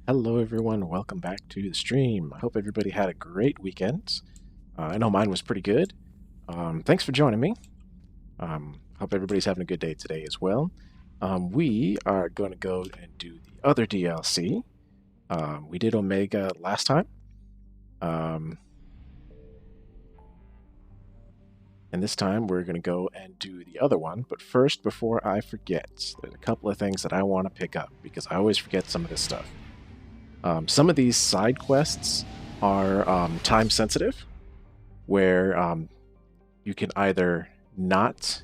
Hello everyone, welcome back to the stream. I hope everybody had a great weekend. I know mine was pretty good. Thanks for joining me. Hope everybody's having a good day today as well. We are going to go and do the other DLC. We did Omega last time. And this time we're going to go and do the other one. But first, before I forget, there's a couple of things that I want to pick up because I always forget some of this stuff. Some of these side quests are time sensitive, where you can either not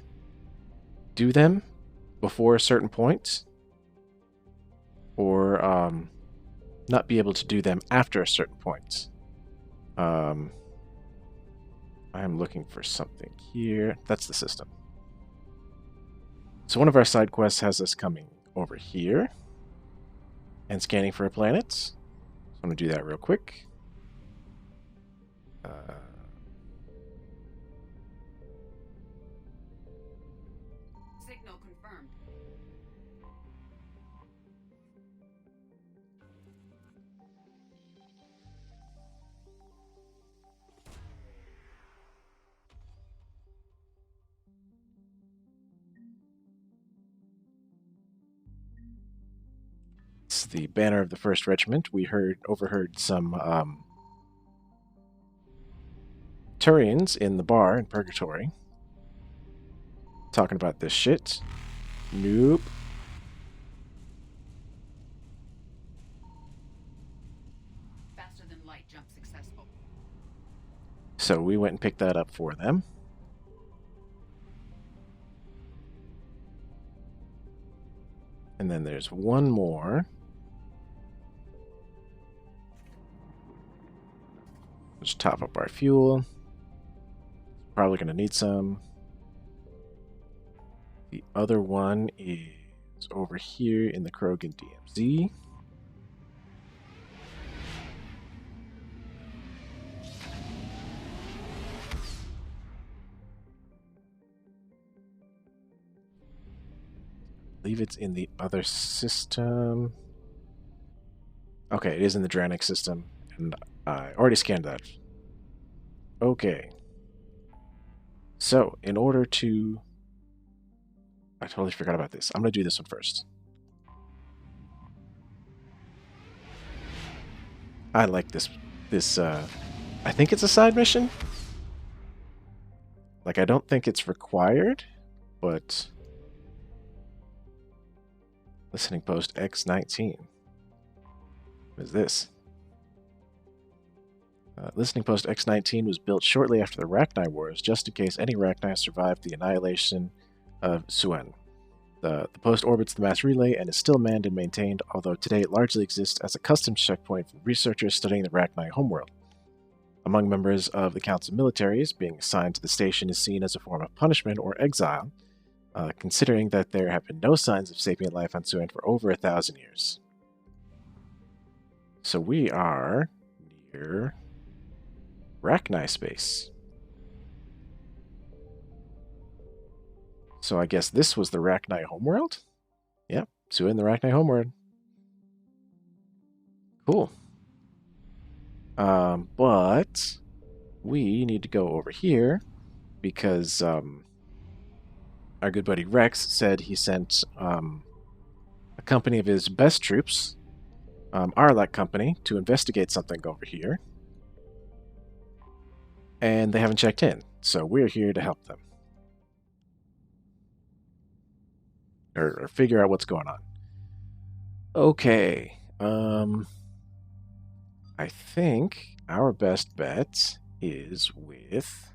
do them before a certain point, or not be able to do them after a certain point. I'm looking for something here. That's the system. So one of our side quests has us coming over here and scanning for a planet. So I'm going to do that real quick. Signal confirmed. It's the banner of the 1st Regiment. We overheard some Turians in the bar in Purgatory talking about this shit. Nope. Faster than light jump successful. So we went and picked that up for them. And then there's one more. Let's top up our fuel. Probably going to need some. The other one is over here in the Krogan DMZ. I believe it's in the other system. Okay, it is in the Dranic system, and I already scanned that. Okay. So, in order to... I totally forgot about this. I'm going to do this one first. I like this, I think it's a side mission. Like, I don't think it's required, but... Listening post X19. What is this? Listening post X19 was built shortly after the Rachni Wars, just in case any Rachni survived the annihilation of Suen. The post orbits the mass relay and is still manned and maintained, although today it largely exists as a customs checkpoint for researchers studying the Rachni homeworld. Among members of the Council militaries, being assigned to the station is seen as a form of punishment or exile, considering that there have been no signs of sapient life on Suen for over 1,000 years. So we are near Rachni space. So I guess this was the Rachni homeworld? Yep, Suen, the Rachni homeworld. Cool. But we need to go over here because our good buddy Rex said he sent a company of his best troops, Arlec Company, to investigate something over here. And they haven't checked in, so we're here to help them. Or figure out what's going on. Okay, I think our best bet is with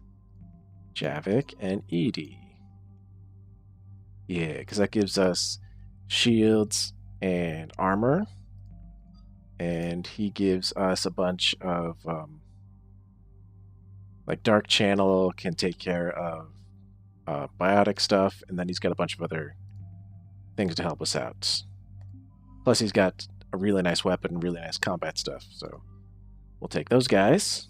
Javik and Edie. Yeah, because that gives us shields and armor. And he gives us a bunch of, like Dark Channel can take care of biotic stuff, and then he's got a bunch of other things to help us out. Plus he's got a really nice weapon and really nice combat stuff, so we'll take those guys.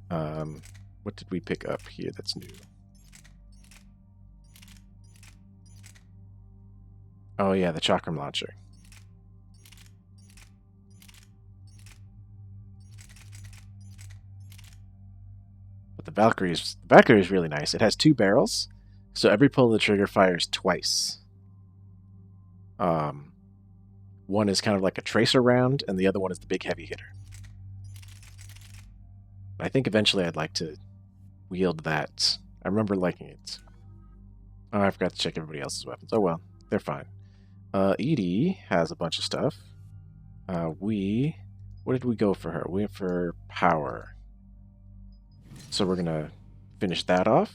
What did we pick up here that's new? Oh yeah, the chakram launcher. But the Valkyrie is really nice. It has 2 barrels, so every pull of the trigger fires twice. Um, one is kind of like a tracer round, and the other one is the big heavy hitter. I think eventually I'd like to wield that. I remember liking it. Oh, I forgot to check everybody else's weapons. Oh well, they're fine. Edie has a bunch of stuff. What did we go for her? We went for power. So we're gonna finish that off.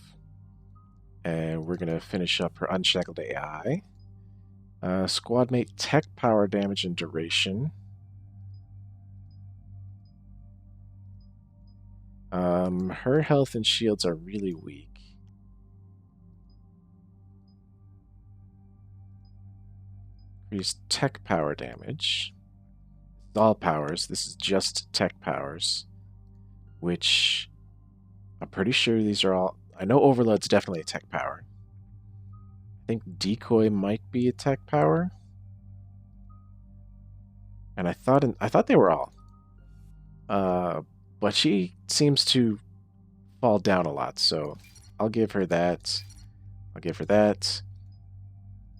And we're gonna finish up her Unshackled AI. Squad mate tech power damage and duration. Her health and shields are really weak. Increase tech power damage. All powers. This is just tech powers, which I'm pretty sure these are all. I know Overload's definitely a tech power. I think Decoy might be a tech power, and I thought they were all. But she seems to fall down a lot, so I'll give her that. I'll give her that,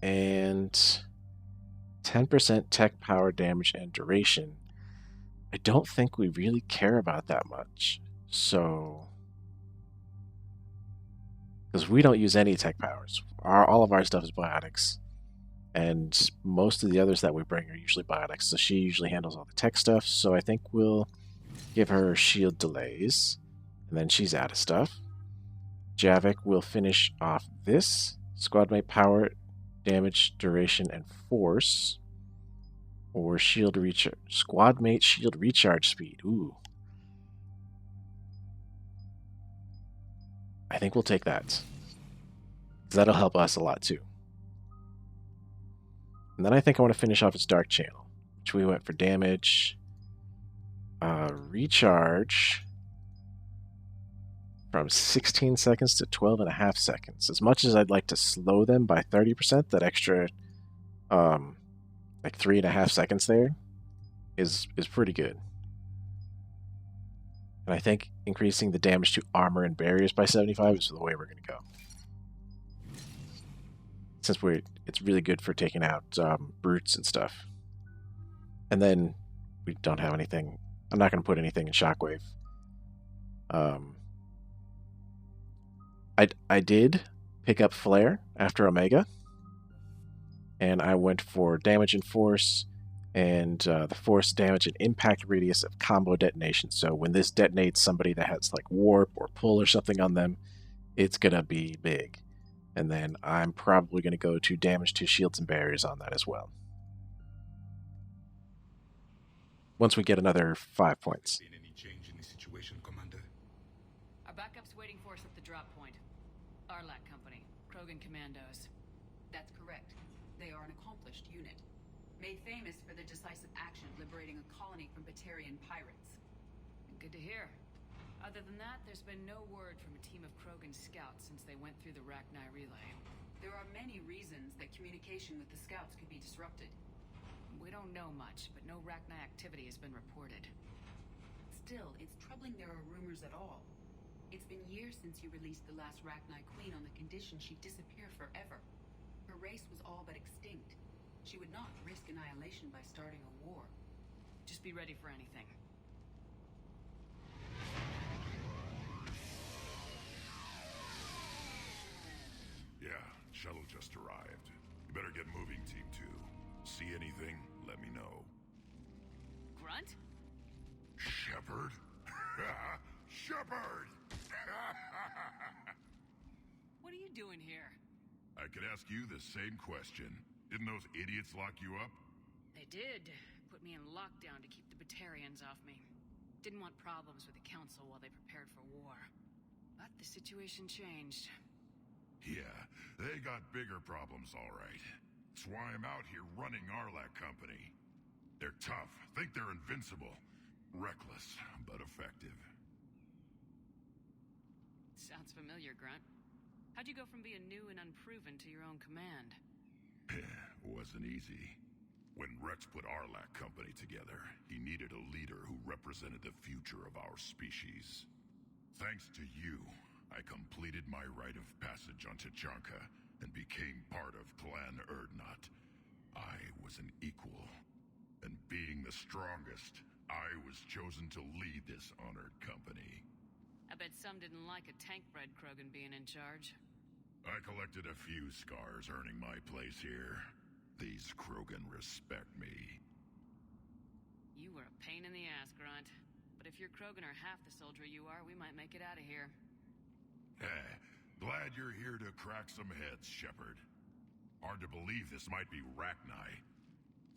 and 10% tech power damage and duration. I don't think we really care about that much, so because we don't use any tech powers. All of our stuff is biotics, and most of the others that we bring are usually biotics, so she usually handles all the tech stuff, so I think we'll give her shield delays, and then she's out of stuff. Javik will finish off this. Squadmate power, damage, duration, and force. Or shield recharge. Squadmate shield recharge speed. Ooh. I think we'll take that. That'll help us a lot too. And then I think I want to finish off its Dark Channel, which we went for damage. Recharge from 16 seconds to 12.5 seconds. As much as I'd like to slow them by 30%, that extra like 3.5 seconds there is pretty good. And I think increasing the damage to armor and barriers by 75 is the way we're going to go. Since it's really good for taking out brutes and stuff. And then we don't have anything. I'm not going to put anything in Shockwave. I did pick up Flare after Omega, and I went for damage and force, and the force, damage, and impact radius of combo detonation. So when this detonates somebody that has like warp or pull or something on them, it's gonna be big. And then I'm probably gonna go to damage to shields and barriers on that as well. Once we get another 5 points. Seen any change in the situation, Commander? Our backup's waiting for us at the drop point. Arlac Company, Krogan Commandos. That's correct. They are an accomplished unit, made famous for their decisive action liberating a colony from Batarian pirates. Good to hear. Other than that, there's been no word from a team of Krogan scouts since they went through the Rachni relay. There are many reasons that communication with the scouts could be disrupted. We don't know much, but no Rachni activity has been reported. Still, it's troubling there are rumors at all. It's been years since you released the last Rachni Queen on the condition she'd disappear forever. Her race was all but extinct. She would not risk annihilation by starting a war. Just be ready for anything. Yeah, shuttle just arrived. You better get moving, Team 2. See anything, let me know. Grunt? Shepard? Shepard! What are you doing here? I could ask you the same question. Didn't those idiots lock you up? They did. Put me in lockdown to keep the Batarians off me. Didn't want problems with the Council while they prepared for war. But the situation changed. Yeah, they got bigger problems, all right. That's why I'm out here running Arlac Company. They're tough, think they're invincible. Reckless, but effective. Sounds familiar, Grunt. How'd you go from being new and unproven to your own command? wasn't easy. When Rex put Arlac Company together, he needed a leader who represented the future of our species. Thanks to you, I completed my rite of passage on Tachanka and became part of Clan Erdnot. I was an equal, and being the strongest, I was chosen to lead this honored company. I bet some didn't like a tank-bred Krogan being in charge. I collected a few scars earning my place here. These Krogan respect me. You were a pain in the ass, Grunt. But if your Krogan are half the soldier you are, we might make it out of here. Glad you're here to crack some heads, Shepard. Hard to believe this might be Rachni.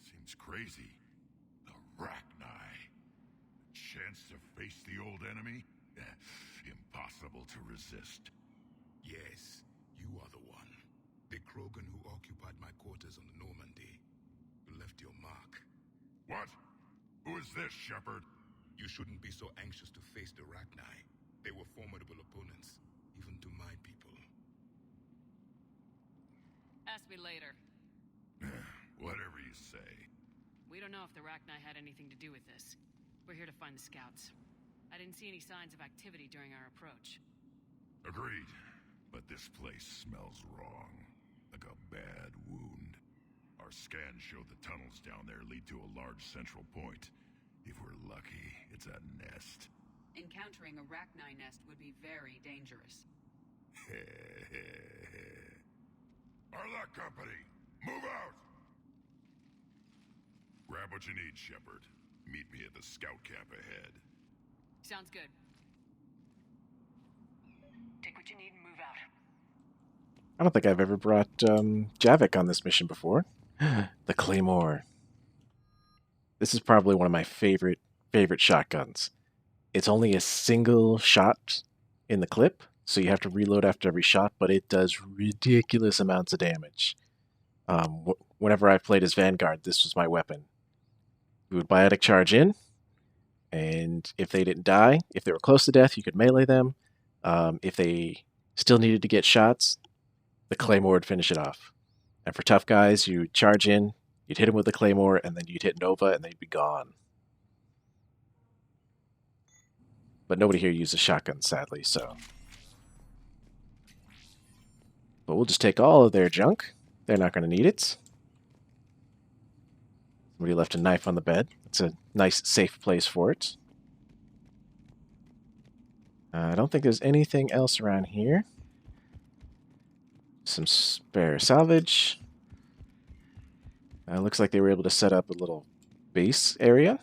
Seems crazy. The Rachni. Chance to face the old enemy? Impossible to resist. Yes, you are the one. The Krogan who occupied my quarters on Normandy. You left your mark. What? Who is this, Shepard? You shouldn't be so anxious to face the Rachni. They were formidable opponents, even to my people. Ask me later. Whatever you say. We don't know if the Rachni had anything to do with this. We're here to find the scouts. I didn't see any signs of activity during our approach. Agreed. But this place smells wrong. Like a bad wound. Our scans show the tunnels down there lead to a large central point. If we're lucky, it's a nest. Encountering a Rachni nest would be very dangerous. Arlac Company, move out! Grab what you need, Shepard. Meet me at the scout camp ahead. Sounds good. Take what you need and move out. I don't think I've ever brought Javik on this mission before. The Claymore. This is probably one of my favorite shotguns. It's only a single shot in the clip, so you have to reload after every shot, but it does ridiculous amounts of damage. Whenever I played as Vanguard, this was my weapon. You would biotic charge in, and if they didn't die, if they were close to death, you could melee them. If they still needed to get shots, the Claymore would finish it off. And for tough guys, you'd charge in, you'd hit them with the Claymore, and then you'd hit Nova, and they'd be gone. But nobody here uses shotguns, sadly, so... But we'll just take all of their junk. They're not going to need it. Somebody left a knife on the bed. It's a nice, safe place for it. I don't think there's anything else around here. Some spare salvage. Looks like they were able to set up a little base area.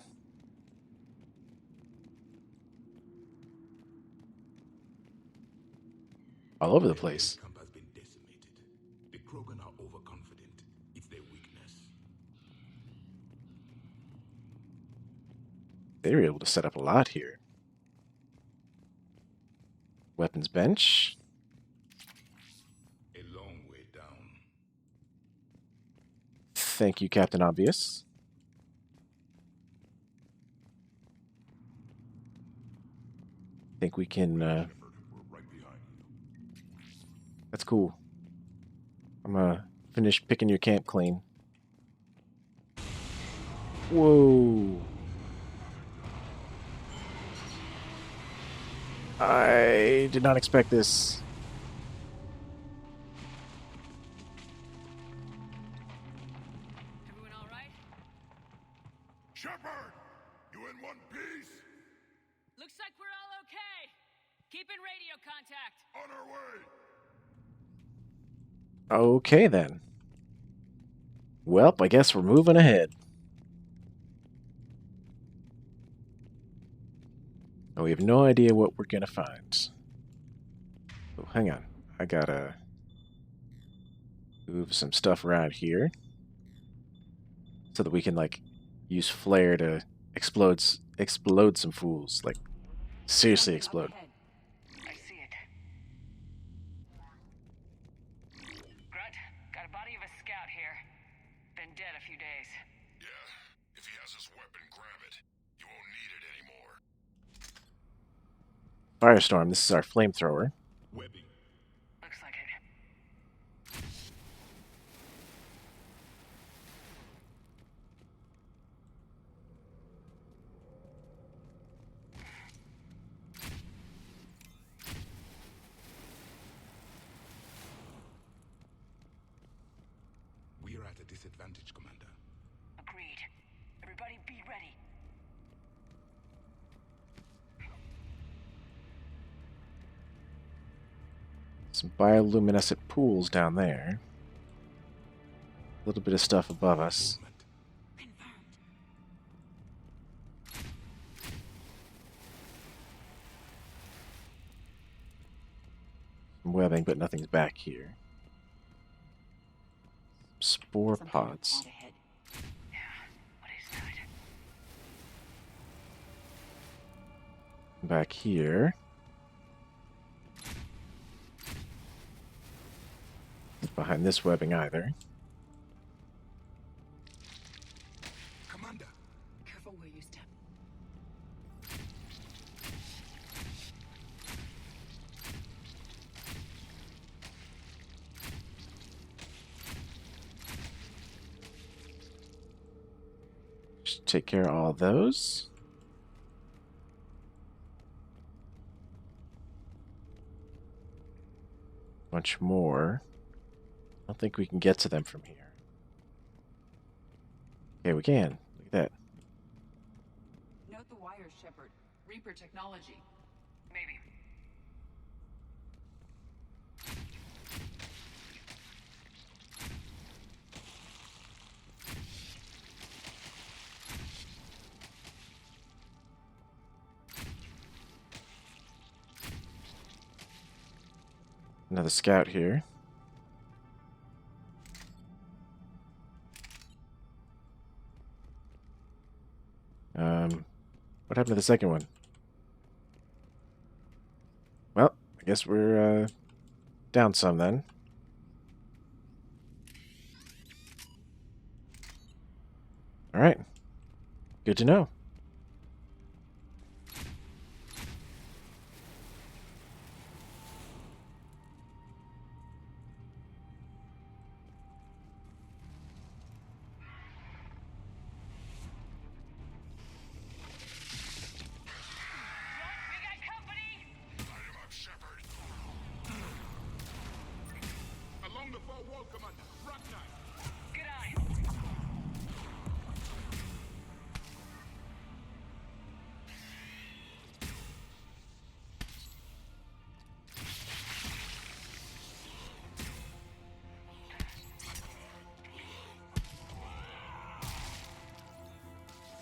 All over the place. The camp has been decimated. The Krogan are overconfident. It's their weakness. They were able to set up a lot here. Weapons bench. A long way down. Thank you, Captain Obvious. Think we can... Shepard, we're right behind you. That's cool. I'm gonna finish picking your camp clean. Whoa. I did not expect this. Everyone all right? Shepard! You in one piece? Looks like we're all okay. Keep in radio contact. On our way! Okay, then. Welp, I guess we're moving ahead. And we have no idea what we're gonna find. Oh, hang on. I gotta move some stuff around here so that we can, like, use flare to explode some fools. Like, seriously explode. I see it. Grunt, got a body of a scout here. Been dead a few days. Yeah, if he has his weapon, grab it. You won't need it anymore. Firestorm, this is our flamethrower. Webbing. Looks like it. We're at a disadvantage, Commander. Agreed. Everybody be ready. Some bioluminescent pools down there. A little bit of stuff above us. Movement. Confirmed. Some webbing, but nothing's back here. Spore Some kind of pods. pod ahead. Yeah, what is that? Back here. Not behind this webbing either. Commander! Careful where you step. Just take care of all those. Bunch more. I don't think we can get to them from here. Okay, we can. Look at that. Note the wires, Shepard. Reaper technology. Maybe. Another scout here. What happened to the second one? Well, I guess we're down some then. All right. Good to know. Light him up, Shepard. Along the far wall, Commander. Rock knife. Good eye.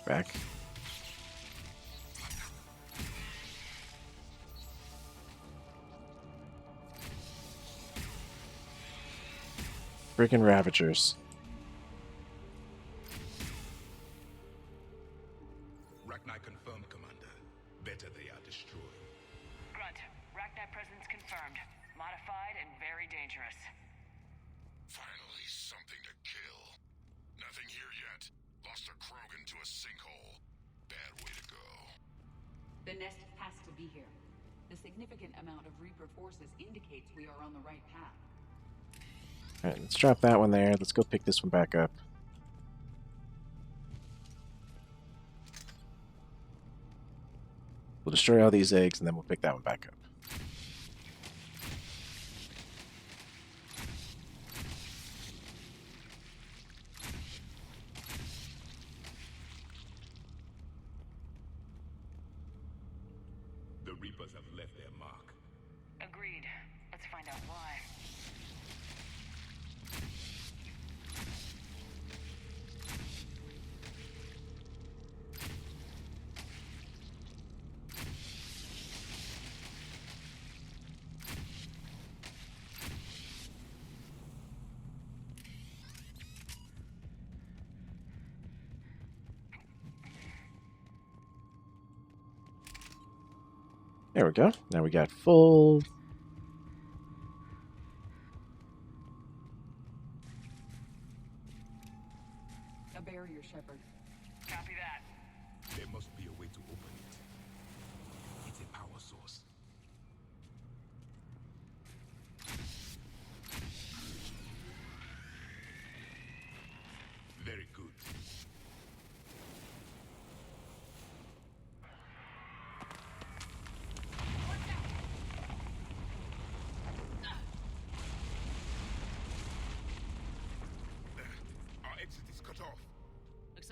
Back. Freaking Ravagers. Rachni confirmed, Commander. Better they are destroyed. Grunt. Rachni presence confirmed. Modified and very dangerous. Finally, something to kill. Nothing here yet. Lost a Krogan to a sinkhole. Bad way to go. The nest has to be here. The significant amount of Reaper forces indicates we are on the right path. Alright, let's drop that one there. Let's go pick this one back up. We'll destroy all these eggs and then we'll pick that one back up. The Reapers have left their mark. Agreed. Let's find out why. There we go. Now we got full. A barrier, Shepard. Copy that. There must be a way to open it. It's a power source. Very good.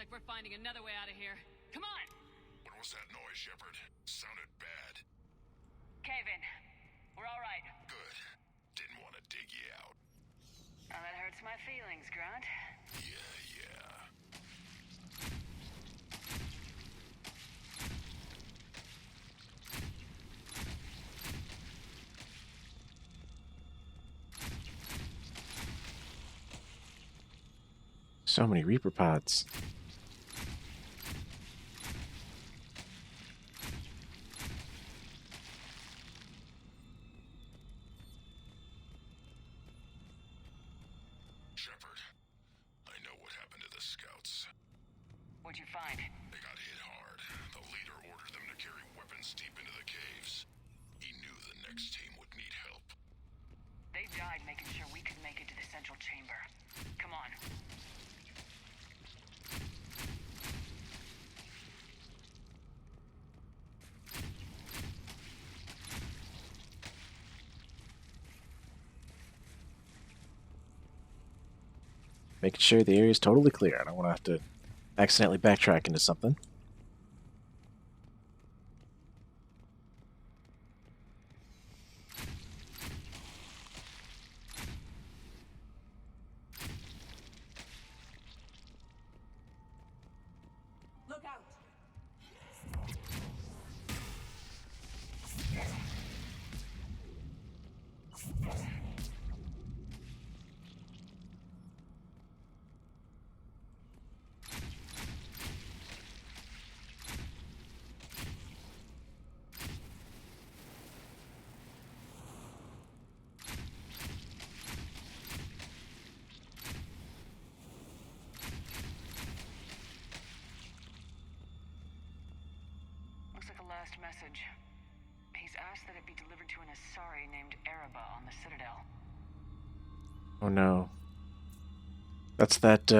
like we're finding another way out of here. Come on! What was that noise, Shepard? Sounded bad. Cave in. We're all right. Good. Didn't want to dig you out. Well, that hurts my feelings, Grunt. Yeah. So many Reaper pods. Shepard, I know what happened to the scouts. What'd you find? They got hit hard. The leader ordered them to carry weapons deep into the caves. He knew the next team would need help. They died making sure we could make it to the central chamber. Come on. Making sure the area is totally clear. I don't want to have to accidentally backtrack into something. Look out! Looks like a last message. He's asked that it be delivered to an Asari named Ereba on the Citadel. Oh no. That's that,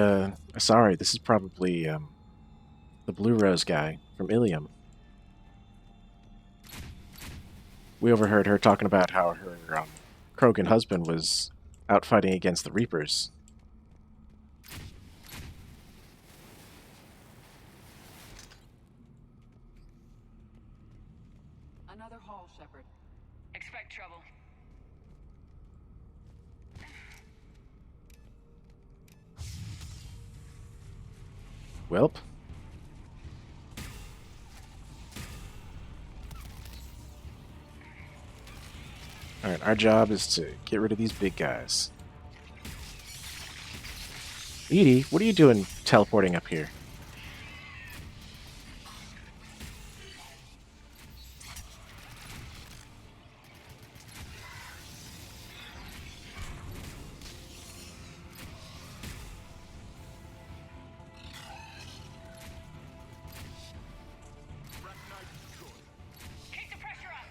sorry, this is probably, the Blue Rose guy from Ilium. We overheard her talking about how her, Krogan husband was out fighting against the Reapers. Another haul, Shepard. Expect trouble. Welp. Alright, our job is to get rid of these big guys. Edie, what are you doing teleporting up here? Keep the pressure up!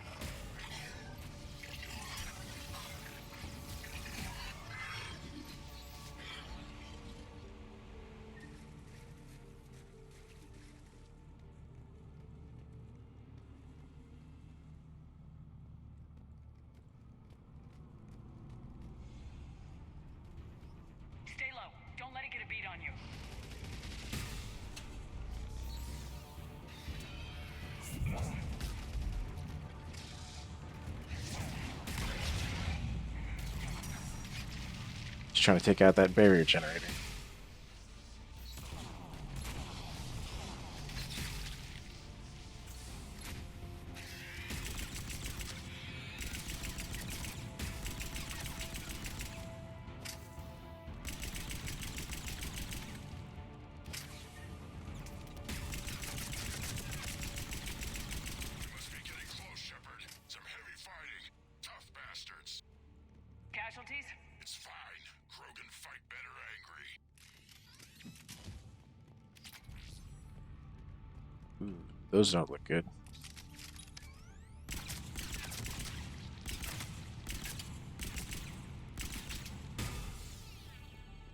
Stay low. Don't let it get a beat on you. Just trying to take out that barrier generator. You must be getting close, Shepard. Some heavy fighting. Tough bastards. Casualties? It's fine. Krogan fight better angry. Ooh, those don't look good.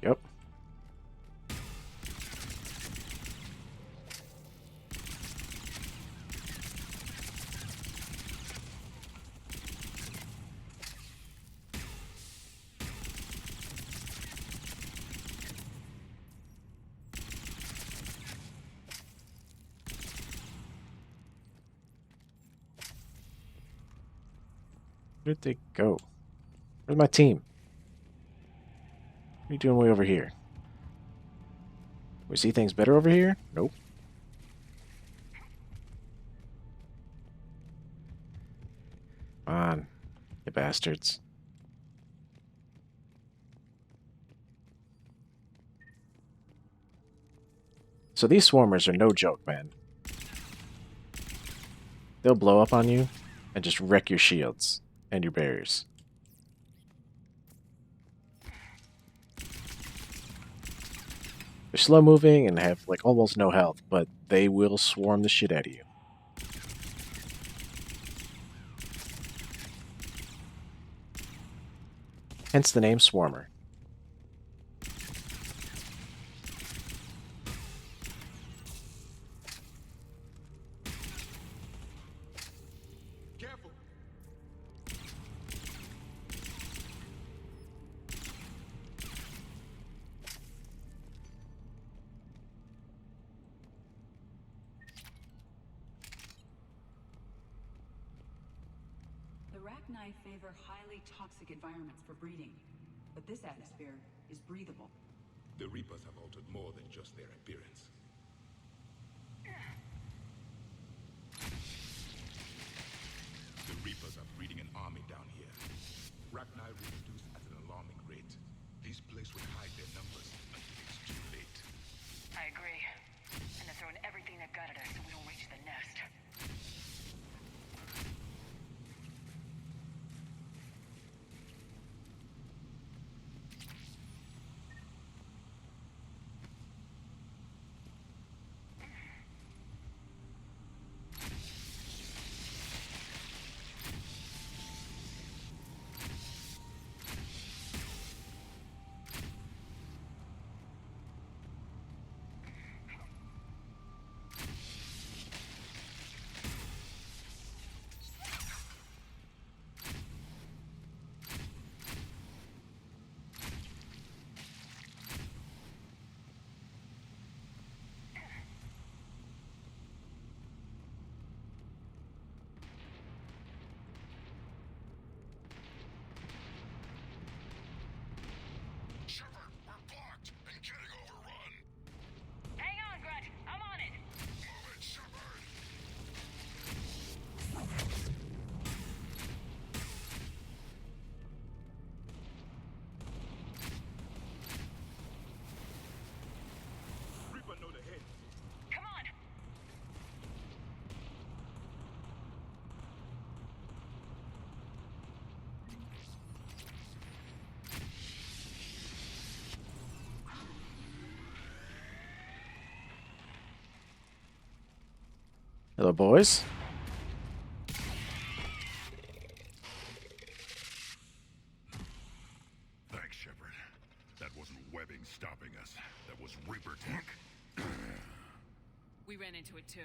Yep. Where did they go? Where's my team? What are you doing way over here? We see things better over here? Nope. Come on, you bastards. So these swarmers are no joke, man. They'll blow up on you and just wreck your shields and your barriers. They're slow moving and have like almost no health, but they will swarm the shit out of you. Hence the name Swarmer. Careful. The Rachni favor highly toxic environments for breeding, but this atmosphere is breathable. The Reapers have altered more than just their appearance. The Reapers are breeding an army down here. Rachni reproduce at an alarming rate. These places would hide their numbers until it's too late. I agree. And they're throwing everything they've got at us so we don't reach the nest. Shepard, we're blocked and getting overrun. Hang on, Grunt. I'm on it. Move it, Shepard. Reaper know the hit. Come on. Hello, boys. Thanks, Shepard. That wasn't webbing stopping us. That was Reaper tech. We ran into it too.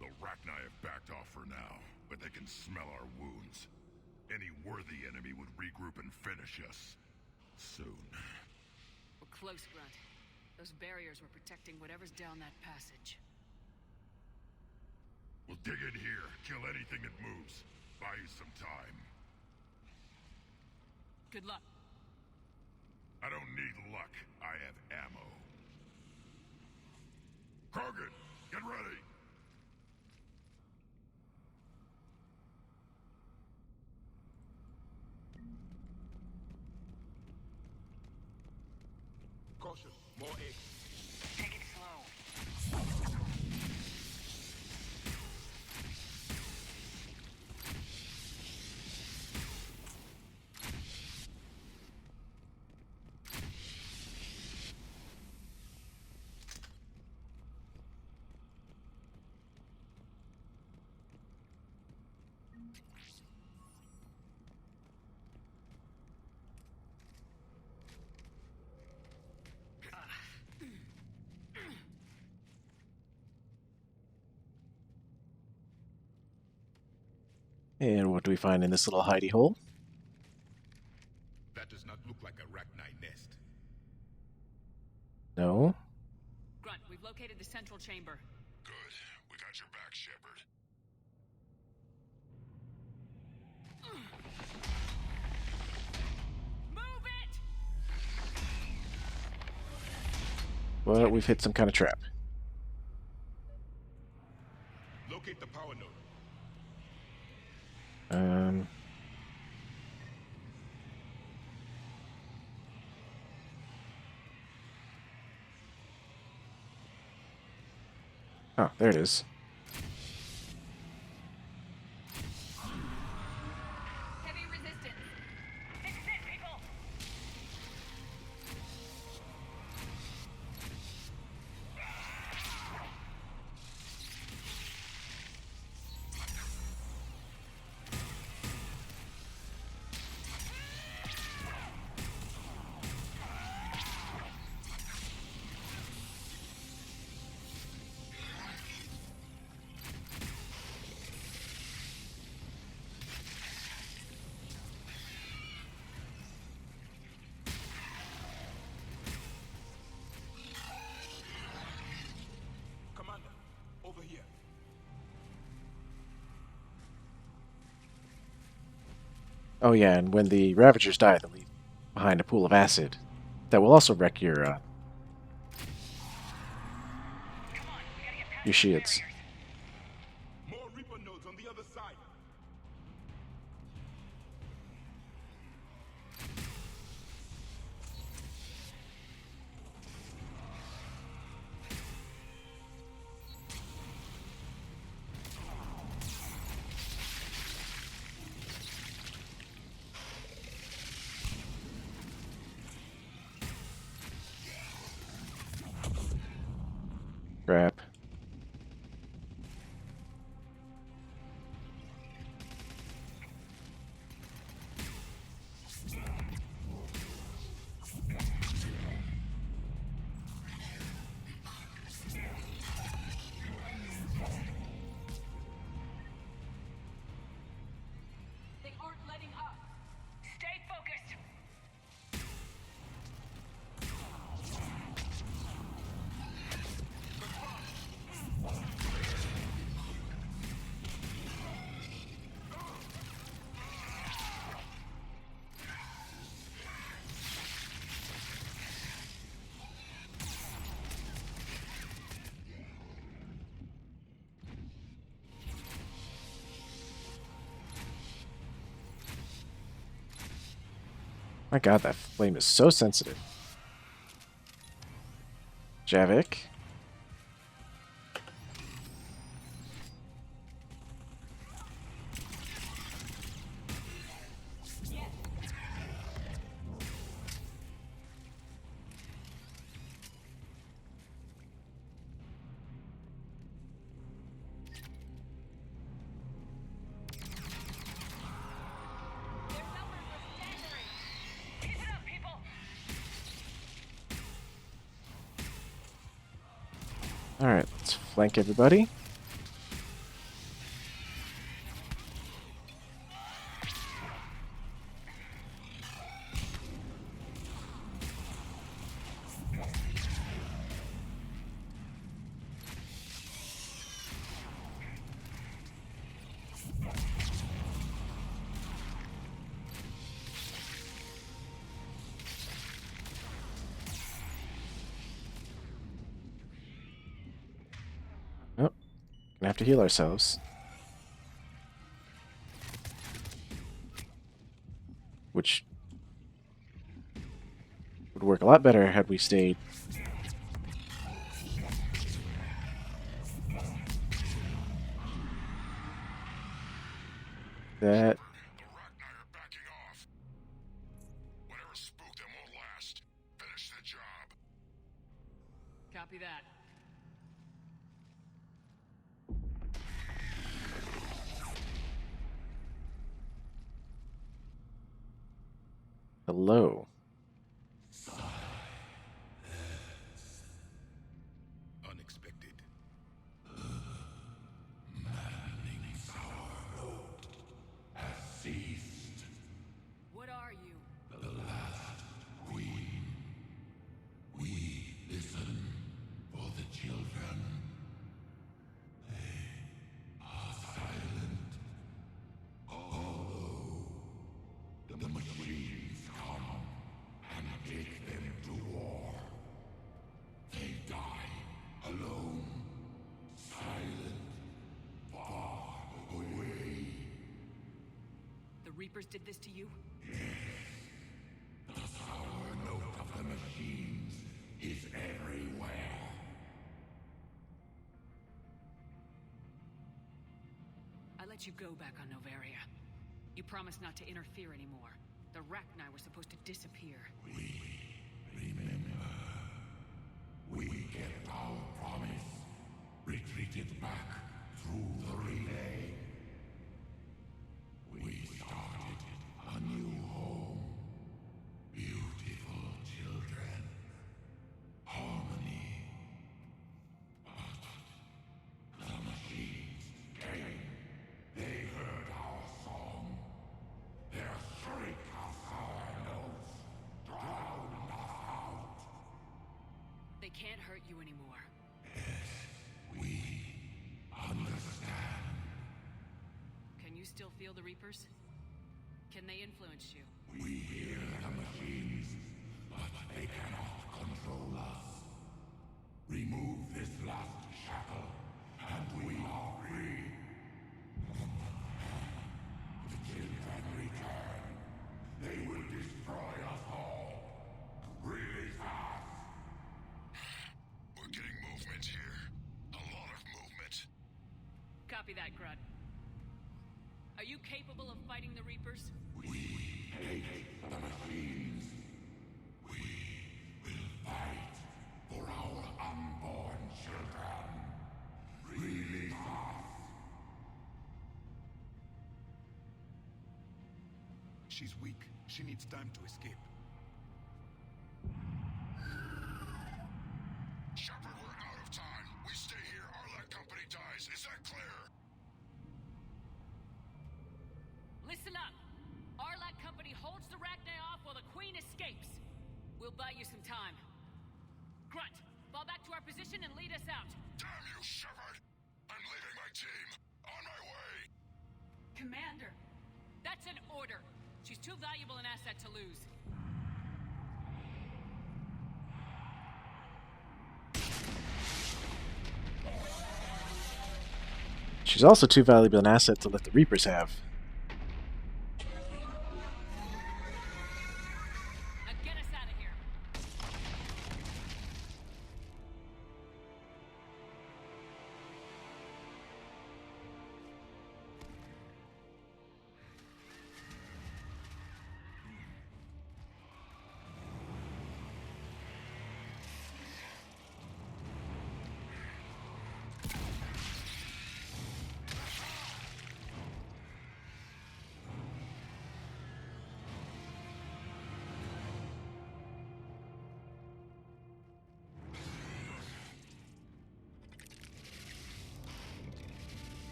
The Rachni have backed off for now, but they can smell our wounds. Any worthy enemy would regroup and finish us. Soon. We're close, Grunt. Those barriers were protecting whatever's down that passage. We'll dig in here, kill anything that moves. Buy you some time. Good luck. I don't need luck. I have ammo. Krogan, get ready! Caution, more eggs. Take it slow. And what do we find in this little hidey hole? That does not look like a Rachni nest. No. Grunt, we've located the central chamber. Good. We got your back, Shepard. But we've hit some kind of trap. Locate the power node. Oh, there it is. Heavy resistance. This is it, people. Commander, over here. Oh yeah, and when the Ravagers die, they leave behind a pool of acid that will also wreck your shields. More Reaper nodes on the other side. Crap. They aren't letting up. Stay focused. My god, that flame is so sensitive. Javik. Their numbers are staggering. Keep it up, people. Alright, let's flank everybody. Oh, gonna have to heal ourselves. Which would work a lot better had we stayed. That. The Rachni are backing off. Whatever spooked them won't last. Finish the job. Copy that. Hello. Unexpected. What are you? We listen for the children. They are silent. Although the machines come Reapers did this to you? The sour note of the machines is everywhere. I let you go back on Novaria. You promised not to interfere anymore. The Rachni were supposed to disappear. Remember, we kept our promise, retreated back through the relay. We started a new home. Beautiful children. Harmony. But the machines came. They heard our song. Their shriek of our notes drowned us out. They can't hurt you anymore. We understand. Can you still feel the Reapers? Can they influence you? We hear the machines, but they cannot control us. Remove this last shackle, and we are free. The children return. They will destroy us all. Release us. We're getting movement here. A lot of movement. Copy that, Grunt. Are you capable of fighting the Reapers? We hate the machines. We will fight for our unborn children. Release us. She's weak. She needs time to escape. Shepard, we're out of time. We stay here, Arlec Company dies. Is that clear? Listen up! Arlac Company holds the Rachni off while the Queen escapes. We'll buy you some time. Grunt, fall back to our position and lead us out. Damn you, Shepard! I'm leaving my team. On my way. Commander! That's an order. She's too valuable an asset to lose. She's also too valuable an asset to let the Reapers have. Now get us out of here.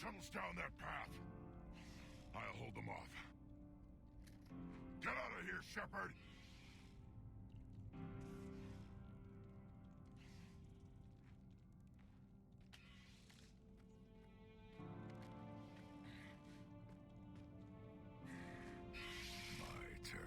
Shuttles down that path. I'll hold them off. Get out of here, Shepard! My turn.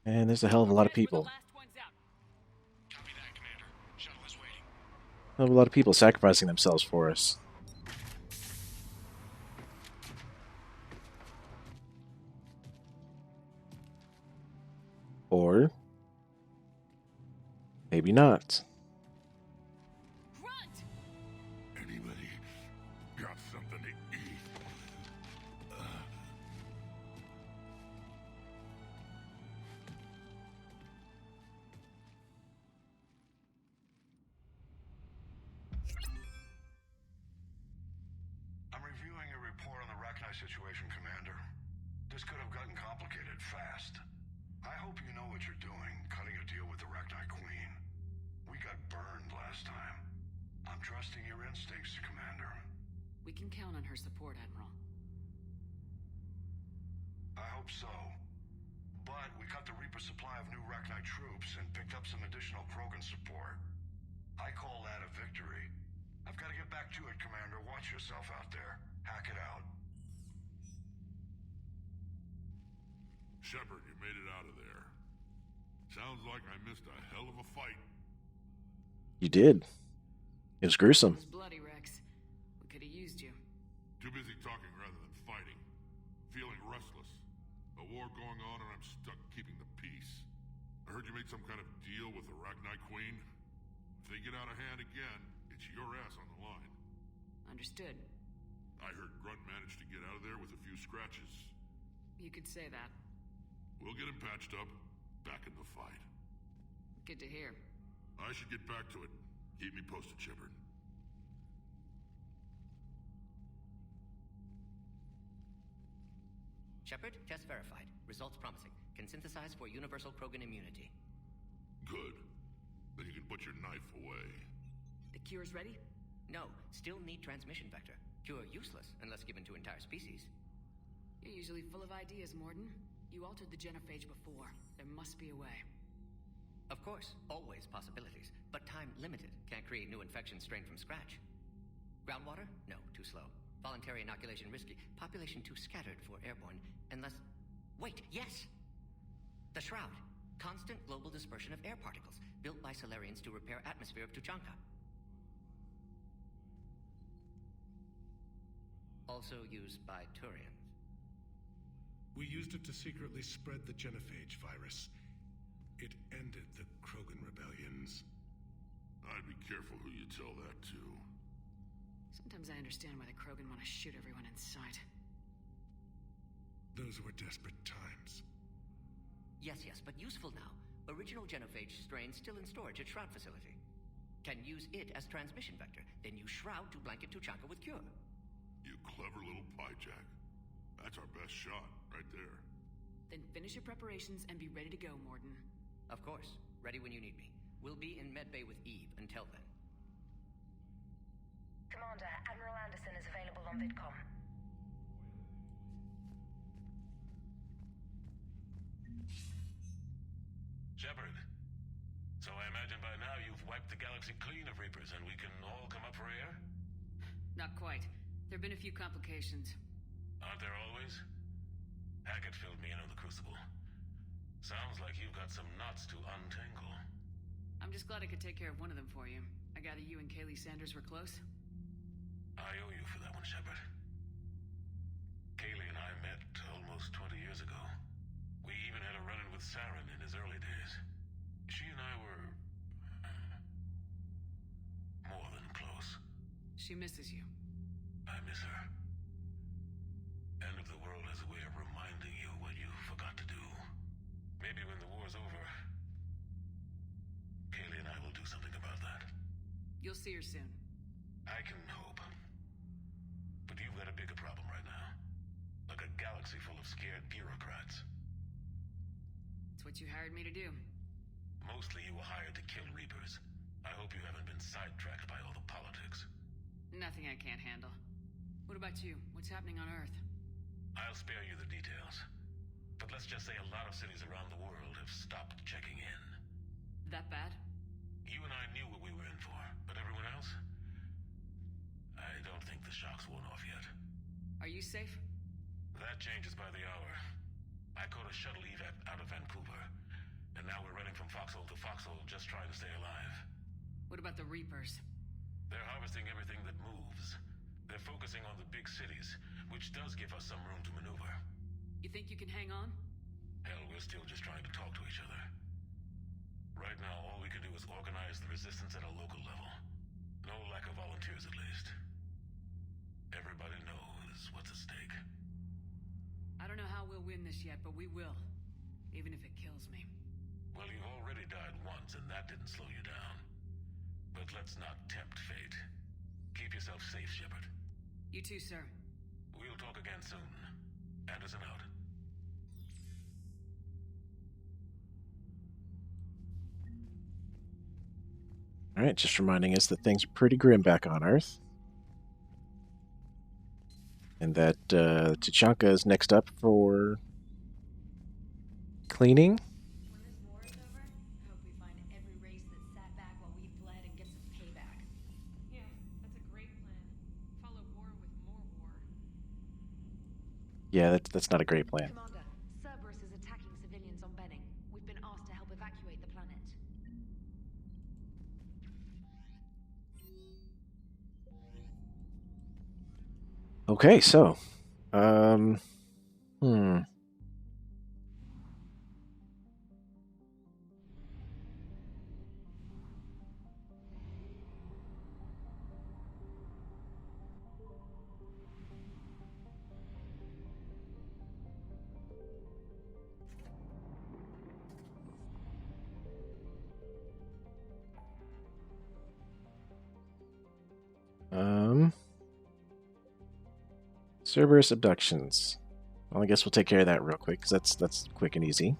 And there's a hell of a lot of We're the people. last ones out. Copy that, Commander. Shuttle is waiting. A hell of a lot of people sacrificing themselves for us. Or maybe not. Grunt! Anybody got something to eat? Rachni situation, Commander. This could have gotten complicated fast. I hope you know what you're doing, cutting a deal with the Rachni Queen. We got burned last time. I'm trusting your instincts, Commander. We can count on her support, Admiral. I hope so. But we cut the Reaper supply of new Rachni troops and picked up some additional Krogan support. I call that a victory. I've got to get back to it, Commander. Watch yourself out there. Hack it out. Shepard, you made it out of there. Sounds like I missed a hell of a fight. You did. It was gruesome. It was bloody, Rex. We could have used you. Too busy talking rather than fighting. Feeling restless. A war going on and I'm stuck keeping the peace. I heard you made some kind of deal with the Rachni Queen. If they get out of hand again, it's your ass on the line. Understood. I heard Grunt managed to get out of there with a few scratches. You could say that. We'll get him patched up, back in the fight. Good to hear. I should get back to it. Keep me posted, Shepard. Shepard, test verified. Results promising. Can synthesize for universal Krogan immunity. Good. Then you can put your knife away. The cure's ready? No, still need transmission vector. Cure useless unless given to entire species. You're usually full of ideas, Morden. You altered the genophage before. There must be a way. Of course, always possibilities, but time limited. Can't create new infections strained from scratch. Groundwater? No, too slow. Voluntary inoculation risky. Population too scattered for airborne, unless... Wait, yes! The Shroud. Constant global dispersion of air particles, built by Solarians to repair atmosphere of Tuchanka. Also used by Turians. We used it to secretly spread the genophage virus. It ended the Krogan rebellions. I'd be careful who you tell that to. Sometimes I understand why the Krogan want to shoot everyone in sight. Those were desperate times. Yes, but useful now. Original genophage strain still in storage at Shroud facility. Can use it as transmission vector, then use Shroud to blanket Tuchanka with cure. You clever little piejack. That's our best shot, right there. Then finish your preparations and be ready to go, Morden. Of course. Ready when you need me. We'll be in medbay with Eve until then. Commander, Admiral Anderson is available on VidCom. Shepard, so I imagine by now you've wiped the galaxy clean of Reapers and we can all come up for air? Not quite. There have been a few complications. Aren't there always? Hackett filled me in on the Crucible. Sounds like you've got some knots to untangle. I'm just glad I could take care of one of them for you. I gather you and Kaylee Sanders were close? I owe you for that one, Shepard. Kaylee and I met almost 20 years ago. We even had a run-in with Saren in his early days. She and I were... more than close. She misses you. I miss her. End of the world has a way of reminding you what you forgot to do. Maybe when the war's over, Kaylee and I will do something about that. You'll see her soon. I can hope. But you've got a bigger problem right now. Like a galaxy full of scared bureaucrats. It's what you hired me to do. Mostly you were hired to kill Reapers. I hope you haven't been sidetracked by all the politics. Nothing I can't handle. What about you? What's happening on Earth? I'll spare you the details. But let's just say a lot of cities around the world have stopped checking in. That bad? You and I knew what we were in for, but everyone else? I don't think the shock's worn off yet. Are you safe? That changes by the hour. I caught a shuttle evac out of Vancouver, and now we're running from foxhole to foxhole just trying to stay alive. What about the Reapers? They're harvesting everything that moves. They're focusing on the big cities, which does give us some room to maneuver. You think you can hang on? Hell, we're still just trying to talk to each other. Right now, all we can do is organize the resistance at a local level. No lack of volunteers, at least. Everybody knows what's at stake. I don't know how we'll win this yet, but we will. Even if it kills me. Well, you've already died once, and that didn't slow you down. But let's not tempt fate. Keep yourself safe, Shepard. You too, sir. We'll talk again. again soon. Anderson out. Alright, just reminding us that things are pretty grim back on Earth. And that Tachanka is next up for cleaning. When this war is over, I hope we find every race that sat back while we fled and get some payback. Yeah, that's a great plan. Follow war with more war. Yeah, that's not a great plan. Commander, Cerberus is attacking civilians on Benning. We've been asked to help evacuate the planet. Okay, so, hmm. Cerberus abductions. Well, I guess we'll take care of that real quick, because that's quick and easy.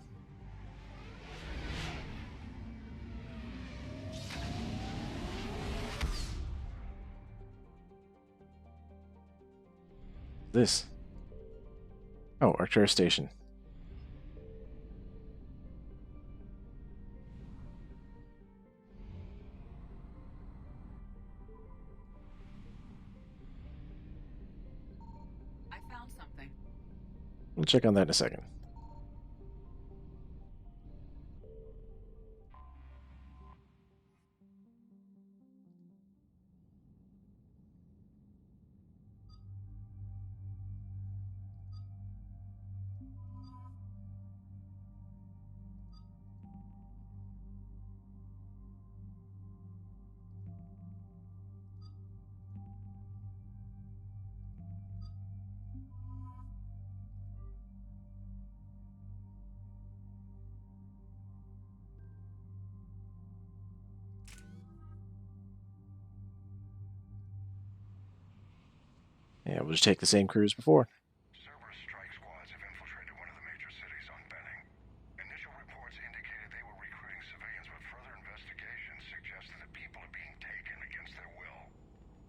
This. Oh, Arcturus Station. I found something. We'll check on that in a second. Yeah, we'll just take the same crew as before. Cerberus strike squads have infiltrated one of the major cities on Benning. Initial reports indicated they were recruiting civilians, but further investigation suggested that people are being taken against their will.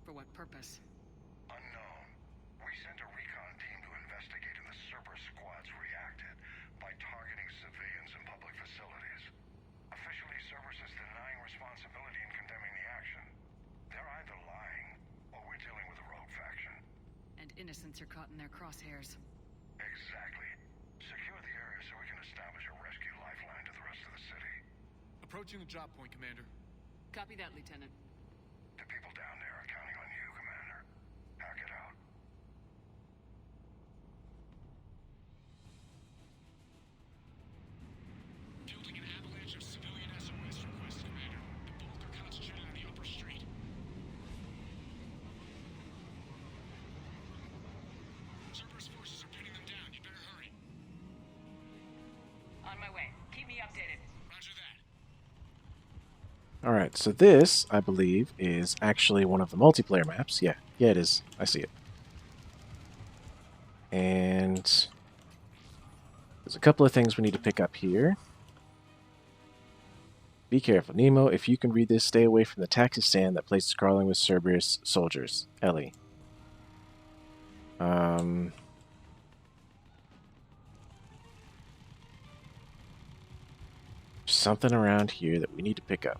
For what purpose? Unknown. We sent a recon team to investigate, and the Cerberus squads reacted by targeting civilians in public facilities. Officially, Cerberus is denying responsibility and condemning the action. They're either lying, or we're dealing with a rogue faction. And innocents are caught in their crosshairs. Exactly. Secure the area so we can establish a rescue lifeline to the rest of the city. Approaching the drop point, Commander. Copy that, Lieutenant. The people down there are counting on you, Commander. Hack it out. Fielding an avalanche of civilian SOS requests, Commander. The bulk are concentrated on the upper street. Cerberus forces are pinning them down. You better hurry. On my way. Keep me updated. Roger that. Alright, so this, I believe, is actually one of the multiplayer maps. Yeah, it is. I see it. And there's a couple of things we need to pick up here. Be careful. Nemo, if you can read this, stay away from the taxi stand that place is crawling with Cerberus soldiers. Ellie. Something around here that we need to pick up.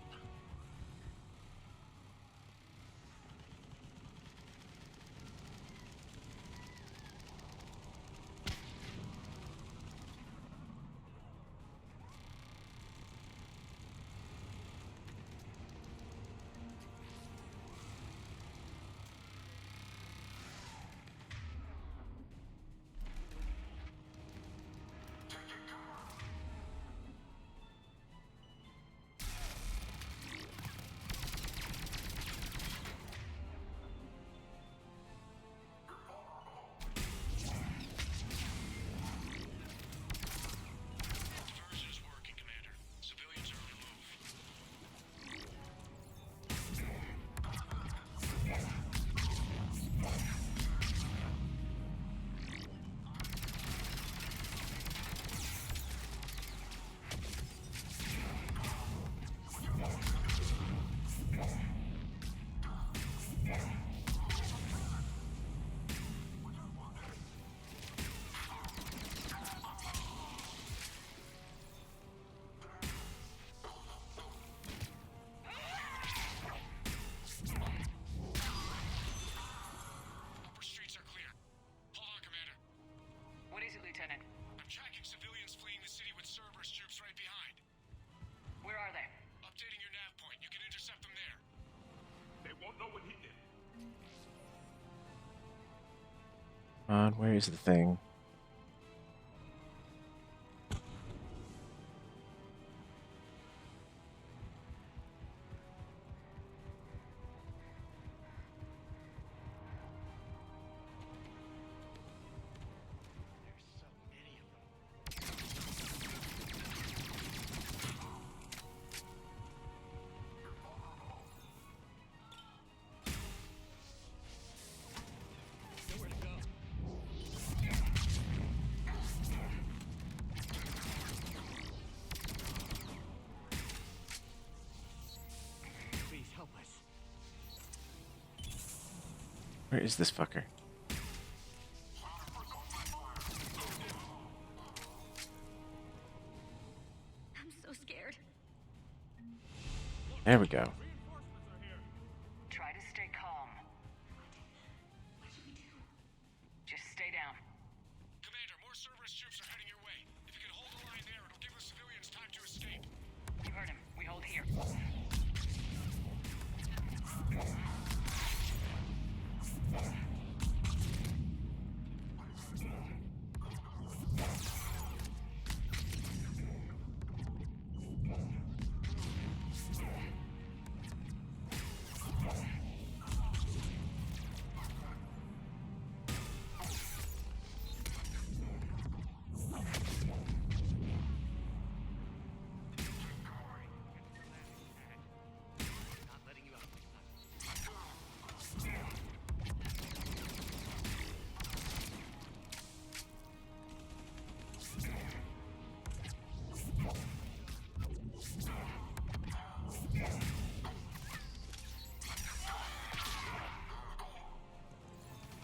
Where is the thing? Nowhere to go. Please help us. Where is this fucker? I'm so scared. There we go. Try to stay calm. What should we do? Just stay down. Commander, more Cerberus troops are heading your way. If you can hold the line there, it'll give the civilians time to escape. You heard him. We hold here. Not letting you out.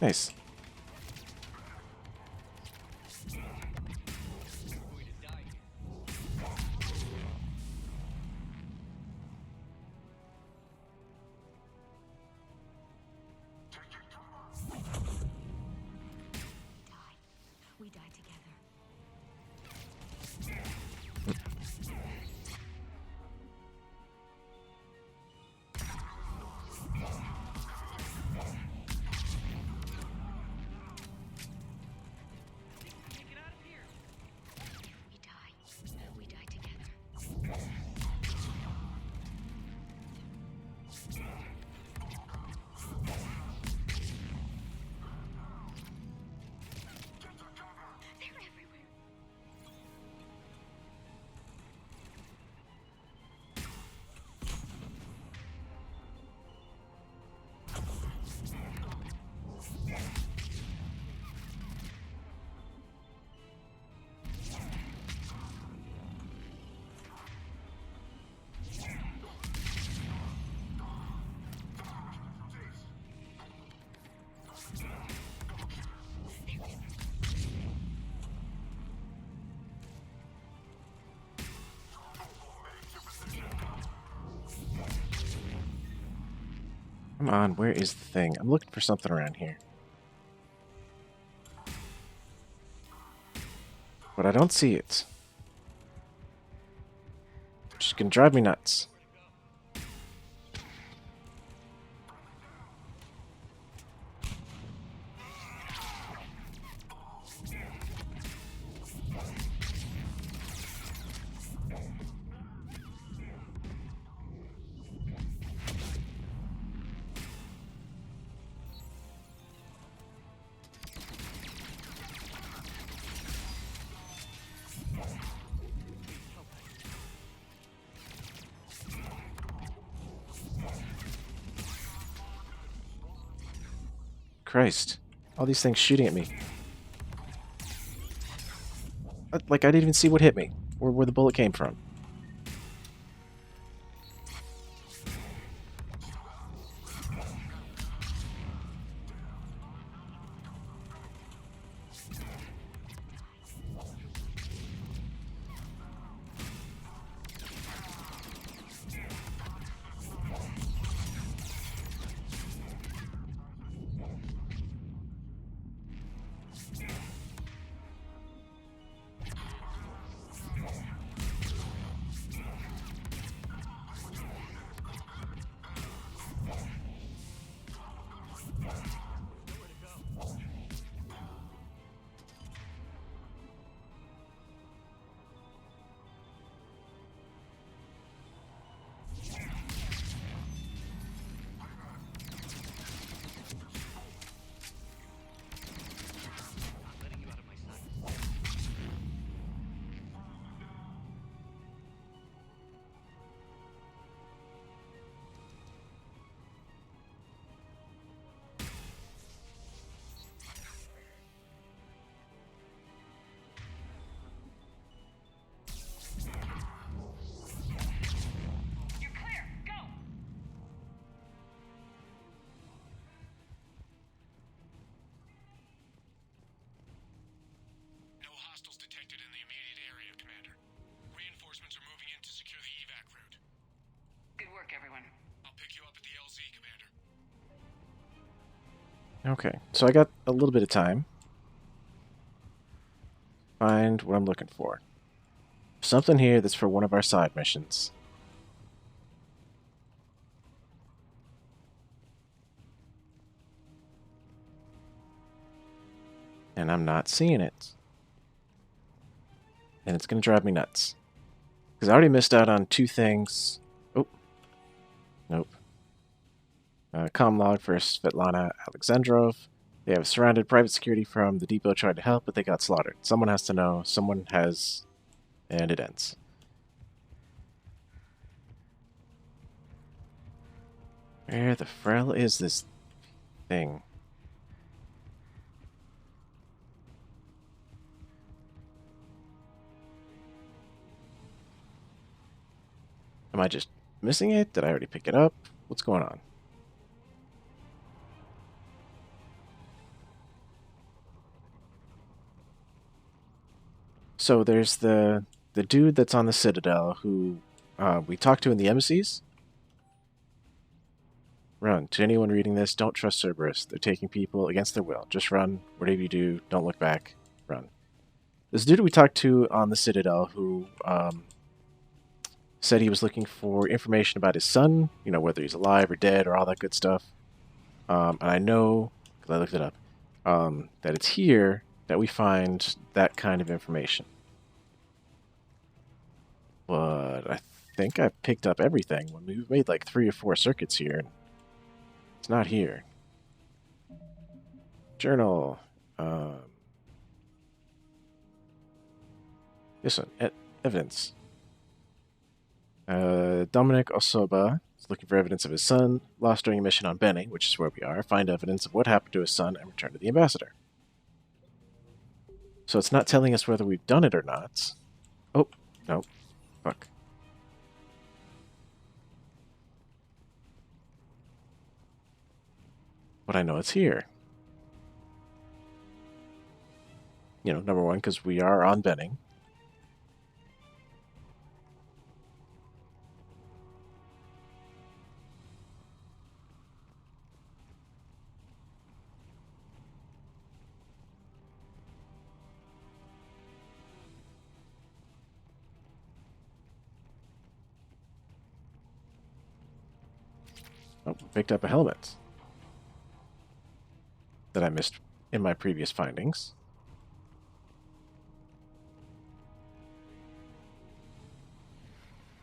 Nice. We're going to die here. We die together. Get out of here. We die together. They're everywhere. Come on, where is the thing? I'm looking for something around here. But I don't see it. Which is gonna drive me nuts. Christ. All these things shooting at me. Like, I didn't even see what hit me, or where the bullet came from. Okay, so I got a little bit of time. Find what I'm looking for. Something here that's for one of our side missions. And I'm not seeing it. And it's going to drive me nuts. Because I already missed out on 2 things. Oh, nope. Comm log for Svetlana Alexandrov. They have surrounded private security from the depot tried to help, but they got slaughtered. Someone has to know. Someone has... And it ends. Where the frell is this thing? Am I just missing it? Did I already pick it up? What's going on? So there's the dude that's on the Citadel who we talked to in the embassies. Run. To anyone reading this, don't trust Cerberus. They're taking people against their will. Just run. Whatever you do, don't look back. Run. This dude we talked to on the Citadel who said he was looking for information about his son, you know, whether he's alive or dead or all that good stuff. And I know, because I looked it up, that it's here that we find that kind of information. But I think I picked up everything when we made like 3 or 4 circuits here. It's not here. Journal. This one. Evidence. Dominic Osoba is looking for evidence of his son, lost during a mission on Benny, which is where we are. Find evidence of what happened to his son and return to the ambassador. So it's not telling us whether we've done it or not. Oh, no. Fuck. But I know it's here. You know, number one, because we are on Benning. Oh, picked up a helmet that I missed in my previous findings.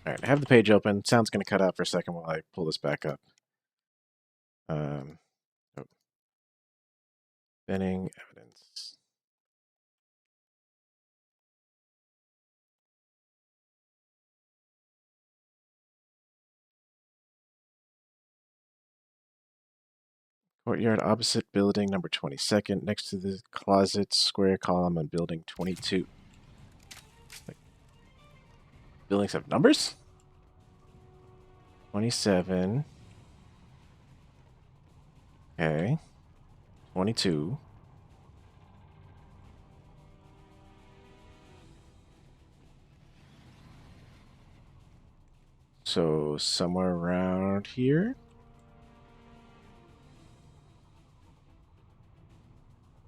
Alright, I have the page open. Sound's going to cut out for a second while I pull this back up. Oh. Benning evidence. Courtyard opposite building number 22nd, next to the closet square column on building 22. Like, buildings have numbers? 27. Okay. 22. So somewhere around here?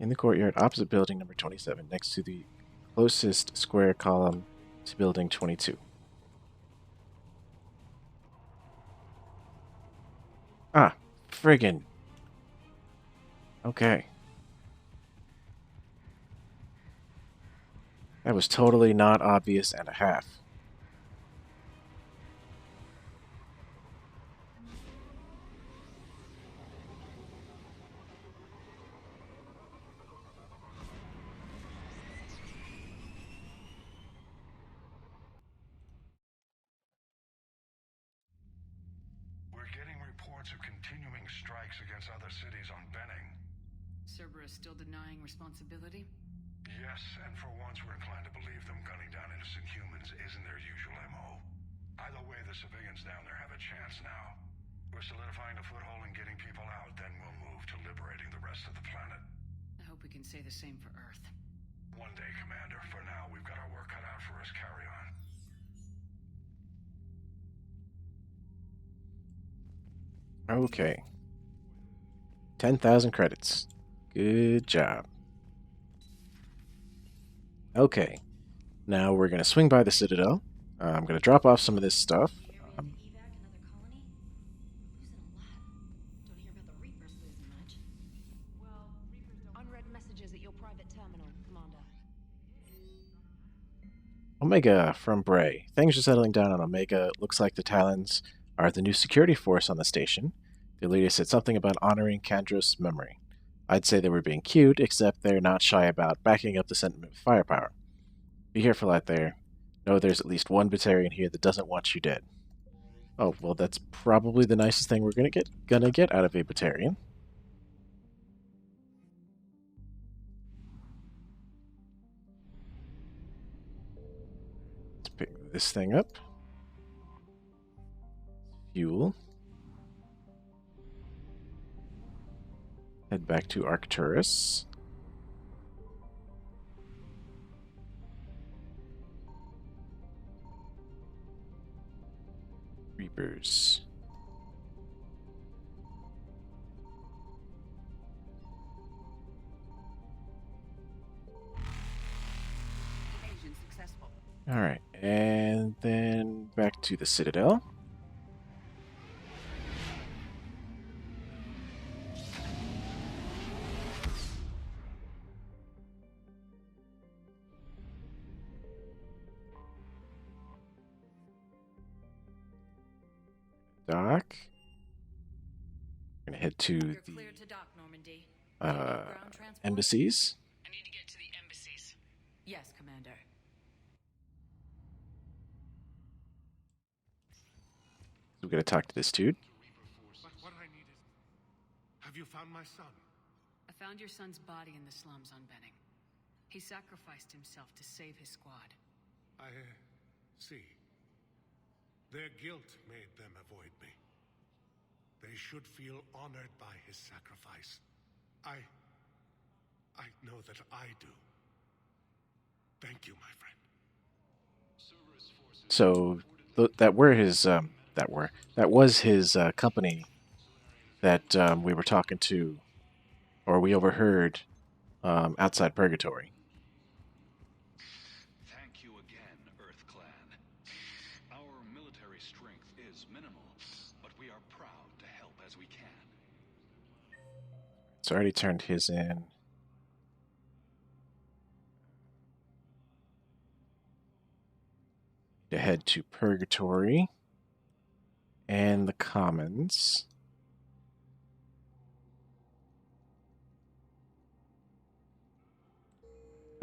In the courtyard opposite building number 27, next to the closest square column to building 22. Ah, friggin'. Okay. That was totally not obvious and a half. We're getting reports of continuing strikes against other cities on Benning. Cerberus still denying responsibility? Yes, and for once we're inclined to believe them gunning down innocent humans isn't their usual MO. Either way, the civilians down there have a chance now. We're solidifying a foothold and getting people out, then we'll move to liberating the rest of the planet. I hope we can say the same for Earth. One day, Commander. For now, we've got our work cut out for us. Carry on. Okay. 10,000 credits. Good job. Okay. Now we're going to swing by the Citadel. I'm going to drop off some of this stuff. Evac another colony? Losing a lot. Don't hear about the Reapers losing much. Well, Reapers don't. Unread messages at your private terminal, Commander. Omega from Bray. Things are settling down on Omega. It looks like the Talons are the new security force on the station. The leader said something about honoring Kandros' memory. I'd say they were being cute, except they're not shy about backing up the sentiment with firepower. Be careful out there. Know there's at least one Batarian here that doesn't want you dead. Oh, well, that's probably the nicest thing we're gonna get out of a Batarian. Let's pick this thing up. Fuel. Head back to Arcturus. Reapers. Evasion successful. Alright, and then back to the Citadel. Dock. We're gonna head to You're the cleared to dock, Normandy. Ground transport? embassies. I need to get to the embassies. Yes, Commander. So we gotta talk to this dude. But what I need is... Have you found my son? I found your son's body in the slums on Benning. He sacrificed himself to save his squad. I see. Their guilt made them avoid me. They should feel honored by his sacrifice. I know that I do. Thank you, my friend. So that were his that was his company that we were talking to, or we overheard outside Purgatory. Thank you again, Earth Clan. Our military strength is minimal, but we are proud to help as we can. So I already turned his in. To head to Purgatory and the Commons.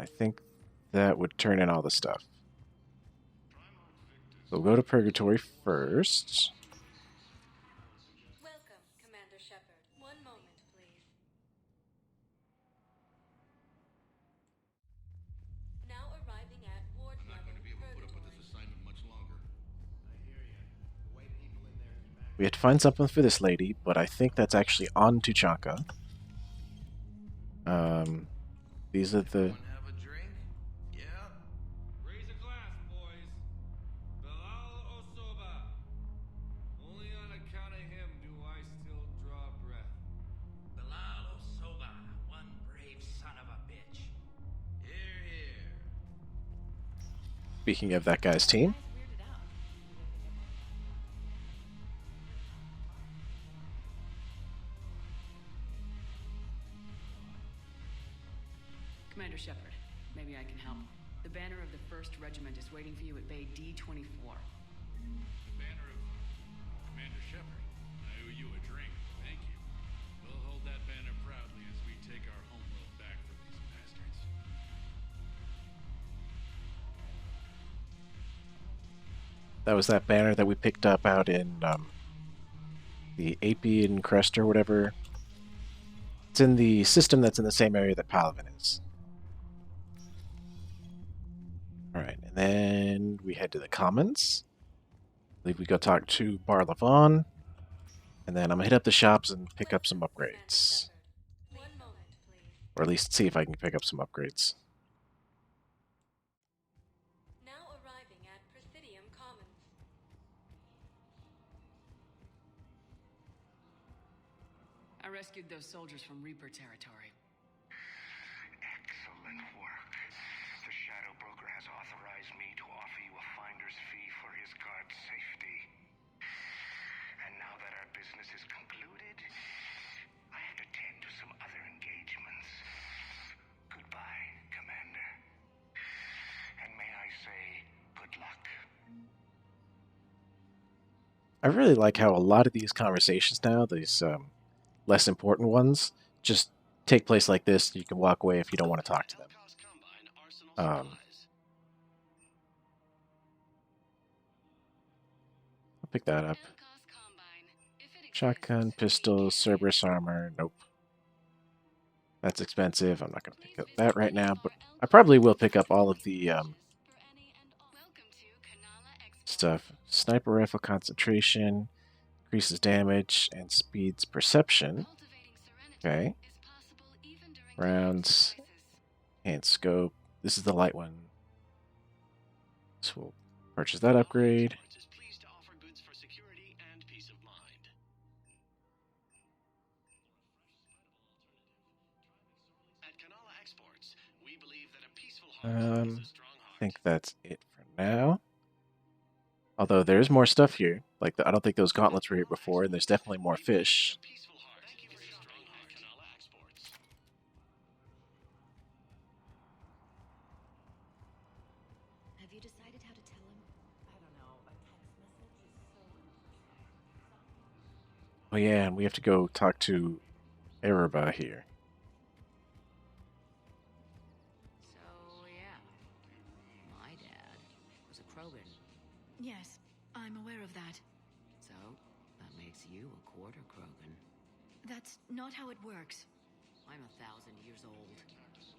I think that would turn in all the stuff. So we'll go to Purgatory first. Welcome, Commander Shepard. One moment, please. Now arriving at ward I'm not going to be able to put up with this assignment much longer. I hear ya. The white people in there is back. We had to find something for this lady, but I think that's actually on Tuchanka. These are the... Everyone have a drink? Yeah? Raise a glass, boys. Bilal Osoba. Only on account of him do I still draw breath. Bilal Osoba, one brave son of a bitch. Here, here. Speaking of that guy's team. Weirded out. Commander Shepard, maybe I can help. The banner of the 1st Regiment is waiting for you at Bay D-24. The banner of Commander Shepard. I owe you a drink. Thank you. We'll hold that banner proudly as we take our homeworld back from these bastards. That was that banner that we picked up out in the Apian Crest or whatever. It's in the system that's in the same area that Palaven is. Alright, and then we head to the Commons. I believe we go talk to Bar Levon. And then I'm going to hit up the shops and pick up some upgrades. one moment, please. Or at least see if I can pick up some upgrades. Now arriving at Presidium Commons. I rescued those soldiers from Reaper territory. Excellent work. The Shadow Broker has authorized me to offer you a finder's fee for his guard's safety. And now that our business is concluded, I have to tend to some other engagements. Goodbye, Commander. And may I say, good luck. I really like how a lot of these conversations now, these less important ones, just take place like this. You can walk away if you don't want to talk to them. I'll pick that up. Shotgun, pistol, Cerberus armor. Nope. That's expensive. I'm not going to pick up that right now, but I probably will pick up all of the stuff. Sniper rifle concentration, increases damage, and speeds perception. Okay. Rounds, and scope. This is the light one. So we'll purchase that upgrade. I think that's it for now. Although there's more stuff here. Like I don't think those gauntlets were here before, and there's definitely more fish. Have you decided how to tell him? I don't know. A text message is so Oh yeah, and we have to go talk to Erebah here. So, yeah. My dad was a Krogan. Yes, I'm aware of that. So, that makes you a quarter Krogan. That's not how it works. I'm 1,000 years old.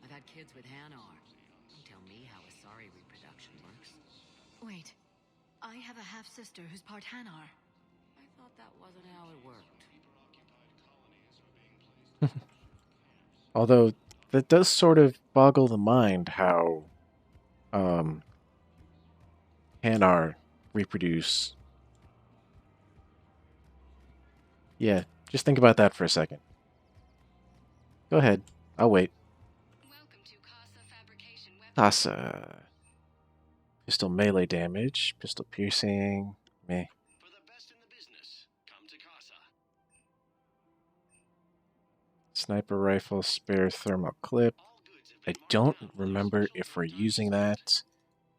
I've had kids with Hanar. Don't tell me how Asari reproduction works. Wait, I have a half-sister who's part Hanar. I thought that wasn't how it worked. Although that does sort of boggle the mind how Hanar reproduce. Yeah, just think about that for a second. Go ahead. I'll wait. Casa. Pistol melee damage. Pistol piercing. Meh. Sniper rifle, spare thermal clip. I don't remember if we're using that,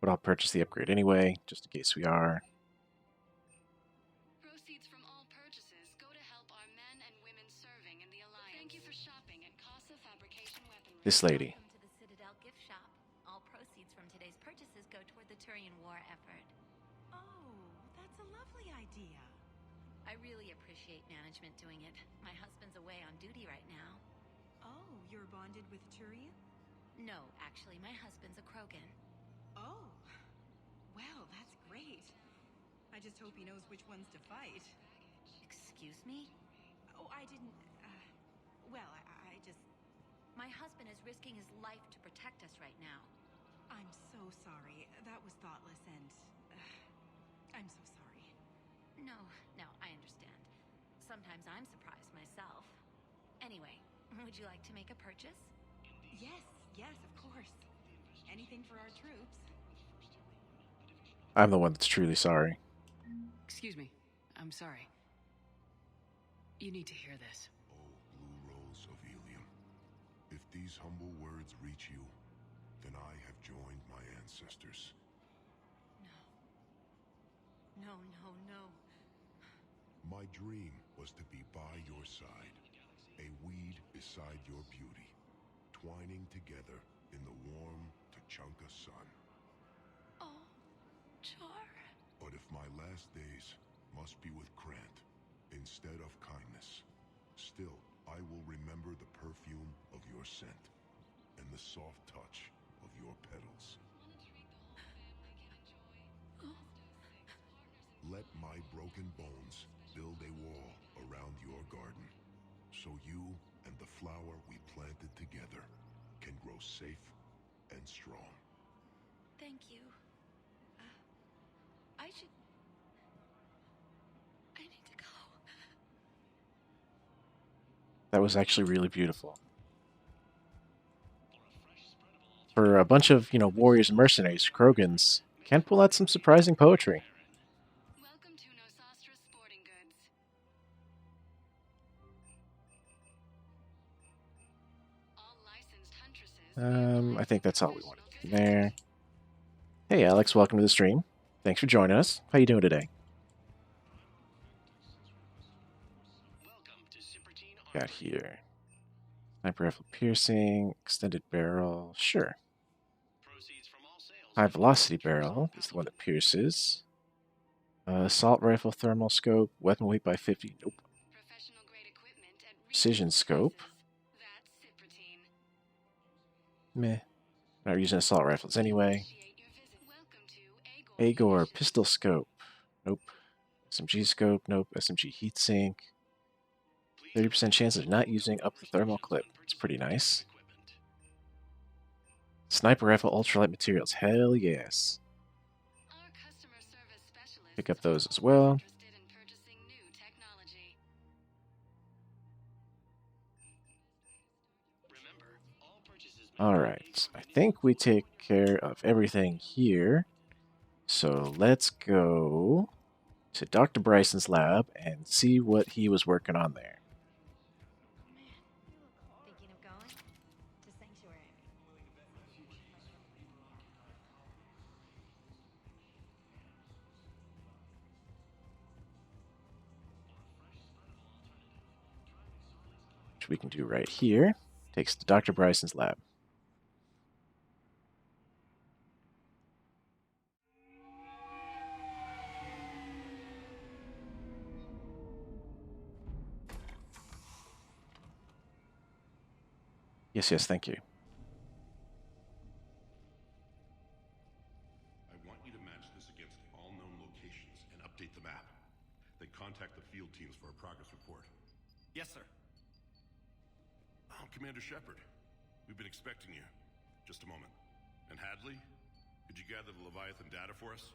but I'll purchase the upgrade anyway, just in case we are. Proceeds from all purchases go to help our men and women serving in the Alliance. Thank you for shopping at Casa Fabrication Weaponry. This lady. Welcome to the Citadel gift shop. All proceeds from today's purchases go toward the Turian war effort. Oh, that's a lovely idea. I really appreciate management doing it. My husband's away on duty right now. Oh, you're bonded with Turian? No, actually, my husband's a Krogan. Oh, well, that's great. I just hope he knows which ones to fight. Excuse me? Oh, I didn't, well, I just... My husband is risking his life to protect us right now. I'm so sorry. That was thoughtless and... I'm so sorry. No, I understand. Sometimes I'm surprised myself. Anyway, would you like to make a purchase? Yes, of course. Anything for our troops. I'm the one that's truly sorry. Excuse me. I'm sorry. You need to hear this. Oh, Blue Rose of Ilium. If these humble words reach you, then I have joined my ancestors. No. My dream was to be by your side, a weed beside your beauty, twining together in the warm Tuchanka sun. Oh, Char. But if my last days must be with Krant instead of kindness, still I will remember the perfume of your scent and the soft touch of your petals. Let my broken bones build a wall around your garden, so you and the flower we planted together can grow safe and strong. Thank you. I need to go. That was actually really beautiful. For a bunch of, warriors and mercenaries, Krogans can pull out some surprising poetry. Welcome to Nosastra Sporting Goods. All licensed huntresses. I think that's all we wanted from there. Hey, Alex, welcome to the stream. Thanks for joining us. How you doing today? Got here. Sniper rifle piercing, extended barrel, sure. High velocity barrel is the one that pierces. Assault rifle thermal scope, weapon weight by 50, nope. Precision scope. Meh. Not using assault rifles anyway. Agor pistol scope, nope. SMG scope, nope. SMG heatsink. 30% chance of not using up the thermal clip. It's pretty nice. Sniper rifle ultralight materials. Hell yes. Pick up those as well. Alright, I think we take care of everything here. So let's go to Dr. Bryson's lab and see what he was working on there. Thinking of going to Sanctuary? Which we can do right here. Takes to Dr. Bryson's lab. Yes, thank you. I want you to match this against all known locations and update the map. Then contact the field teams for a progress report. Yes, sir. Oh, Commander Shepard. We've been expecting you. Just a moment. And Hadley? Could you gather the Leviathan data for us?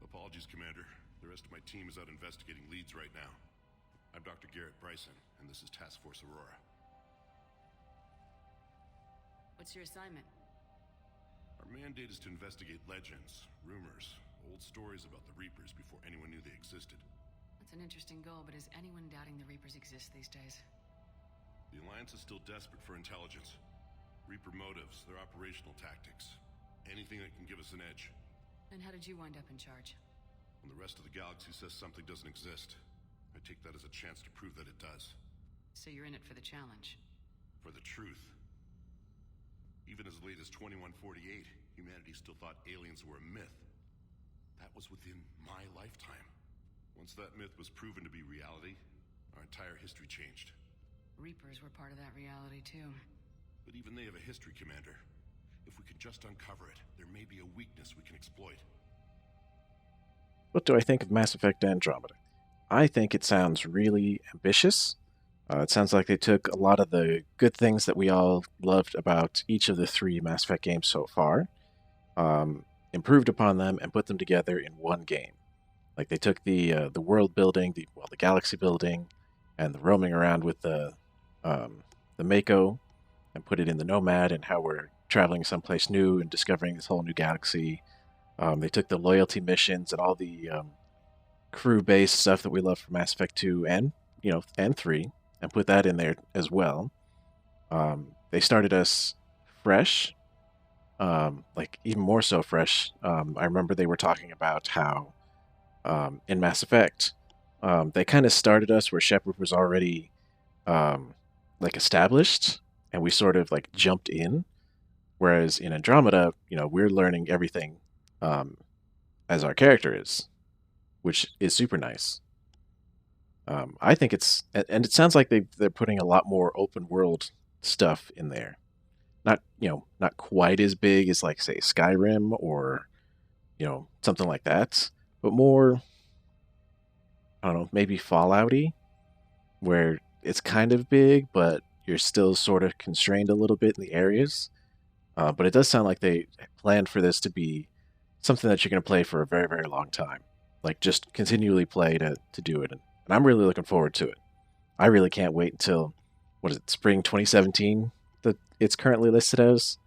Apologies, Commander. The rest of my team is out investigating leads right now. I'm Dr. Garrett Bryson, and this is Task Force Aurora. What's your assignment? Our mandate is to investigate legends, rumors, old stories about the Reapers before anyone knew they existed. That's an interesting goal, but is anyone doubting the Reapers exist these days? The Alliance is still desperate for intelligence. Reaper motives, their operational tactics. Anything that can give us an edge. And how did you wind up in charge? When the rest of the galaxy says something doesn't exist, I take that as a chance to prove that it does. So you're in it for the challenge? For the truth. Even as late as 2148, humanity still thought aliens were a myth. That was within my lifetime. Once that myth was proven to be reality, our entire history changed. Reapers were part of that reality, too. But even they have a history, Commander. If we could just uncover it, there may be a weakness we can exploit. What do I think of Mass Effect Andromeda? I think it sounds really ambitious. It sounds like they took a lot of the good things that we all loved about each of the 3 Mass Effect games so far, improved upon them, and put them together in one game. Like they took the world building, the galaxy building, and the roaming around with the Mako, and put it in the Nomad, and how we're traveling someplace new and discovering this whole new galaxy. They took the loyalty missions and all the crew-based stuff that we love from Mass Effect 2 and 3, and put that in there as well. They started us fresh, like even more so fresh. I remember they were talking about how in Mass Effect, they kind of started us where Shepard was already like established, and we sort of like jumped in. Whereas in Andromeda, we're learning everything as our character is, which is super nice. I think it's, and it sounds like they're putting a lot more open world stuff in there. Not quite as big as like say Skyrim or something like that, but more, I don't know, maybe Fallout-y, where it's kind of big, but you're still sort of constrained a little bit in the areas. But it does sound like they planned for this to be something that you're going to play for a very, very long time. Like, just continually play to do it. And I'm really looking forward to it. I really can't wait until, what is it, spring 2017 that it's currently listed as.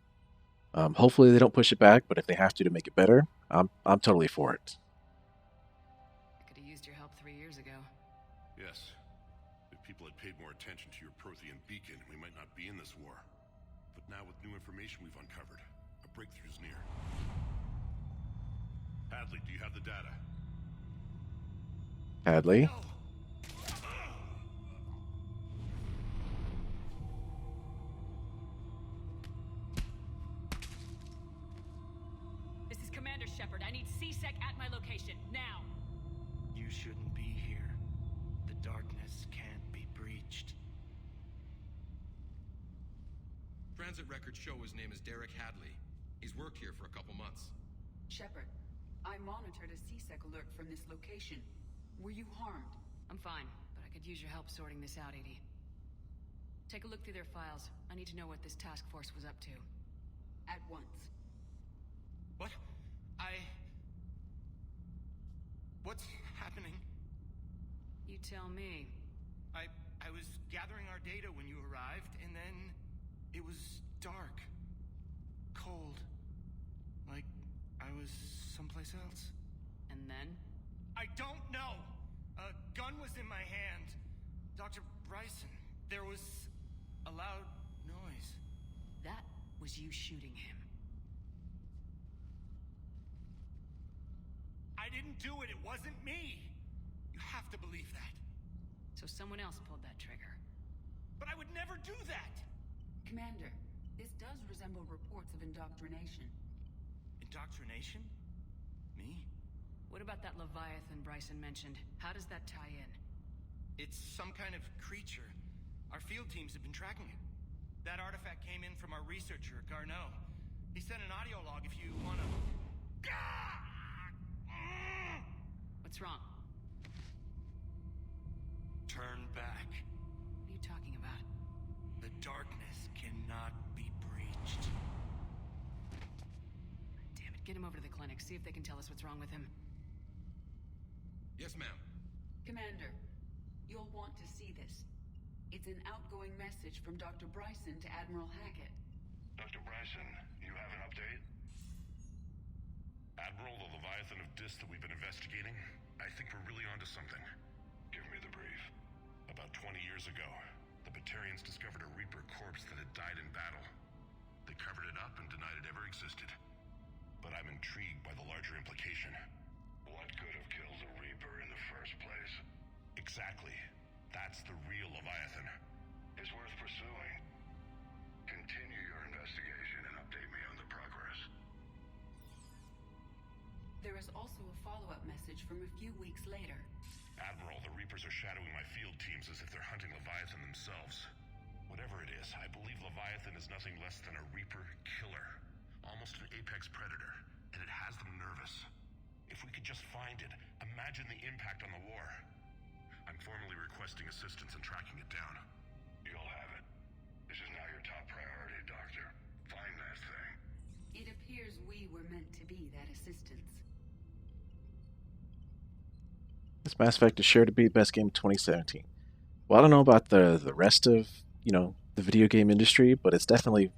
Hopefully they don't push it back, but if they have to make it better, I'm totally for it. I could have used your help 3 years ago. Yes. If people had paid more attention to your Prothean beacon, we might not be in this war. But now with new information we've uncovered, a breakthrough's near. Hadley, do you have the data? Hadley? This is Commander Shepard. I need C-Sec at my location, now! You shouldn't be here. The darkness can't be breached. Transit records show his name is Derek Hadley. He's worked here for a couple months. Shepard, I monitored a C-Sec alert from this location. Were you harmed? I'm fine, but I could use your help sorting this out, Edie. Take a look through their files. I need to know what this task force was up to. At once. What? What's happening? You tell me. I was gathering our data when you arrived, and then it was dark. Cold. Like I was someplace else. And then? I don't know! A gun was in my hand. Dr. Bryson, there was a loud noise. That was you shooting him. I didn't do it. It wasn't me. You have to believe that. So someone else pulled that trigger. But I would never do that! Commander, this does resemble reports of indoctrination. Indoctrination? Me? What about that Leviathan Bryson mentioned? How does that tie in? It's some kind of creature. Our field teams have been tracking it. That artifact came in from our researcher, Garneau. He sent an audio log if you want to... What's wrong? Turn back. What are you talking about? The darkness cannot be breached. Damn it, get him over to the clinic. See if they can tell us what's wrong with him. Yes, ma'am. Commander, you'll want to see this. It's an outgoing message from Dr. Bryson to Admiral Hackett. Dr. Bryson, you have an update? Admiral, the Leviathan of Dis that we've been investigating, I think we're really onto something. Give me the brief. About 20 years ago, the Batarians discovered a Reaper corpse that had died in battle. They covered it up and denied it ever existed. But I'm intrigued by the larger implication. What could have killed the Reaper in the first place? Exactly. That's the real Leviathan. It's worth pursuing. Continue your investigation and update me on the progress. There is also a follow-up message from a few weeks later. Admiral, the Reapers are shadowing my field teams as if they're hunting Leviathan themselves. Whatever it is, I believe Leviathan is nothing less than a Reaper killer. Almost an apex predator. And it has them nervous. If we could just find it, imagine the impact on the war. I'm formally requesting assistance in tracking it down. You'll have it. This is now your top priority, Doctor. Find that thing. It appears we were meant to be that assistance. This Mass Effect is sure to be the best game of 2017. Well, I don't know about the rest of, the video game industry, but it's definitely,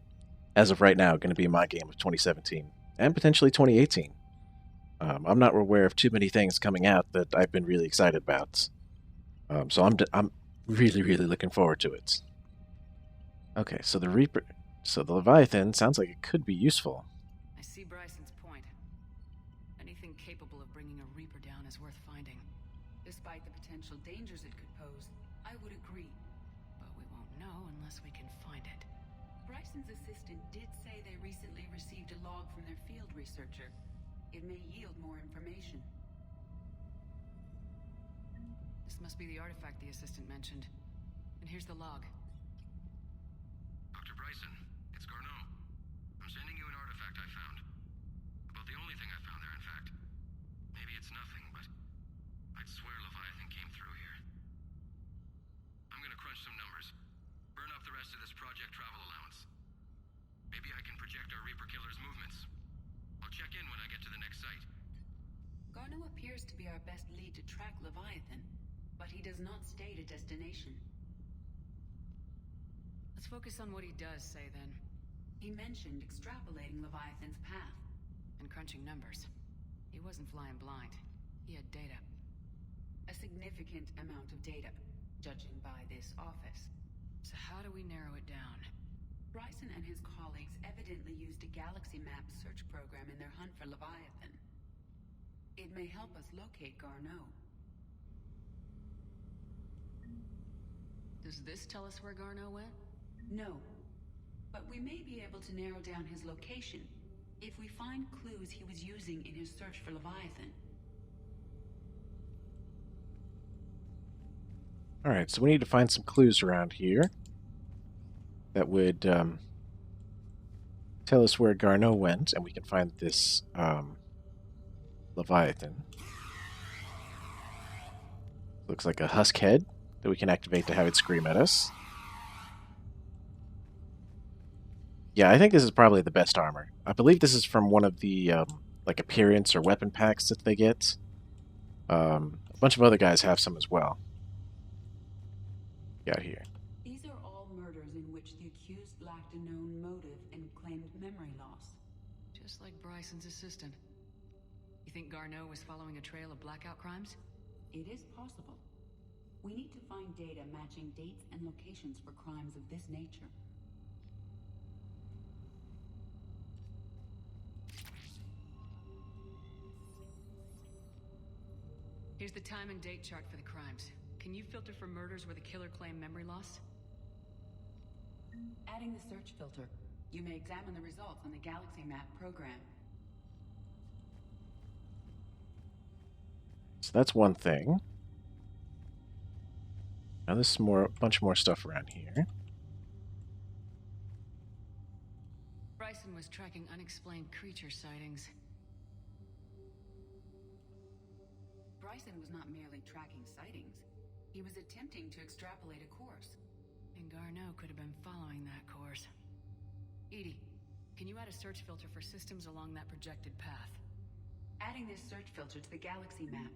as of right now, going to be my game of 2017. And potentially 2018. I'm not aware of too many things coming out that I've been really excited about. So I'm really, really looking forward to it. Okay, so the Leviathan sounds like it could be useful. I see Bryson's point. Anything capable of bringing a Reaper down is worth finding. Despite the potential dangers it could pose, I would agree. But we won't know unless we can find it. Bryson's assistant did say they recently received a log from their field researcher. It may yield more information. This must be the artifact the assistant mentioned. And here's the log. Dr. Bryson, it's Garneau. I'm sending you an artifact I found. About the only thing I found there, in fact. Maybe it's nothing, but I'd swear Leviathan came through here. I'm gonna crunch some numbers. Burn up the rest of this project travel allowance. Maybe I can project our Reaper killer's movements. I'll check in when I get to the next site. Garneau appears to be our best lead to track Leviathan, but he does not state a destination. Let's focus on what he does say then. He mentioned extrapolating Leviathan's path. And crunching numbers. He wasn't flying blind. He had data. A significant amount of data, judging by this office. So how do we narrow it down? Bryson and his colleagues evidently used a galaxy map search program in their hunt for Leviathan. It may help us locate Garneau. Does this tell us where Garneau went? No. But we may be able to narrow down his location if we find clues he was using in his search for Leviathan. Alright, so we need to find some clues around here that would tell us where Garneau went, and we can find this Leviathan. Looks like a husk head that we can activate to have it scream at us. Yeah, I think this is probably the best armor. I believe this is from one of the like appearance or weapon packs that they get. A bunch of other guys have some as well. Out here. These are all murders in which the accused lacked a known motive and claimed memory loss. Just like Bryson's assistant. You think Garneau was following a trail of blackout crimes? It is possible. We need to find data matching dates and locations for crimes of this nature. Here's the time and date chart for the crimes. Can you filter for murders where the killer claimed memory loss? Adding the search filter. You may examine the results on the Galaxy Map program. So that's one thing. Now there's a bunch more stuff around here. Bryson was tracking unexplained creature sightings. Bryson was not merely tracking sightings. He was attempting to extrapolate a course. And Garneau could have been following that course. Edie, can you add a search filter for systems along that projected path? Adding this search filter to the Galaxy Map.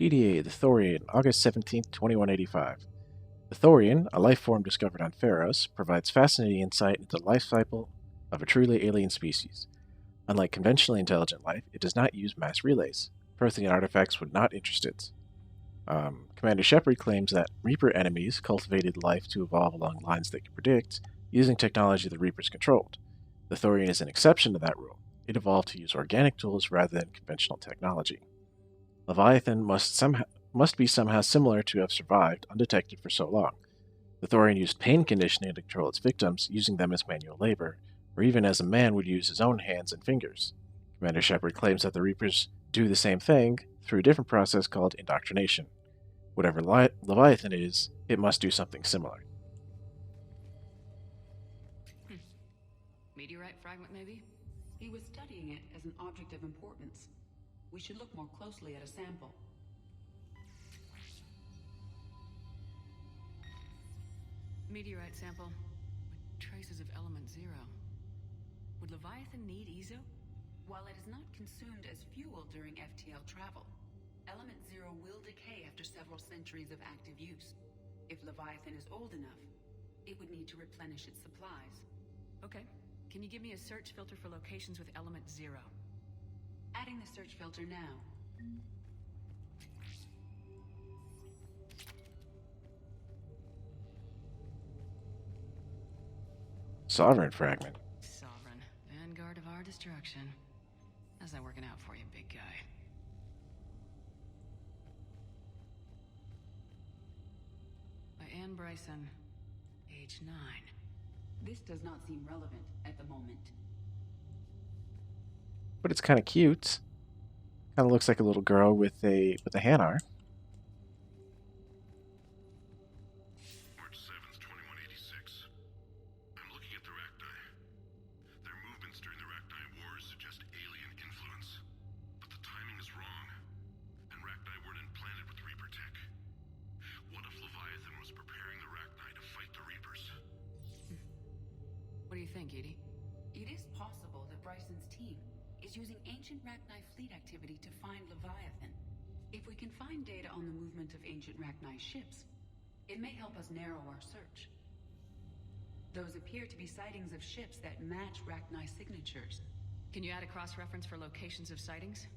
PDA, the Thorian, August 17th, 2185. The Thorian, a life form discovered on Pharos, provides fascinating insight into the life cycle of a truly alien species. Unlike conventionally intelligent life, it does not use mass relays. Prothean artifacts would not interest it. Commander Shepard claims that Reaper enemies cultivated life to evolve along lines they could predict, using technology the Reapers controlled. The Thorian is an exception to that rule. It evolved to use organic tools rather than conventional technology. Leviathan must be somehow similar to have survived undetected for so long. The Thorian used pain conditioning to control its victims, using them as manual labor, or even as a man would use his own hands and fingers. Commander Shepard claims that the Reapers do the same thing through a different process called indoctrination. Whatever Leviathan is, it must do something similar. Meteorite fragment, maybe? He was studying it as an object of importance. We should look more closely at a sample. Meteorite sample with traces of element 0. Would Leviathan need EZO? While it is not consumed as fuel during FTL travel, element 0 will decay after several centuries of active use. If Leviathan is old enough, it would need to replenish its supplies. Okay. Can you give me a search filter for locations with element 0? Adding the search filter now. Sovereign fragment. Sovereign. Vanguard of our destruction. How's that working out for you, big guy? By Anne Bryson. Age 9. This does not seem relevant at the moment. But it's kind of cute. Kind of looks like a little girl with a Hanar. March 7th, 2186. I'm looking at the Rachni. Their movements during the Rachni Wars suggest alien influence. But the timing is wrong. And Rachni weren't implanted with Reaper tech. What if Leviathan was preparing the Rachni to fight the Reapers? What do you think, Edie? It is possible that Bryson's team is using ancient Rachni fleet activity to find Leviathan. If we can find data on the movement of ancient Rachni ships, It may help us narrow our search. Those appear to be sightings of ships that match Rachni's signatures. Can you add a cross-reference for locations of sightings?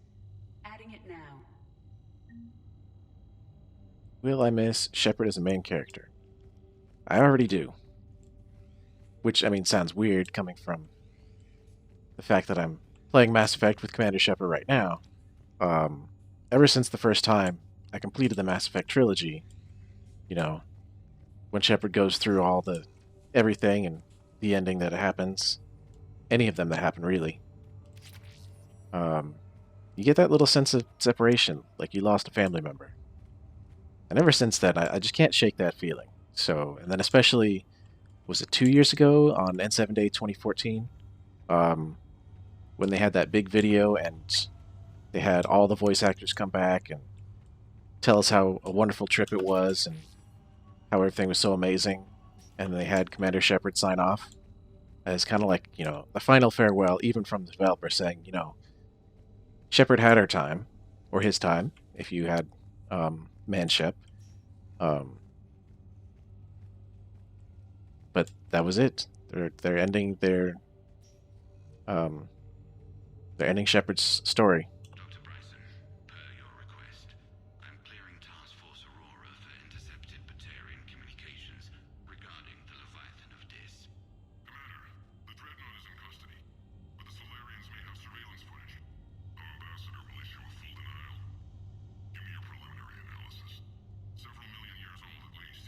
Adding it now. Will I miss Shepard as a main character? I already do. Which, I mean, sounds weird coming from the fact that I'm playing Mass Effect with Commander Shepard right now. Ever since the first time I completed the Mass Effect trilogy, you know, when Shepard goes through all the everything and the ending that happens, any of them that happen really, you get that little sense of separation, like you lost a family member. And ever since then, I just can't shake that feeling. So, and then especially, was it 2 years ago on N7 Day 2014, when they had that big video and they had all the voice actors come back and tell us how a wonderful trip it was and how everything was so amazing, and they had Commander Shepard sign off as kind of like, the final farewell, even from the developer saying, Shepard had her time, or his time, if you had Manship. But that was it. They're ending they're ending Shepard's story. Dr. Bryson, per your request, I'm clearing Task Force Aurora for intercepted Batarian communications regarding the Leviathan of Dis. Commander, the Dreadnought is in custody, but the Solarians may have surveillance footage. Our ambassador will issue a full denial. Give me your preliminary analysis. Several million years old at least,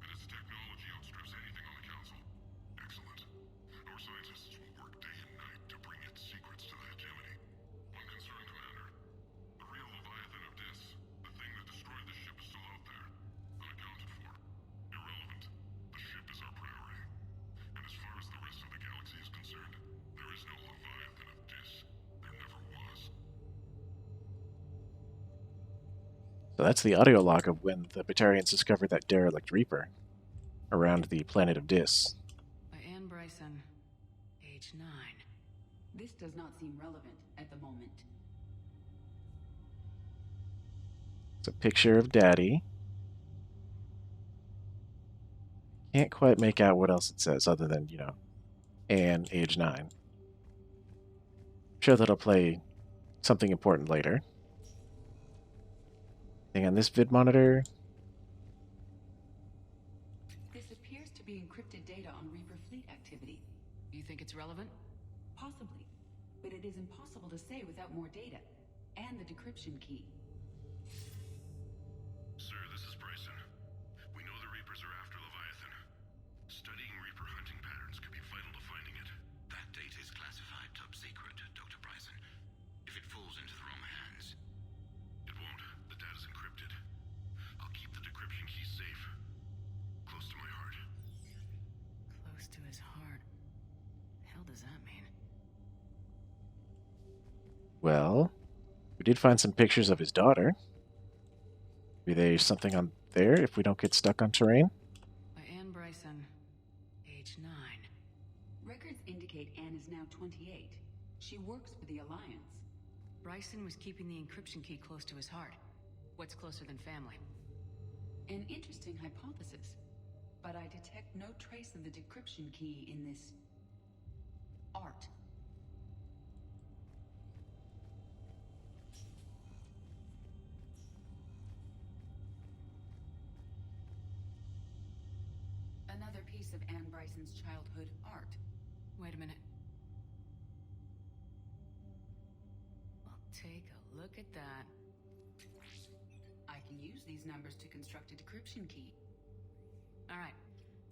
and its technology outstrips anything on the Council. Excellent. Our scientists will work day and night to bring its secrets to the hegemony. One concern, Commander. The real Leviathan of Dis, the thing that destroyed the ship, is still out there, unaccounted for. Irrelevant. The ship is our priority. And as far as the rest of the galaxy is concerned, there is no Leviathan of Dis. There never was. So that's the audio log of when the Batarians discovered that derelict Reaper around the planet of Dis. By Anne Bryson, age 9. This does not seem relevant at the moment. It's a picture of Daddy. Can't quite make out what else it says other than, Anne, age 9. I'm sure that'll play something important later. Thing on this vid monitor. This appears to be encrypted data on Reaper fleet activity. You think it's relevant? Possibly, but it is impossible to say without more data and the decryption key. Sir, this is Bryson. We know the Reapers are after Leviathan. Studying Reaper hunting patterns could be vital to finding it. That data is classified top secret, Dr. Bryson. If it falls into the wrong hands... It won't. The data's encrypted. I'll keep the decryption key safe. Close to my heart. Close to his heart. The hell does that mean? Well, we did find some pictures of his daughter. Maybe there's something on there if we don't get stuck on terrain. By Anne Bryson, age 9. Records indicate Anne is now 28. She works for the Alliance. Bryson was keeping the encryption key close to his heart. What's closer than family? An interesting hypothesis, but I detect no trace of the decryption key in this art. Another piece of Anne Bryson's childhood art. Wait a minute. Well, take a look at that. I can use these numbers to construct a decryption key. All right,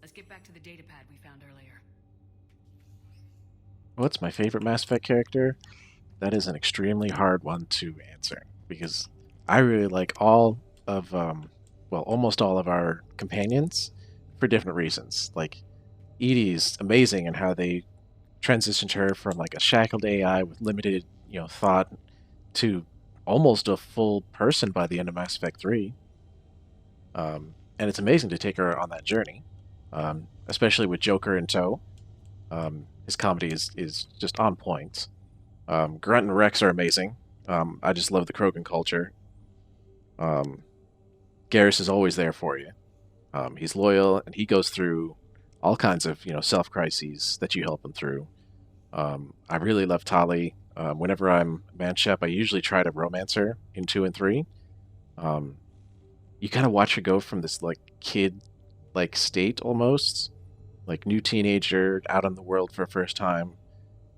let's get back to the data pad we found earlier. What's my favorite Mass Effect character? That is an extremely hard one to answer because I really like all of, almost all of our companions for different reasons. Like, Edie's amazing in how they transitioned her from like a shackled AI with limited, thought to almost a full person by the end of Mass Effect 3. And it's amazing to take her on that journey, especially with Joker in tow. His comedy is just on point. Grunt and Rex are amazing. I just love the Krogan culture. Garrus is always there for you. He's loyal, and he goes through all kinds of self-crises that you help him through. I really love Tali. Whenever I'm Manshep, I usually try to romance her in 2 and 3. You kind of watch her go from this like kid like state almost, like new teenager out in the world for the first time,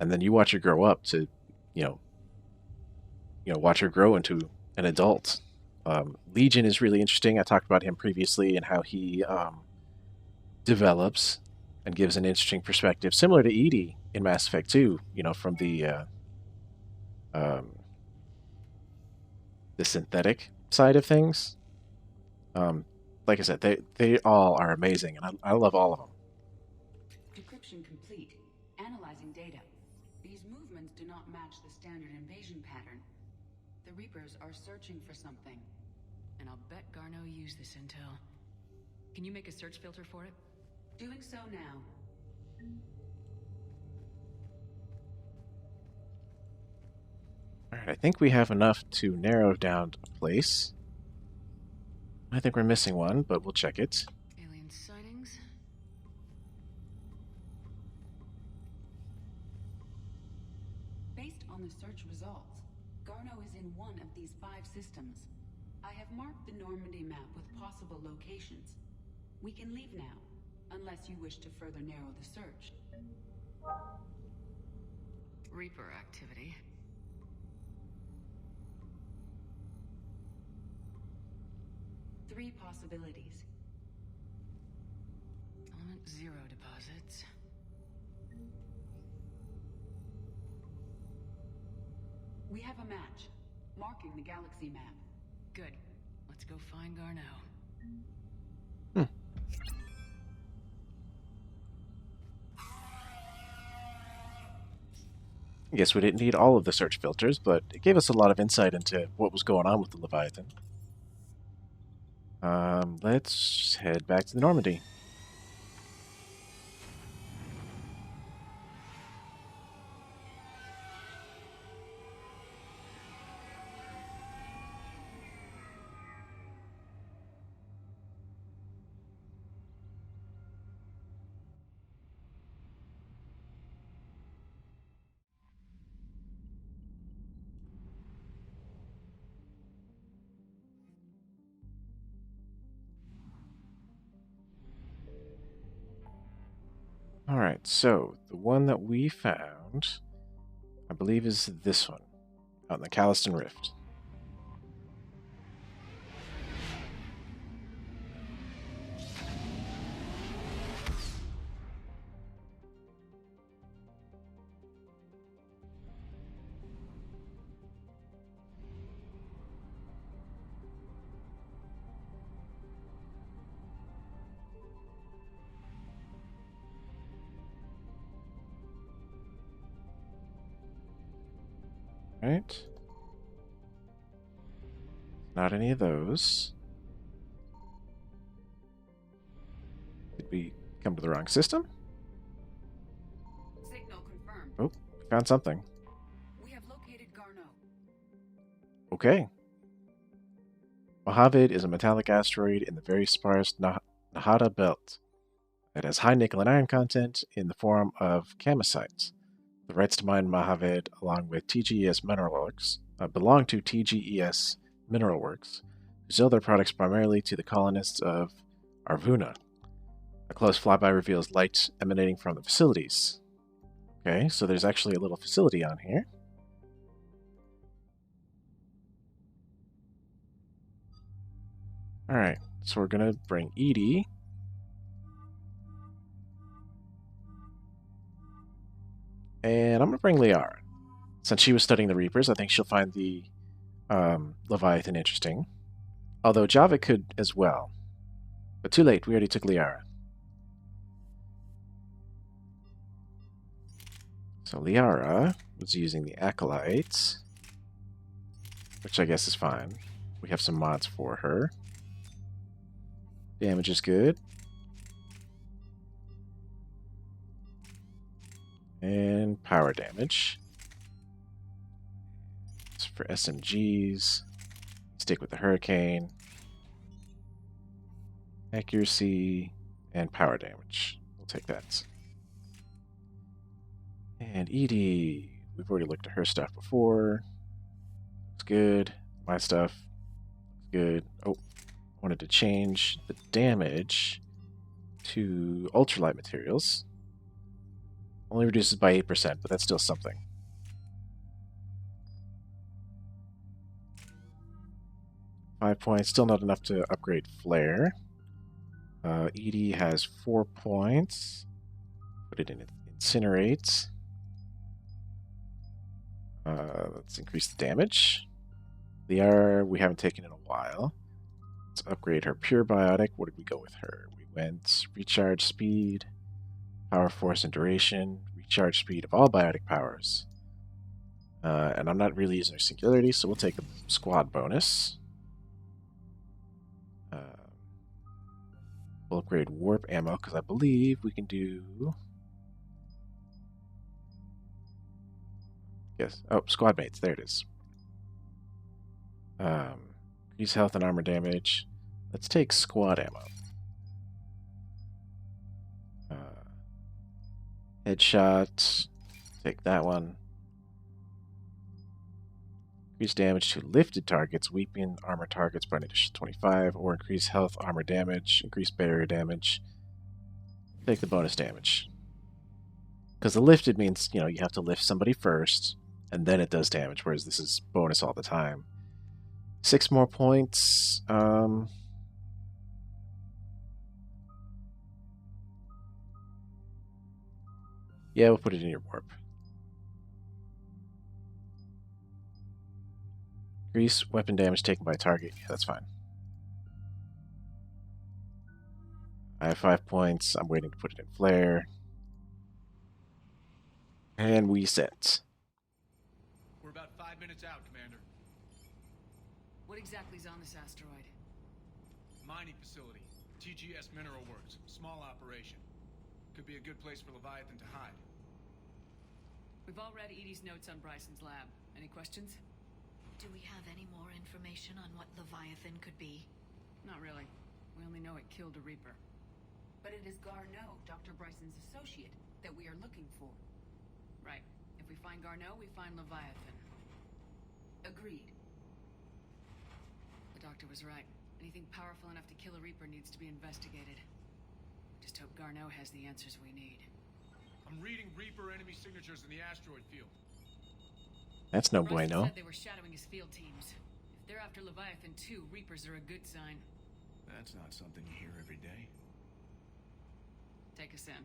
and then you watch her grow up to, you know, watch her grow into an adult. Legion is really interesting. I talked about him previously and how he develops and gives an interesting perspective, similar to Edie in Mass Effect 2. From um, the synthetic side of things. Like I said, they all are amazing, and I love all of them. Decryption complete. Analyzing data. These movements do not match the standard invasion pattern. The Reapers are searching for something. And I'll bet Garneau used this intel. Can you make a search filter for it? Doing so now. Alright, I think we have enough to narrow down a place. I think we're missing one, but we'll check it. Alien sightings? Based on the search results, Garneau is in one of these 5 systems. I have marked the Normandy map with possible locations. We can leave now, unless you wish to further narrow the search. Reaper activity. Three possibilities. Element 0 deposits. We have a match, marking the galaxy map. Good. Let's go find Garneau. I guess we didn't need all of the search filters, but it gave us a lot of insight into what was going on with the Leviathan. Let's head back to the Normandy. Alright, so the one that we found, I believe, is this one, out in the Calliston Rift. Right? Not any of those. Did we come to the wrong system? Signal confirmed. Oh, we found something. We have located Garneau. Okay. Mojave is a metallic asteroid in the very sparse Nahada Belt. It has high nickel and iron content in the form of camosite. The rights to mine Mojave, along with TGES Mineral Works, belong to TGES Mineral Works, who sell their products primarily to the colonists of Arvuna. A close flyby reveals light emanating from the facilities. Okay, so there's actually a little facility on here. Alright, so we're going to bring Edie. And I'm going to bring Liara. Since she was studying the Reapers, I think she'll find the Leviathan interesting. Although Java could as well. But too late, we already took Liara. So Liara was using the Acolytes, which I guess is fine. We have some mods for her. Damage is good. And power damage. So for SMGs, stick with the Hurricane. Accuracy and power damage. We'll take that. And Edie, we've already looked at her stuff before. Looks good. My stuff looks good. Oh, wanted to change the damage to ultralight materials. Only reduces by 8%, but that's still something. Five points, still not enough to upgrade Flare. Edie has 4 points. Put it in Incinerate. Let's increase the damage. The R we haven't taken in a while. Let's upgrade her Pure Biotic. What did we go with her? We went Recharge Speed, Power Force and Duration, Recharge Speed of all Biotic powers. And I'm not really using her Singularity, so we'll take the Squad bonus. We'll upgrade Warp Ammo, because I believe we can do... Yes. Oh, Squad Mates. There it is. Increase health and armor damage. Let's take Squad Ammo. Headshot. Take that one. Increase damage to lifted targets, weapon armor targets by an additional 25, or increase health, armor damage, increase barrier damage. Take the bonus damage. Because the lifted means, you know, you have to lift somebody first, and then it does damage, whereas this is bonus all the time. 6 more points. Yeah, we'll put it in your warp. Increase weapon damage taken by target. Yeah, that's fine. I have 5 points. I'm waiting to put it in Flare. And we set. We're about 5 minutes out, Commander. What exactly is on this asteroid? Mining facility. TGS Mineral Works. Small operation. Could be a good place for Leviathan to hide. We've all read Edie's notes on Bryson's lab. Any questions? Do we have any more information on what Leviathan could be? Not really. We only know it killed a Reaper. But it is Garneau, Dr. Bryson's associate, that we are looking for. Right. If we find Garneau, we find Leviathan. Agreed. The doctor was right. Anything powerful enough to kill a Reaper needs to be investigated. Just hope Garneau has the answers we need. I'm reading Reaper enemy signatures in the asteroid field. That's no Bryson bueno. said they were shadowing his field teams. If they're after Leviathan too, Reapers are a good sign. That's not something you hear every day. Take us in.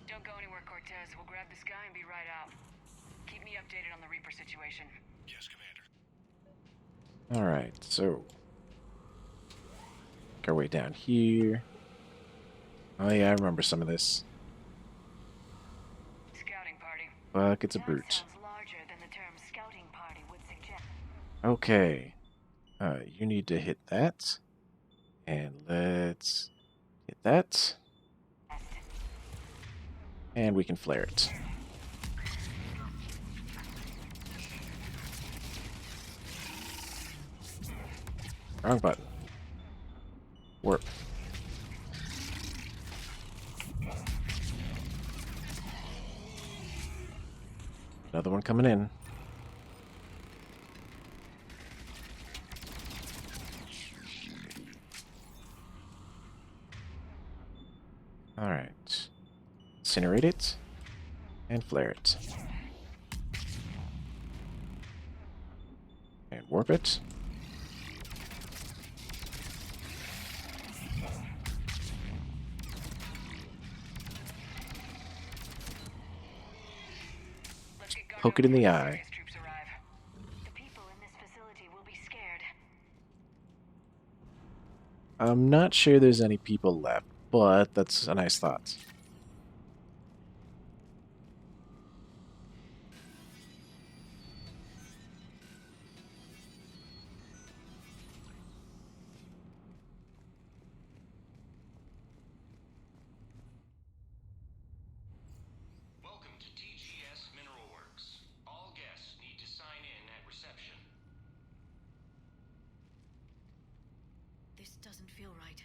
Don't go anywhere, Cortez. We'll grab this guy and be right out. Keep me updated on the Reaper situation. Yes, Commander. Alright, so... Make our way down here. Oh yeah, I remember some of this. Scouting party. Fuck, it's a brute. Sounds larger than the term scouting party would suggest. Okay. You need to hit that. And let's hit that. And we can flare it. Wrong button. Warp. Another one coming in. Alright. Incinerate it. And flare it. And warp it. Poke it in the eye. The people in this facility will be scared. I'm not sure there's any people left, but that's a nice thought. This doesn't feel right.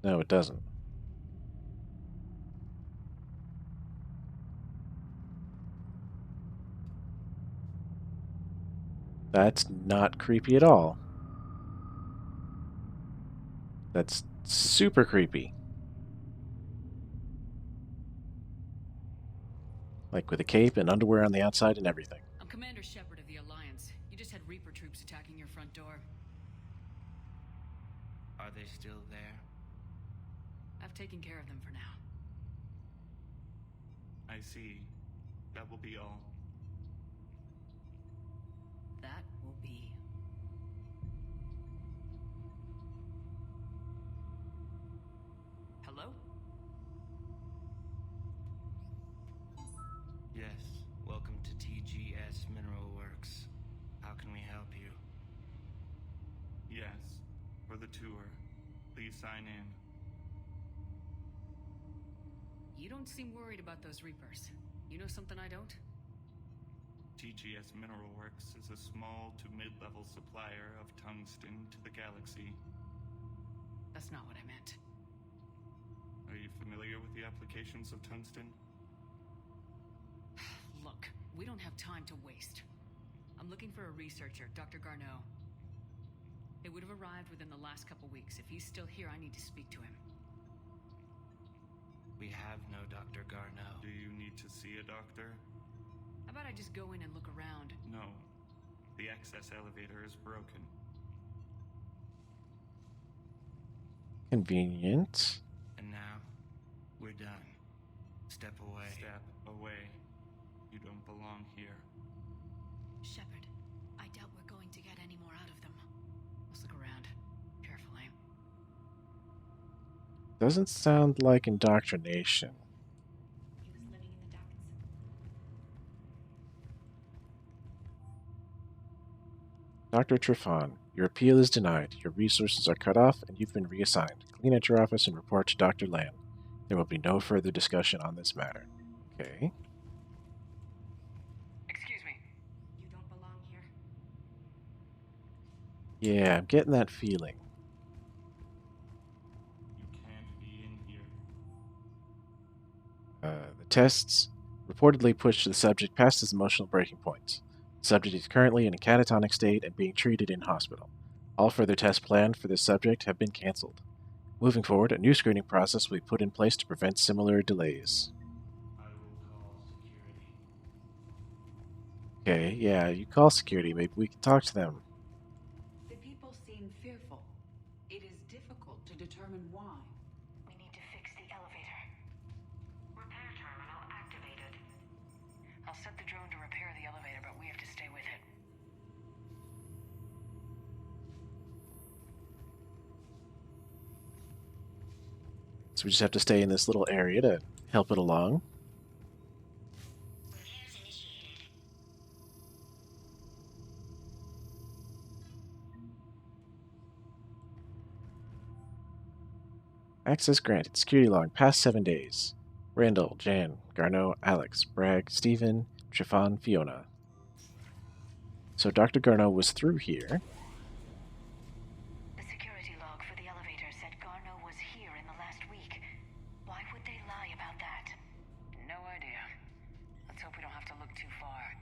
No, it doesn't. That's not creepy at all. That's super creepy. Like with a cape and underwear on the outside and everything. I'm Commander Shepard of the Alliance. You just had Reaper troops attacking your front door. Are they still there? I've taken care of them for now. I see. That will be all. That will be. Hello? Yes, welcome to TGS Mineral Works. How can we help you? Yes, for the tour. Please sign in. You don't seem worried about those Reapers. You know something I don't? TGS Mineral Works is a small to mid-level supplier of tungsten to the galaxy. That's not what I meant. Are you familiar with the applications of tungsten? Look, we don't have time to waste. I'm looking for a researcher, Dr. Garneau. It would have arrived within the last couple weeks. If he's still here, I need to speak to him. We have no Dr. Garneau. Do you need to see a doctor? How about I just go in and look around? No. The access elevator is broken. Convenient. And now, we're done. Step away. Step away. You don't belong here. Shepard, I doubt we're going to get any more out of them. Let's look around. Carefully. Doesn't sound like indoctrination. He was living in the ducts. Dr. Trifon, your appeal is denied. Your resources are cut off, and you've been reassigned. Clean out your office and report to Dr. Land. There will be no further discussion on this matter. Okay. Excuse me. You don't belong here. Yeah, I'm getting that feeling. You can't be in here. The tests reportedly pushed the subject past his emotional breaking point. The subject is currently in a catatonic state and being treated in hospital. All further tests planned for this subject have been cancelled. Moving forward, a new screening process will be put in place to prevent similar delays. I will call security. Okay, yeah, you call security. Maybe we can talk to them. The people seem fearful. It is difficult to determine why. We need to fix the elevator. Repair terminal activated. I'll set the drone to repair the elevator, but we have to stay with it. So we just have to stay in this little area to help it along. Access granted. Security log. Past 7 days. Randall, Jan, Garneau, Alex, Bragg, Stephen, Trifon, Fiona. So Dr. Garneau was through here. The security log for the elevator said Garneau was here in the last week. Why would they lie about that? No idea. Let's hope we don't have to look too far.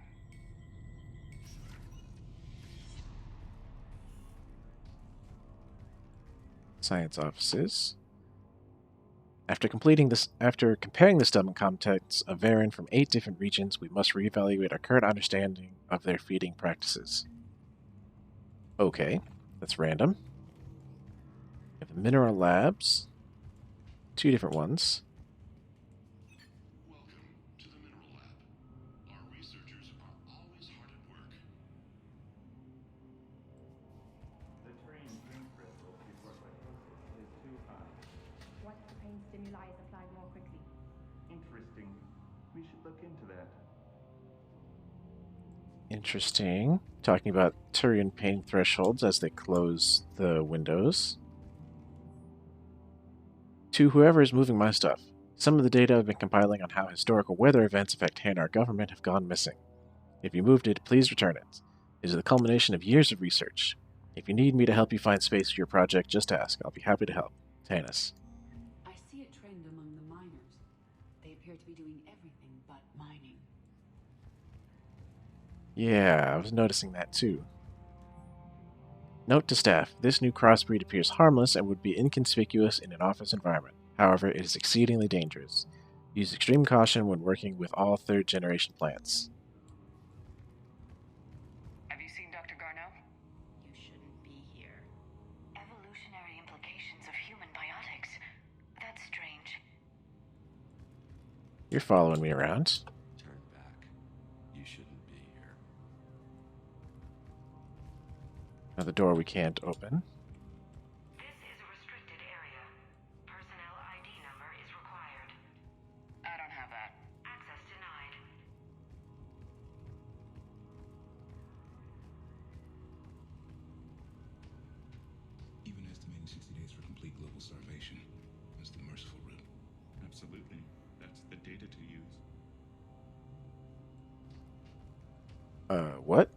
Science offices. After comparing the stomach contents of Varen from 8 different regions, we must reevaluate our current understanding of their feeding practices. Okay, that's random. We have the mineral labs. 2 different ones. Welcome to the Mineral Lab. Our researchers are always hard at work. The trained drink threshold before psychosis is too high. What if the pain stimuli is applied more quickly? Interesting. We should look into that. Interesting. Talking about Turian pain thresholds as they close the windows. To whoever is moving my stuff, some of the data I've been compiling on how historical weather events affect Hanar government have gone missing. If you moved it, please return it. It is the culmination of years of research. If you need me to help you find space for your project, just ask. I'll be happy to help. Tanis. I see a trend among the miners. They appear to be doing everything but mining. Yeah, I was noticing that too. Note to staff, this new crossbreed appears harmless and would be inconspicuous in an office environment. However, it is exceedingly dangerous. Use extreme caution when working with all third-generation plants. Have you seen Dr. Garneau? You shouldn't be here. Evolutionary implications of human biotics. That's strange. You're following me around. Turn back. You shouldn't be here. Another door we can't open. This is a restricted area. Personnel ID number is required. I don't have that. Access denied. Even estimating 60 days for complete global starvation is the merciful route. Absolutely. That's the data to use. What?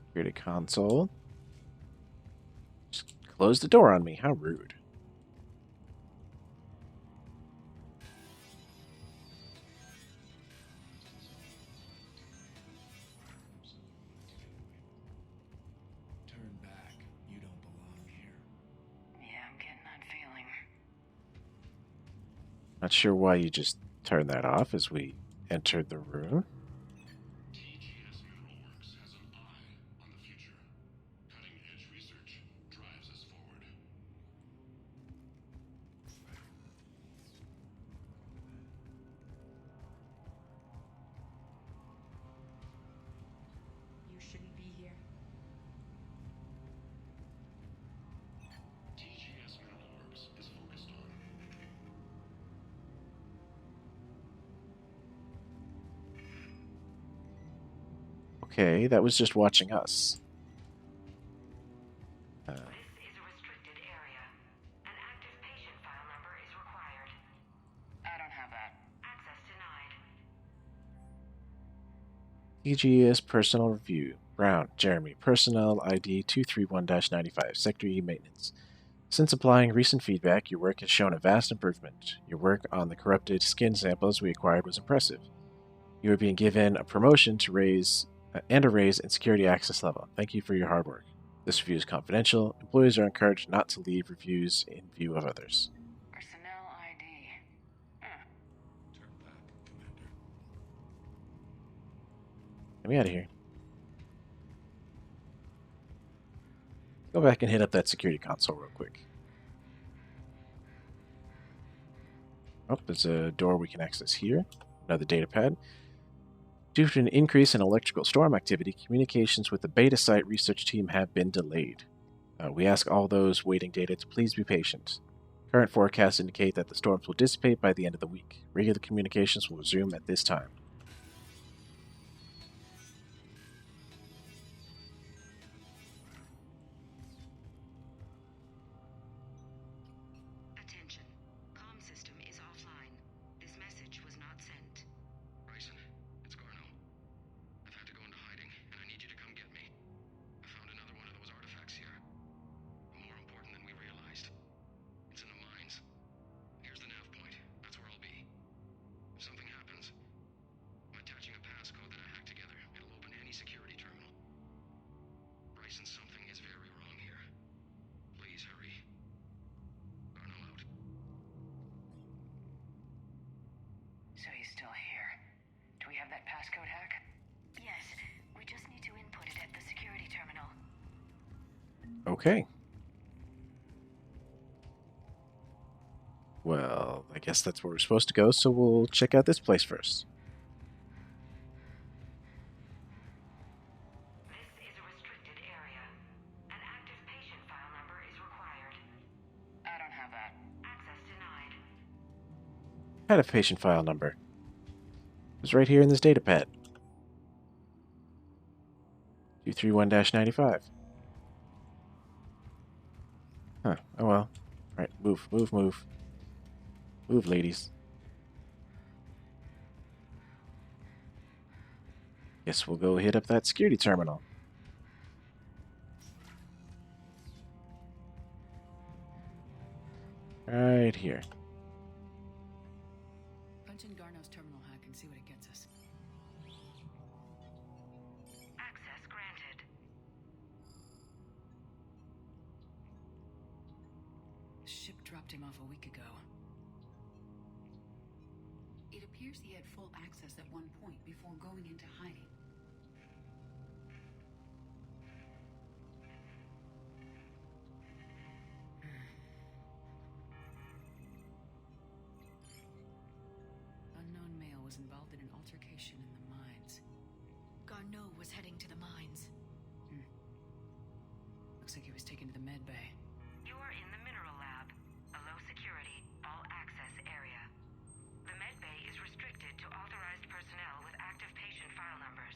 Security console. Just close the door on me. How rude. Turn back. You don't belong here. Yeah, I'm getting that feeling. Not sure why you just turned that off as we entered the room. TGS Mineral Works has an eye on the future. Cutting-edge research drives us forward. You shouldn't be here. TGS Mineral Works is focused on Okay, that was just watching us. This is a restricted area. An active patient file number is required. I don't have that. Access denied. TGS Personal Review. Brown, Jeremy. Personnel ID 231-95. Sector E Maintenance. Since applying recent feedback, your work has shown a vast improvement. Your work on the corrupted skin samples we acquired was impressive. You are being given a promotion to raise and a raise in security access level. Thank you for your hard work. This review is confidential. Employees are encouraged not to leave reviews in view of others. Personnel ID. Turn back, Commander. Get me out of here. Go back and hit up that security console real quick. Oh, there's a door we can access here. Another data pad. Due to an increase in electrical storm activity, communications with the Beta Site research team have been delayed. We ask all those waiting data to please be patient. Current forecasts indicate that the storms will dissipate by the end of the week. Regular communications will resume at this time. Attention. Comm system is offline. This message was not sent. Bryson, it's Garneau. I've had to go into hiding, and I need you to come get me. I found another one of those artifacts here. More important than we realized. It's in the mines. Here's the nav point. That's where I'll be. If something happens, I'm attaching a passcode that I hacked together. It'll open any security terminal. Bryson, something is very wrong here. Please hurry. Garneau out. So he's still here. Do we have that passcode hack? Yes, we just need to input it at the security terminal. Okay. Well, I guess that's where we're supposed to go, so we'll check out this place first. This is a restricted area. An active patient file number is required. I don't have that. Access denied. Had a patient file number. It was right here in this data pad. 231-95. Huh. Oh well. Alright, move, move, move. Move, ladies. Guess we'll go hit up that security terminal. right here. Punch in Garno's terminal hack and see what it gets us. Access granted. The ship dropped him off a week ago. It appears he had full access at one point before going into hiding. Unknown male was involved in an altercation in the mines. Garneau was heading to the mines. Looks like he was taken to the med bay. You are in the mineral lab, a low security, all access area. The med bay is restricted to authorized personnel with active patient file numbers.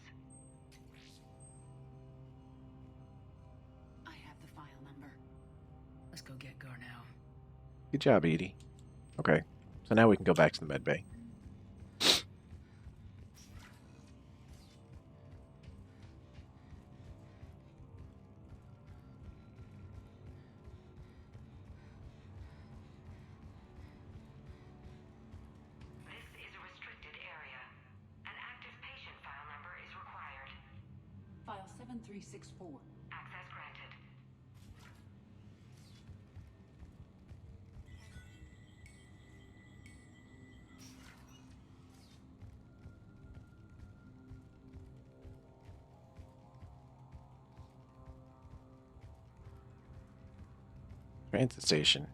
I have the file number. Let's go get Garneau. Good job, Edie. Okay, so now we can go back to the med bay. This is a restricted area. An active patient file number is required. File 7364. Access granted. Transit station.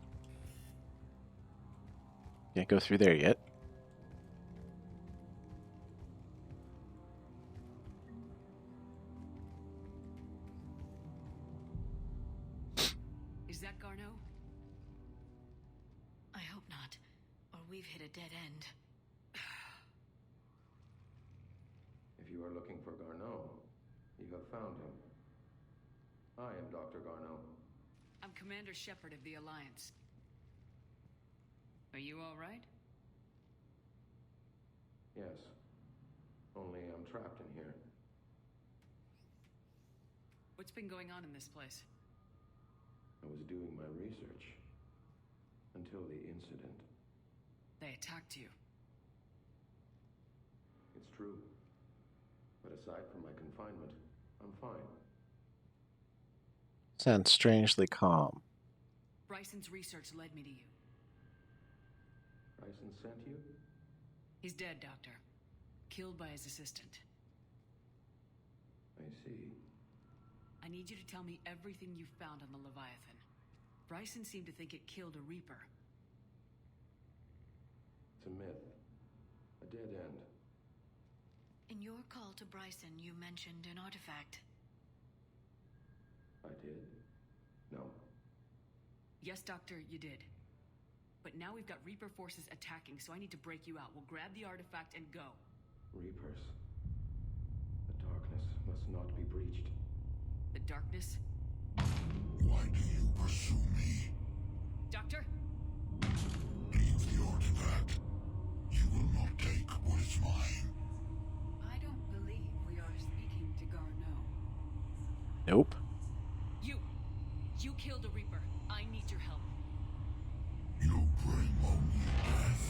Can't go through there yet. Is that Garneau? I hope not, or we've hit a dead end. If you are looking for Garneau, you have found him. I am Dr. Garneau. I'm Commander Shepard of the Alliance. Are you all right? Yes. Only I'm trapped in here. What's been going on in this place? I was doing my research. Until the incident. They attacked you. It's true. But aside from my confinement, I'm fine. Sounds strangely calm. Bryson's research led me to you. Bryson sent you? He's dead, Doctor. Killed by his assistant. I see. I need you to tell me everything you found on the Leviathan. Bryson seemed to think it killed a Reaper. It's a myth. A dead end. In your call to Bryson, you mentioned an artifact. I did? No. Yes, Doctor, you did. But now we've got Reaper forces attacking, so I need to break you out. We'll grab the artifact and go. Reapers. The darkness must not be breached. The darkness? Why do you pursue me? Doctor? Leave the artifact. You will not take what is mine. I don't believe we are speaking to Garneau. Nope. You killed a Reaper. I need your help. You bring only death.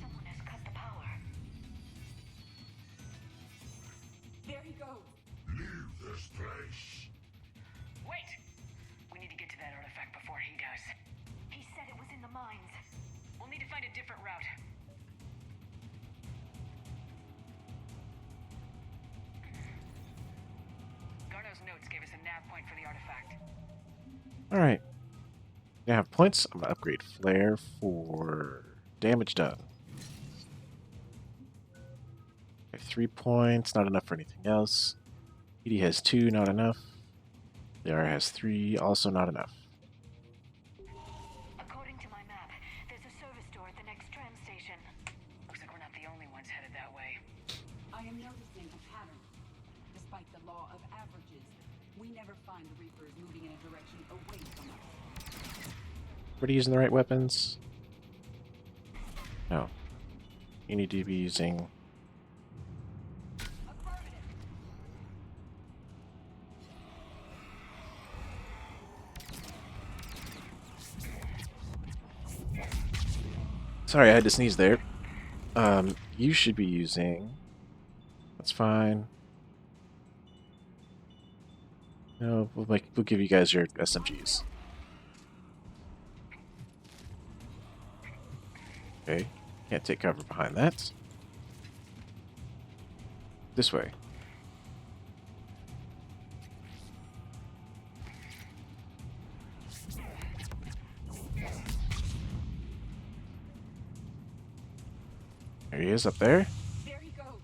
Someone has cut the power. There he goes. Leave this place. Wait! We need to get to that artifact before he does. He said it was in the mines. We'll need to find a different route. Garno's notes gave us a nav point for the artifact. Alright. Now I have points. I'm going to upgrade Flare for damage done. I have 3 points, not enough for anything else. Edie has 2, not enough. Liara has 3, also not enough. According to my map, there's a service door at the next tram station. Looks like we're not the only ones headed that way. I am noticing a pattern. Despite the law of averages, We never find the Reapers moving in a direction away from us. What are you using the right weapons? No. You need to be using... Sorry, I had to sneeze there. You should be using... That's fine. No, we'll give you guys your SMGs. Okay, can't take cover behind that. This way. There he is up there. There he goes.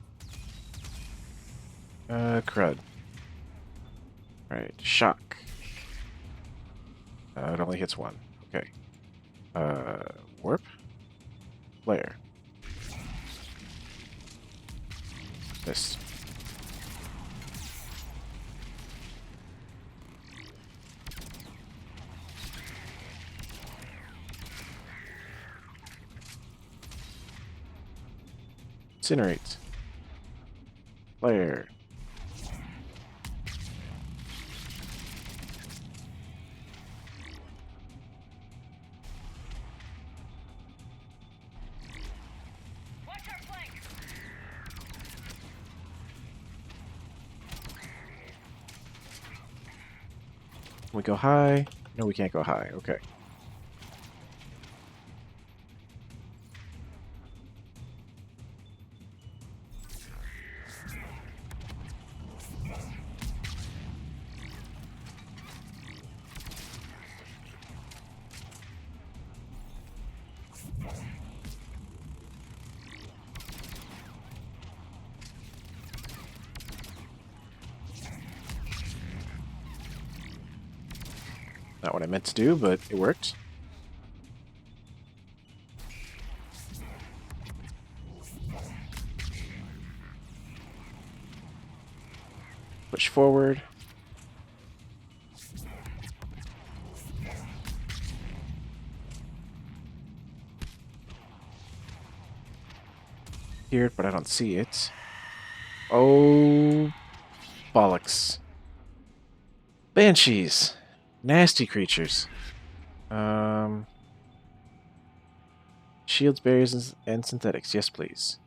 Crud. Right, shock. It only hits one. Okay. Warp. Flare. This. Incinerate. Flare. Watch our flank! Can we go high? No, we can't go high. Okay. Not what I meant to do, but it worked. Push forward. Hear it, but I don't see it. Oh, bollocks. Banshees. Nasty creatures. Shields, barriers, and synthetics. Yes, please.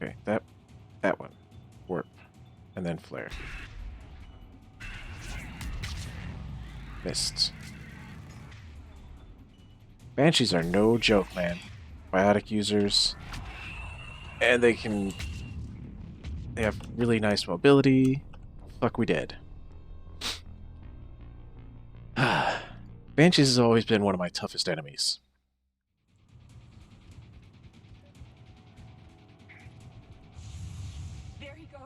Okay, that one. Warp. And then flare. Missed. Banshees are no joke, man. Biotic users. And they have really nice mobility. Fuck, we dead. Banshees has always been one of my toughest enemies. There he goes.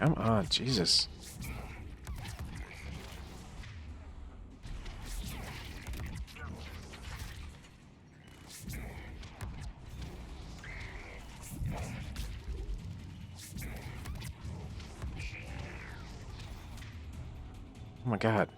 Come on, Jesus. Oh my god.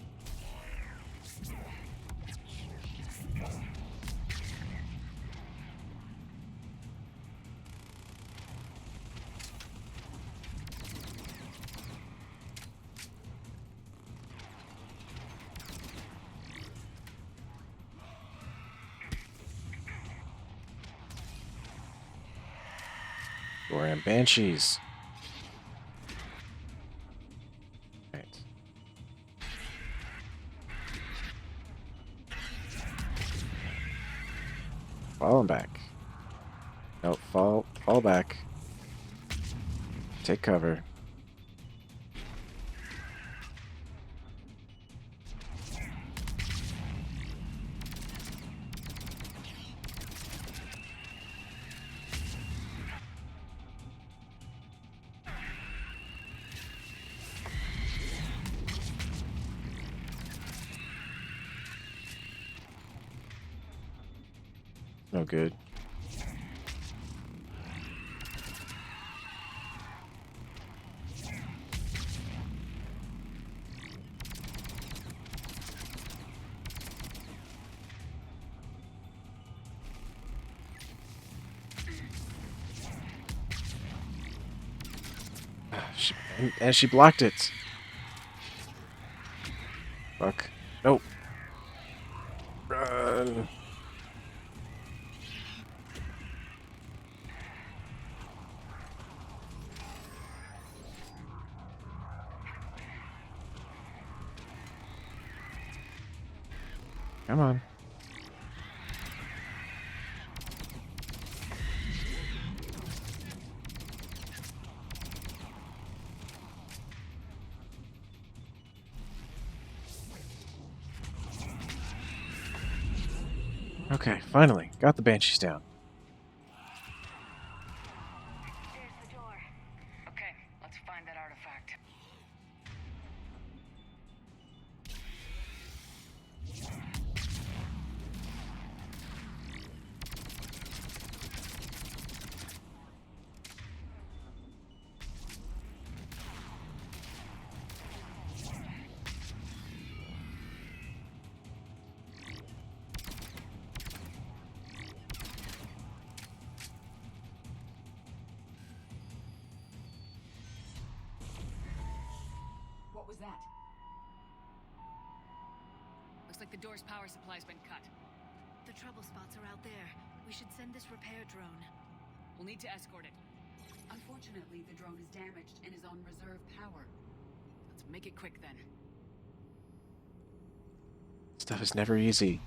Dorian Banshees. Right. Falling back. Nope, fall back. Take cover. No good. And she blocked it. Fuck. Nope. Run. Come on. Okay, finally. Got the Banshees down. There's the door. Okay, let's find that artifact. What was that? Looks like the door's power supply's been cut. The trouble spots are out there. We should send this repair drone. We'll need to escort it. Unfortunately, the drone is damaged and is on reserve power. Let's make it quick then. Stuff is never easy.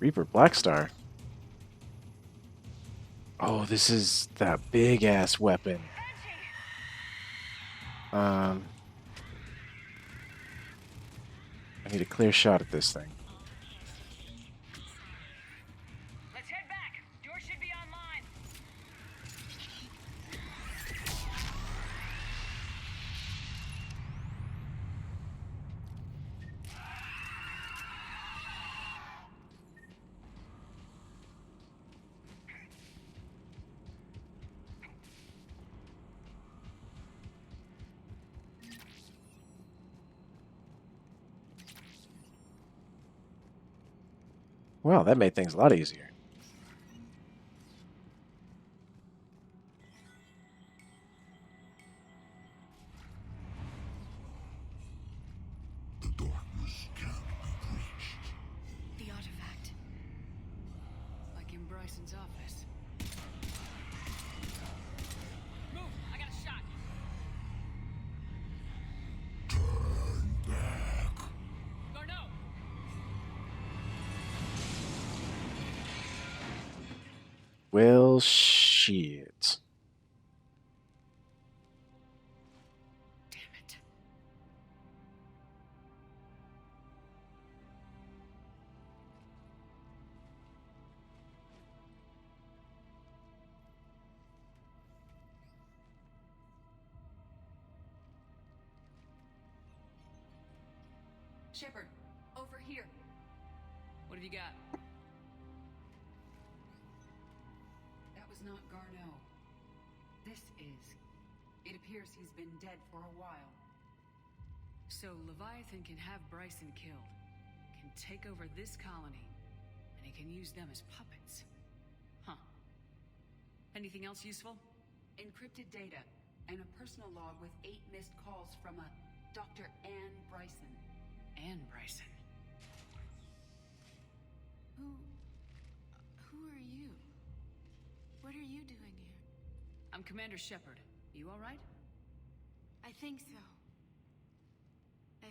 Reaper Black Star. Oh, this is that big ass weapon. I need a clear shot at this thing. Let's head back. Door should be online. Wow, that made things a lot easier. The artifact. Like in Bryson's office. Move! I got a shot. Garneau! Well, shit. Damn it. Shepard, over here. What have you got? That was not Garneau. This is. It appears he's been dead for a while. So Leviathan can have Bryson killed, can take over this colony, and he can use them as puppets. Huh. Anything else useful? Encrypted data, and a personal log with 8 missed calls from a Dr. Anne Bryson. Anne Bryson? Who are you? What are you doing here? I'm Commander Shepard. You all right? I think so. I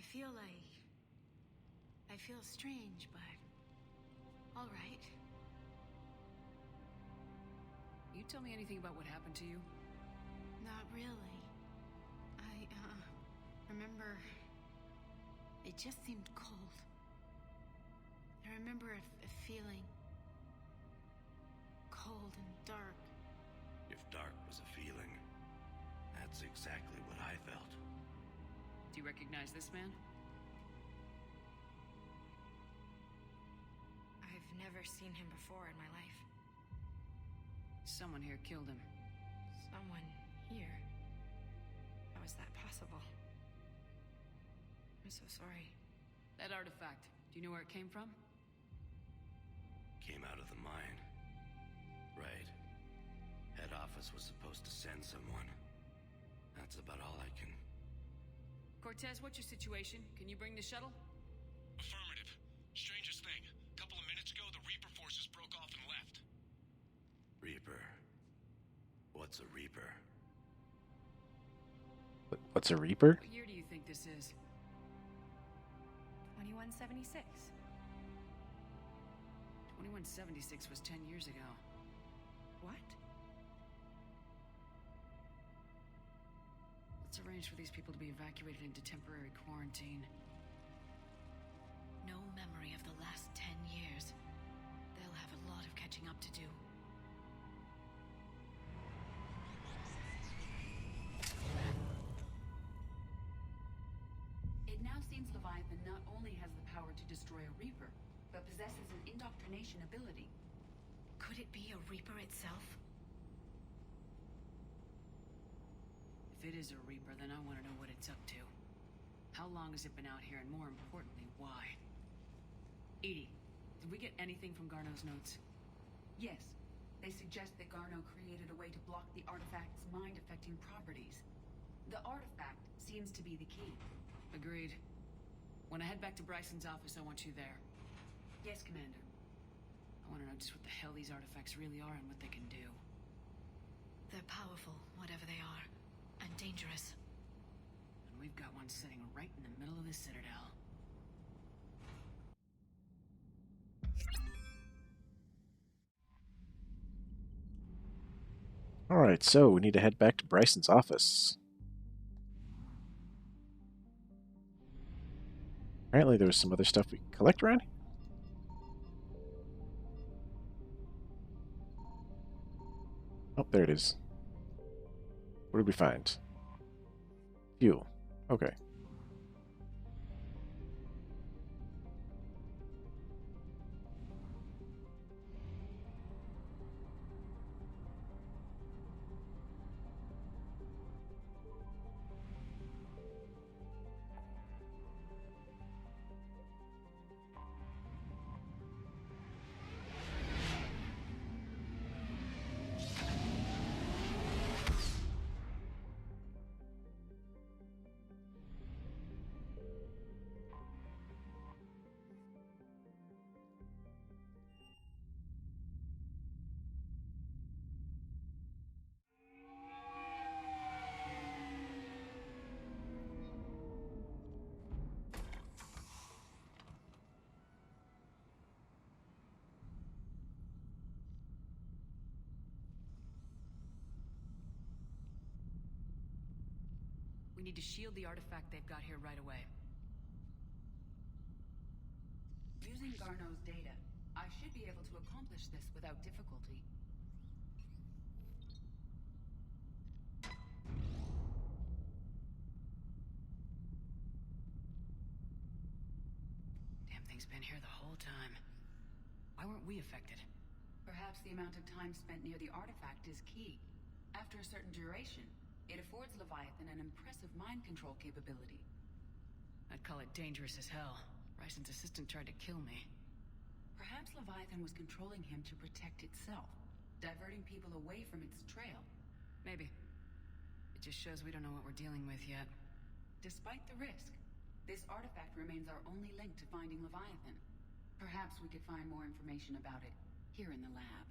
feel strange, but all right. You tell me anything about what happened to you? Not really. I remember it just seemed cold. I remember a feeling cold and dark. If dark was a feeling, that's exactly what I felt. Do you recognize this man? I've never seen him before in my life. Someone here killed him. Someone here? How is that possible? I'm so sorry. That artifact, do you know where it came from? Came out of the mine. Right. Head office was supposed to send someone. That's about all I can... Cortez, what's your situation? Can you bring the shuttle? Affirmative. Strangest thing. Couple of minutes ago, the Reaper forces broke off and left. Reaper. What's a Reaper? What's a Reaper? What year do you think this is? 2176. 2176 was 10 years ago. What? Let's arrange for these people to be evacuated into temporary quarantine. No memory of the last 10 years. They'll have a lot of catching up to do. It now seems Leviathan not only has the power to destroy a Reaper, but possesses an indoctrination ability. Could it be a Reaper itself? If it is a Reaper, then I want to know what it's up to. How long has it been out here, and more importantly, why? Edie, did we get anything from Garneau's notes? Yes. They suggest that Garneau created a way to block the artifact's mind-affecting properties. The artifact seems to be the key. Agreed. When I head back to Bryson's office, I want you there. Yes, Commander. I want to know just what the hell these artifacts really are and what they can do. They're powerful, whatever they are, and dangerous. And we've got one sitting right in the middle of the Citadel. Alright, so we need to head back to Bryson's office. Apparently there was some other stuff we could collect around here. Oh, there it is. What did we find? Fuel. Okay. We need to shield the artifact they've got here right away. Using Garneau's data, I should be able to accomplish this without difficulty. Damn thing's been here the whole time. Why weren't we affected? Perhaps the amount of time spent near the artifact is key. After a certain duration, it affords Leviathan an impressive mind control capability. I'd call it dangerous as hell. Bryson's assistant tried to kill me. Perhaps Leviathan was controlling him to protect itself, diverting people away from its trail. Maybe. It just shows we don't know what we're dealing with yet. Despite the risk, this artifact remains our only link to finding Leviathan. Perhaps we could find more information about it here in the lab.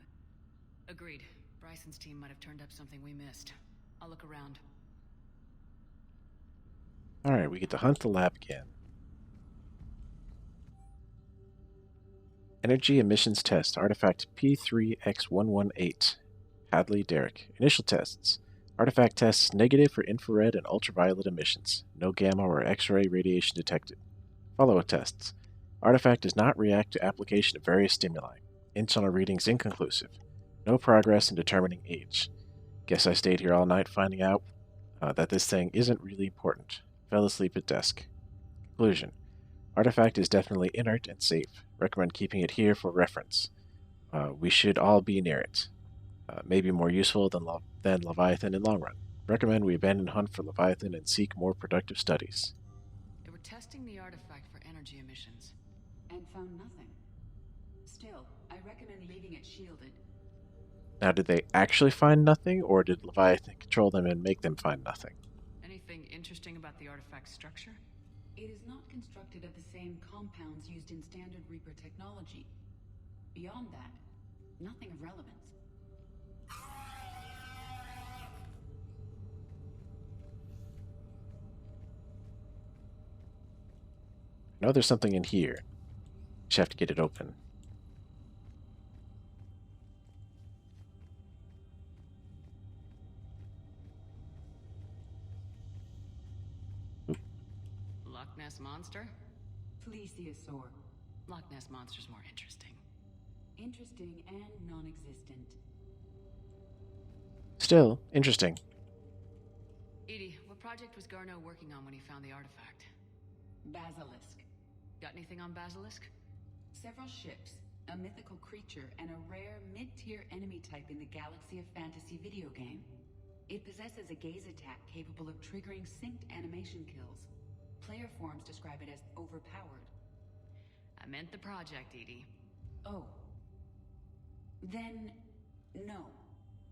Agreed. Bryson's team might have turned up something we missed. I'll look around. Alright, we get to hunt the lab again. Energy emissions test, artifact P3X118. Hadley, Derek. Initial tests. Artifact tests negative for infrared and ultraviolet emissions. No gamma or X-ray radiation detected. Follow-up tests. Artifact does not react to application of various stimuli. Internal readings inconclusive. No progress in determining age. Guess I stayed here all night finding out that this thing isn't really important. Fell asleep at desk. Conclusion. Artifact is definitely inert and safe. Recommend keeping it here for reference. We should all be near it. Maybe more useful than Leviathan in long run. Recommend we abandon hunt for Leviathan and seek more productive studies. They were testing the artifact for energy emissions. And found nothing. Still, I recommend leaving it shielded. Now, did they actually find nothing, or did Leviathan control them and make them find nothing? Anything interesting about the artifact's structure? It is not constructed of the same compounds used in standard Reaper technology. Beyond that, nothing of relevance. I know there's something in here. Just have to get it open. Loch Ness Monster? Plesiosaur. Loch Ness Monster's more interesting. Interesting and non-existent. Still, interesting. Edie, what project was Garneau working on when he found the artifact? Basilisk. Got anything on Basilisk? Several ships, a mythical creature, and a rare mid-tier enemy type in the galaxy of fantasy video game. It possesses a gaze attack capable of triggering synced animation kills. Player forums describe it as overpowered. I meant the project, Edie. Oh. Then, no.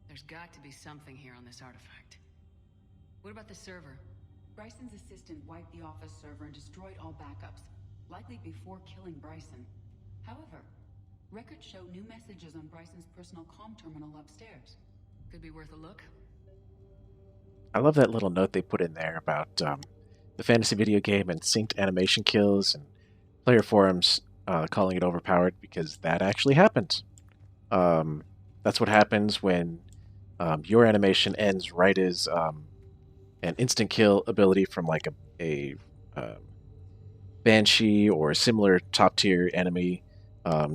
There's got to be something here on this artifact. What about the server? Bryson's assistant wiped the office server and destroyed all backups, likely before killing Bryson. However, records show new messages on Bryson's personal comm terminal upstairs. Could be worth a look. I love that little note they put in there about the fantasy video game and synced animation kills and player forums calling it overpowered, because that actually happened. That's what happens when your animation ends right as an instant kill ability from like a Banshee or a similar top tier enemy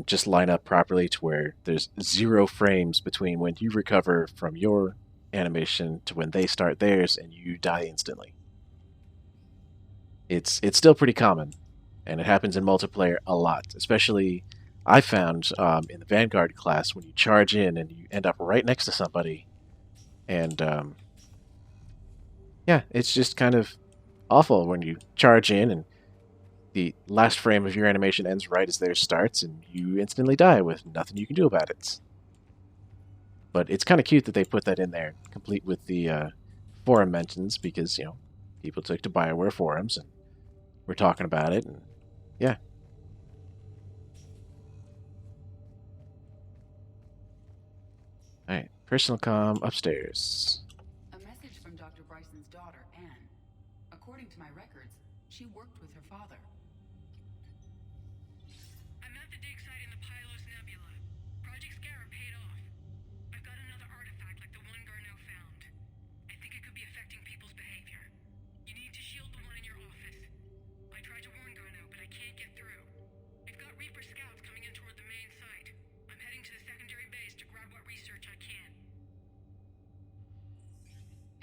just line up properly to where there's 0 frames between when you recover from your animation to when they start theirs and you die instantly. It's still pretty common, and it happens in multiplayer a lot. Especially, I found in the Vanguard class when you charge in and you end up right next to somebody, and yeah, it's just kind of awful when you charge in and the last frame of your animation ends right as theirs starts, and you instantly die with nothing you can do about it. But it's kind of cute that they put that in there, complete with the forum mentions, because, people took to Bioware forums and we're talking about it, and yeah. Alright, personal comm upstairs. A message from Dr. Bryson's daughter, Anne. According to my records, she worked with her father. I'm at the dig site in the Pylos Nebula. Project Scarab paid off. I've got another artifact like the one Garneau found. I think it could be affecting people's behavior. You need to shield the one in your office. I tried to warn Garneau, but I can't get through. We've got Reaper scouts coming in toward the main site. I'm heading to the secondary base to grab what research I can.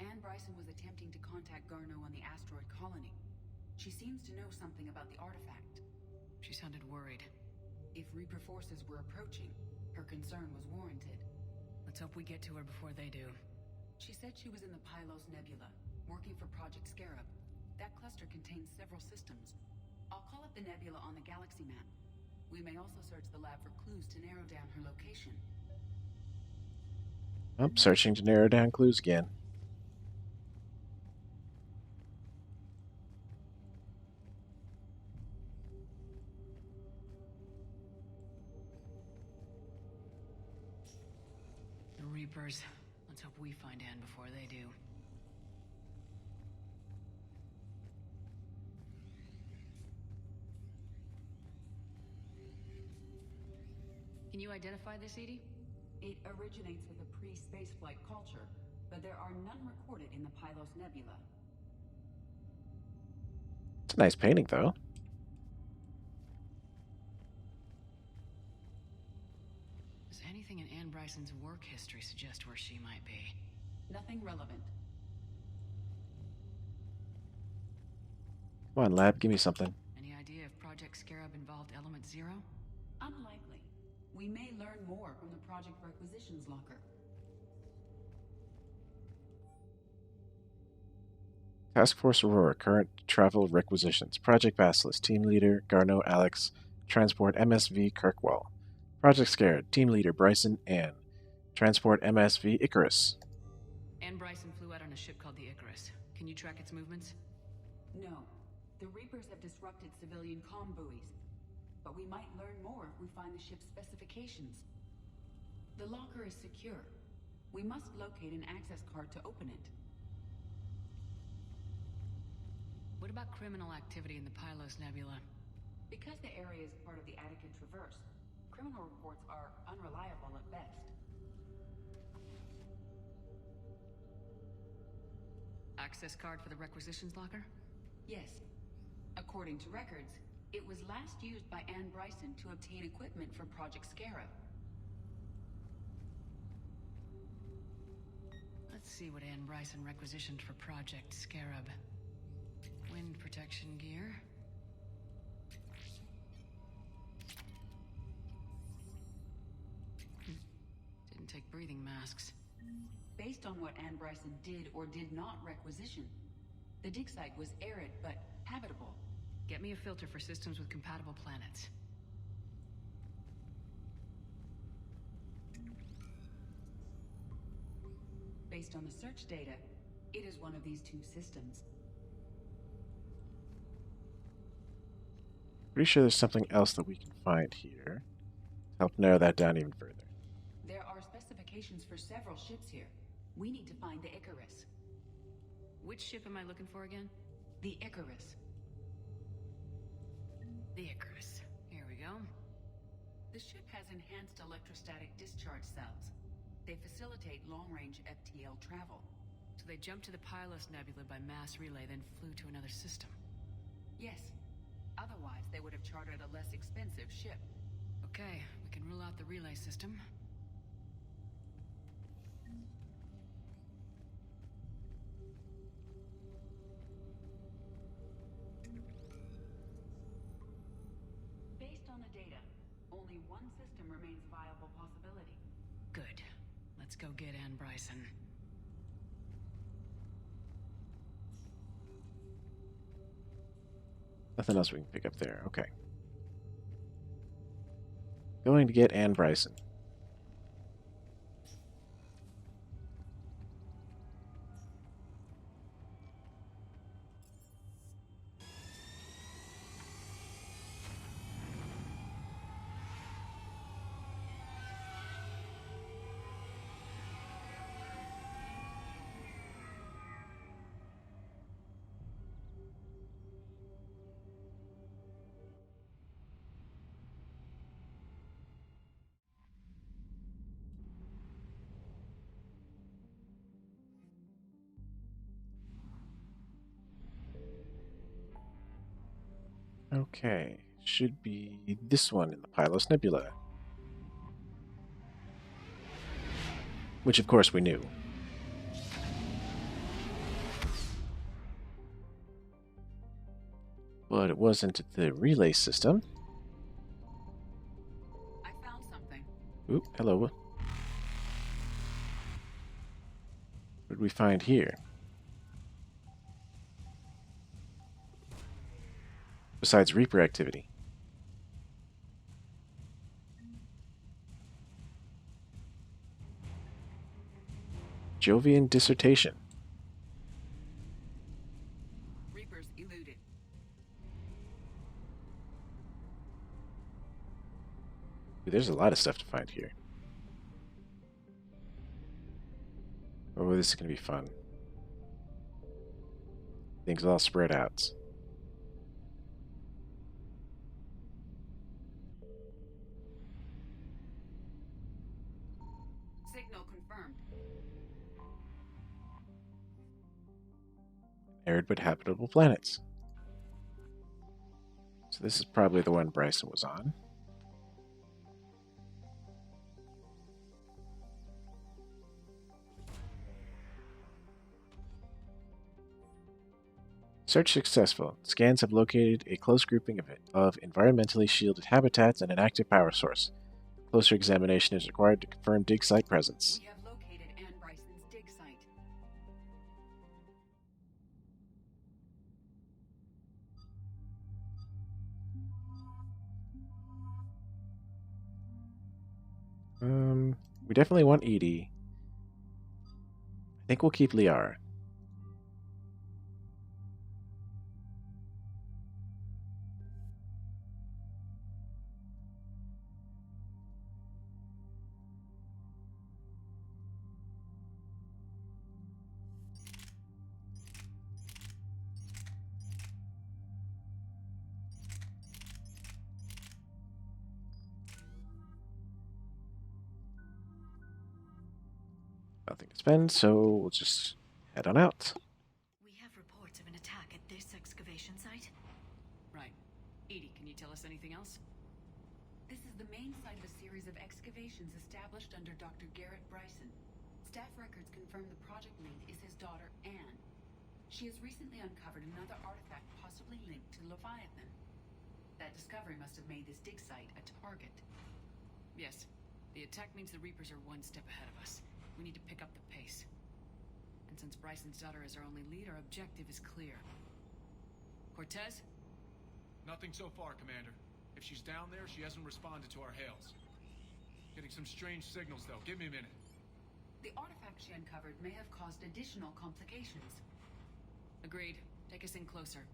Anne Bryson was attempting to contact Garneau on the asteroid colony. She seems to know something about the artifact. She sounded worried. If Reaper forces were approaching, her concern was warranted. Let's hope we get to her before they do. She said she was in the Pylos Nebula, working for Project Scarab. That cluster contains several systems. I'll call up the nebula on the galaxy map. We may also search the lab for clues to narrow down her location. I'm searching to narrow down clues again. The Reapers. Let's hope we find Anne before they do. Can you identify this, Edie? It originates with a pre-spaceflight culture, but there are none recorded in the Pylos Nebula. It's a nice painting, though. Does anything in Anne Bryson's work history suggest where she might be? Nothing relevant. Come on, lab, give me something. Any idea if Project Scarab involved Element Zero? Unlikely. We may learn more from the Project Requisitions Locker. Task Force Aurora, current travel requisitions. Project Basilisk, Team Leader, Garneau Alex. Transport MSV Kirkwall. Project Scarab, Team Leader Bryson Ann. Transport MSV Icarus. Anne Bryson flew out on a ship called the Icarus. Can you track its movements? No. The Reapers have disrupted civilian comm buoys. But we might learn more if we find the ship's specifications. The locker is secure. We must locate an access card to open it. What about criminal activity in the Pylos Nebula? Because the area is part of the Attica Traverse, criminal reports are unreliable at best. Access card for the requisitions locker? Yes. According to records, it was last used by Anne Bryson to obtain equipment for Project Scarab. Let's see what Anne Bryson requisitioned for Project Scarab. Wind protection gear. Didn't take breathing masks. Based on what Anne Bryson did or did not requisition, the dig site was arid but habitable. Get me a filter for systems with compatible planets. Based on the search data, it is one of these two systems. Pretty sure there's something else that we can find here. Help narrow that down even further. There are specifications for several ships here. We need to find the Icarus. Which ship am I looking for again? The Icarus. The Icarus. Here we go. The ship has enhanced electrostatic discharge cells. They facilitate long-range FTL travel. So they jumped to the Pylos Nebula by mass relay, then flew to another system. Yes. Otherwise, they would have chartered a less expensive ship. Okay, we can rule out the relay system. Based on the data, only one system remains a viable possibility. Good. Let's go get Ann Bryson. Nothing else we can pick up there. Okay. Going to get Ann Bryson. Okay, should be this one in the Pylos Nebula. Which, of course, we knew. But it wasn't the relay system. I found something. Oop, hello. What did we find here? Besides Reaper activity. Jovian dissertation. Reapers eluded. Ooh, there's a lot of stuff to find here. Oh, this is going to be fun. Things all spread out. Signal confirmed. Arid but habitable planets. So this is probably the one Bryson was on. Search successful. Scans have located a close grouping of environmentally shielded habitats and an active power source. Closer examination is required to confirm dig site presence. We have located Ann Bryson's dig site. We definitely want Edie. I think we'll keep Liara. Nothing to spend, so we'll just head on out. We have reports of an attack at this excavation site. Right. Edie, can you tell us anything else? This is the main site of a series of excavations established under Dr. Garrett Bryson. Staff records confirm the project lead is his daughter, Anne. She has recently uncovered another artifact possibly linked to Leviathan. That discovery must have made this dig site a target. Yes. The attack means the Reapers are one step ahead of us. We need to pick up the pace. And since Bryson's daughter is our only lead, our objective is clear. Cortez? Nothing so far, Commander. If she's down there, she hasn't responded to our hails. Getting some strange signals, though. Give me a minute. The artifact she uncovered may have caused additional complications. Agreed. Take us in closer.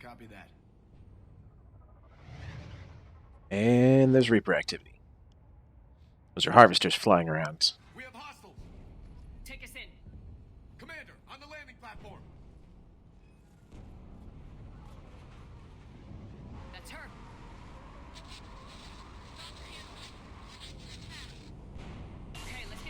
Copy that. And there's Reaper activity. Those are harvesters flying around. We have hostiles! Take us in. Commander, on the landing platform! That's her. Okay, let's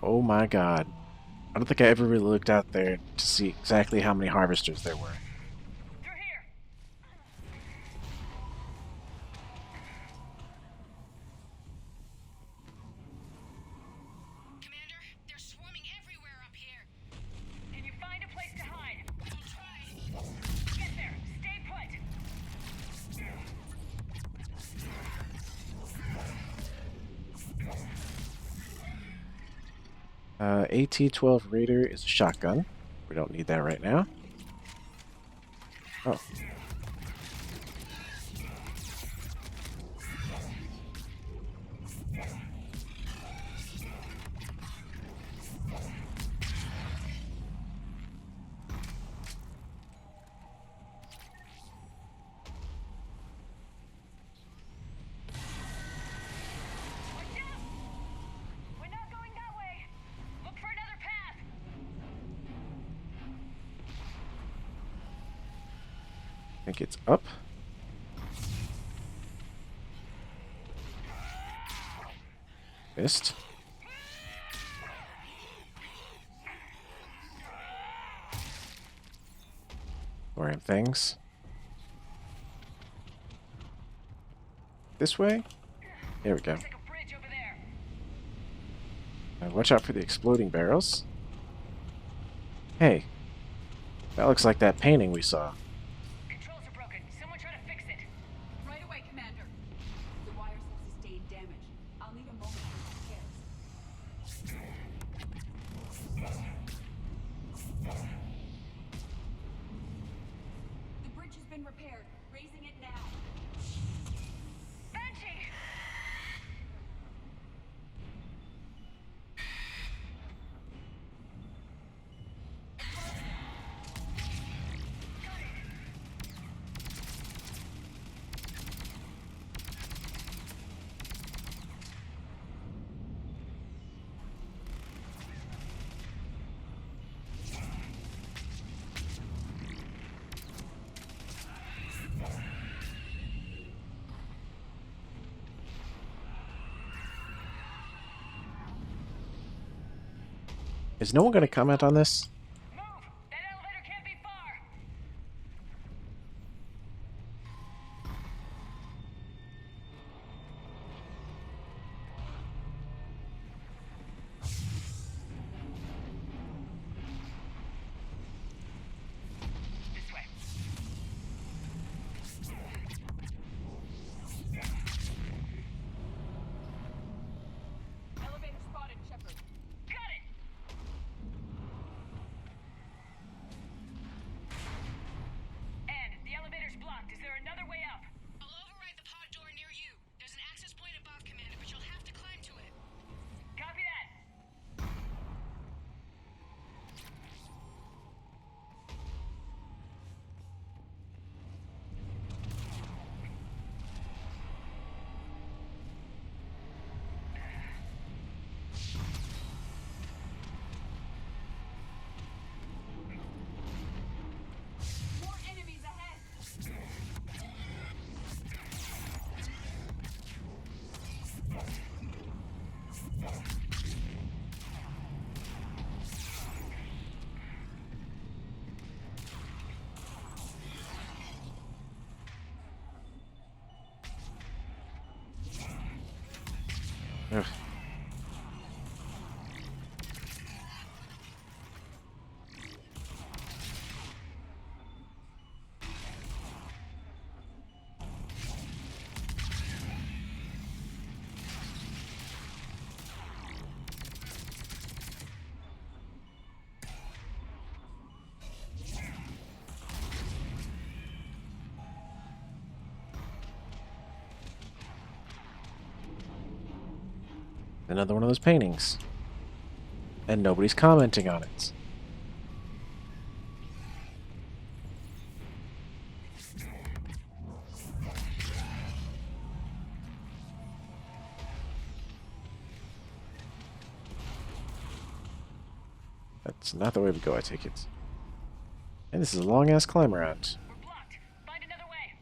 Oh my god. I don't think I ever really looked out there to see exactly how many harvesters there were. Commander, they're swarming everywhere up here. Can you find a place to hide? I'll try. Get there. Stay put. AT-12 Raider is a shotgun. We don't need that right now. Oh. We're not going that way. Look for another path. I think it's up. Missed. Wearing things. This way? There we go. Watch out for the exploding barrels. Hey, that looks like that painting we saw. Controls are broken. Someone try to fix it. Right away, Commander. The wires have sustained damage. I'll need a moment for repairs. The bridge has been repaired. Raising it now. Banshee! Is no one going to comment on this? Elevator spotted, Shepard. Got it! And the elevator's blocked. Is there another way up? I'll override the pod door near you. There's an access point above, Commander, but you'll have to climb to it. Copy that. More enemies ahead. Ugh. Another one of those paintings. And nobody's commenting on it. That's not the way we go, I take it. And this is a long-ass climb around. We're blocked. Find another way.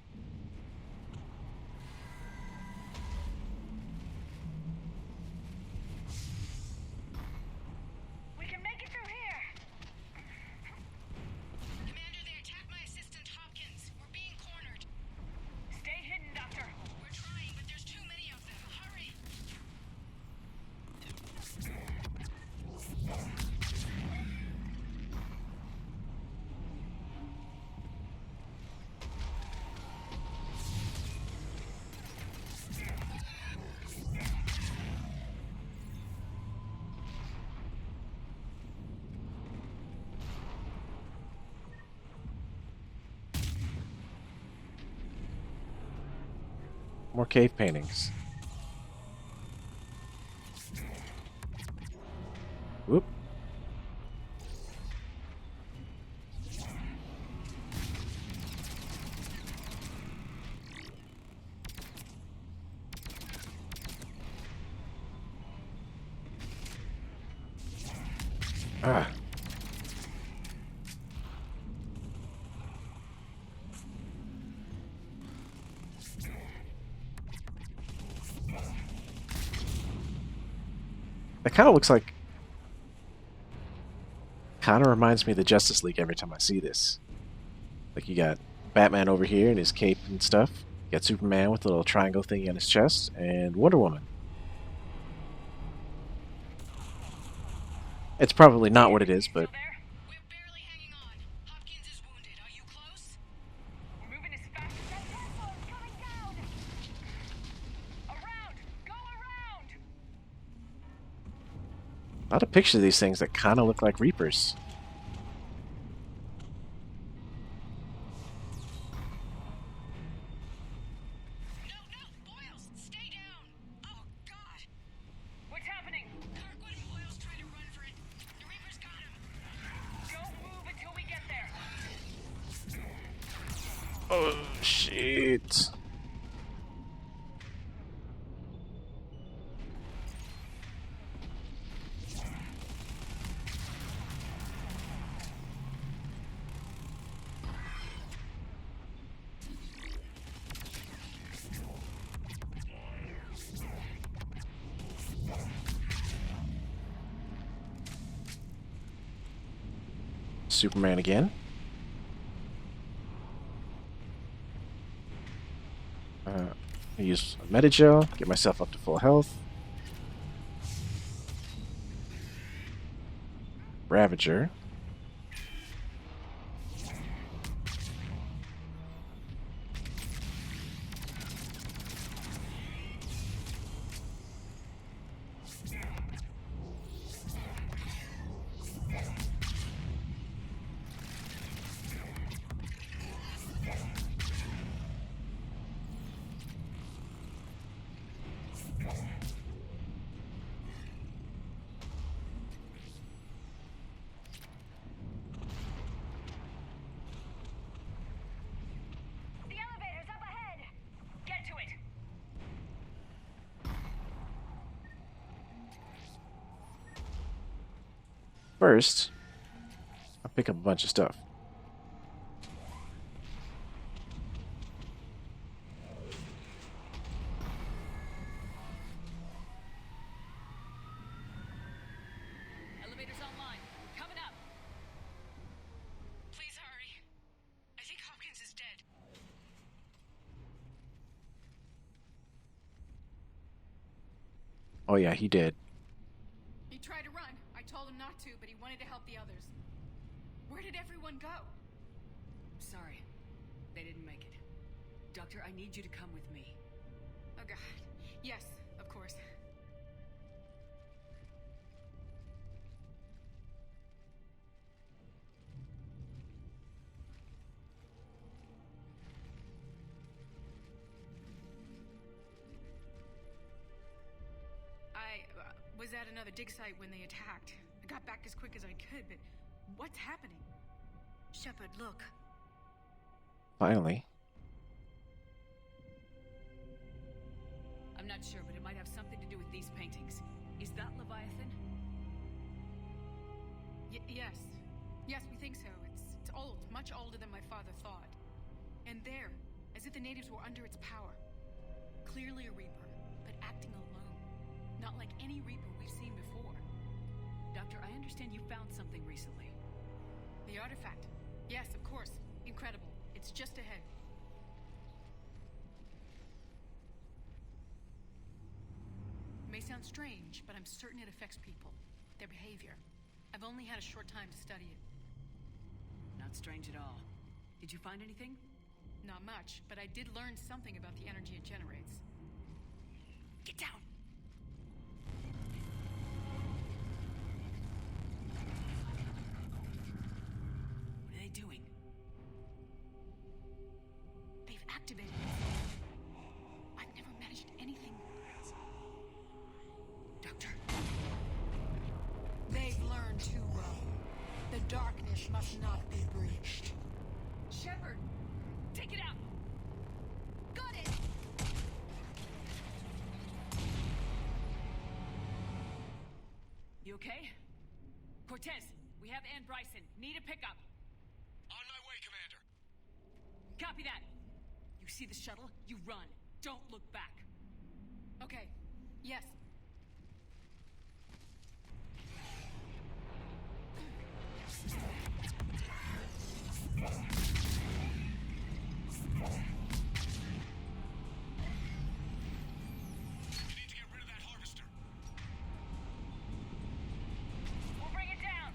More cave paintings. Whoop. Ah. That kind of looks like... Kind of reminds me of the Justice League every time I see this. Like you got Batman over here in his cape and stuff. You got Superman with a little triangle thingy on his chest. And Wonder Woman. It's probably not what it is, but... A lot of pictures of these things that kind of look like Reapers. What's happening? Kirkwood and Boyle's trying to run for it. The Reapers got him. Don't move until we get there. Oh, shit. Superman again. Use a Metagel, get myself up to full health. Ravager. The elevator's up ahead. Get to it. First, I'll pick up a bunch of stuff. Elevator's online. Coming up. Please hurry. I think Hopkins is dead. Oh yeah, he did. He tried to run. I told him not to, but he wanted to help the others. Where did everyone go? Sorry. They didn't make it. Doctor, I need you to come with me. Oh god. Yes, of course. I was at another dig site when they attacked. I got back as quick as I could, but what's happening? Shepard, look. Finally. I'm not sure, but it might have something to do with these paintings. Is that Leviathan? Yes. Yes, we think so. It's old, much older than my father thought. And there, as if the natives were under its power. Clearly a Reaper, but acting alone. Not like any Reaper we've seen before. Doctor, I understand you found something recently. The artifact. Yes, of course. Incredible. It's just ahead. It may sound strange, but I'm certain it affects people. Their behavior. I've only had a short time to study it. Not strange at all. Did you find anything? Not much, but I did learn something about the energy it generates. Get down! What are they doing? They've activated it. I've never Cortez, we have Ann Bryson. Need a pickup. On my way, Commander. Copy that. You see the shuttle? You run. Don't look back. Okay. Yes. You need to get rid of that harvester. We'll bring it down.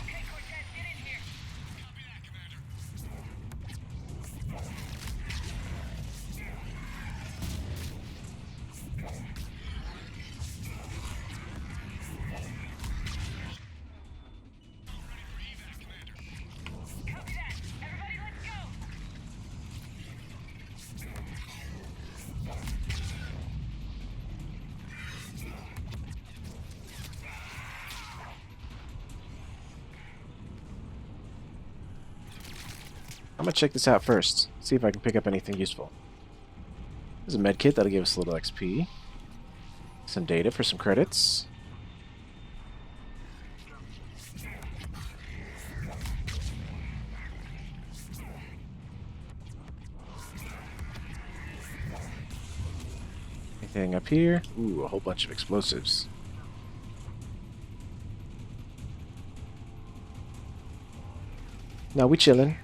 Okay, Cortez, get in here. Copy that, Commander. Ready for evac, Commander. Copy that. Everybody, let's go. I'm gonna check this out first. See if I can pick up anything useful. There's a med kit that'll give us a little XP. Some data for some credits. Anything up here? Ooh, a whole bunch of explosives. Now we chillin'.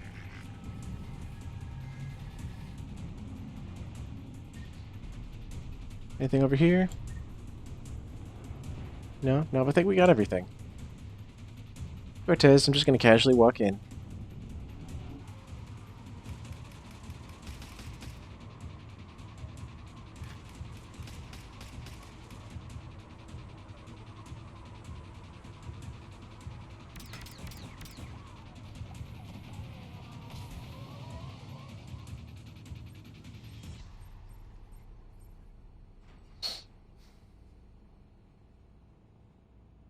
Anything over here? No, I think we got everything. Cortez, I'm just gonna casually walk in.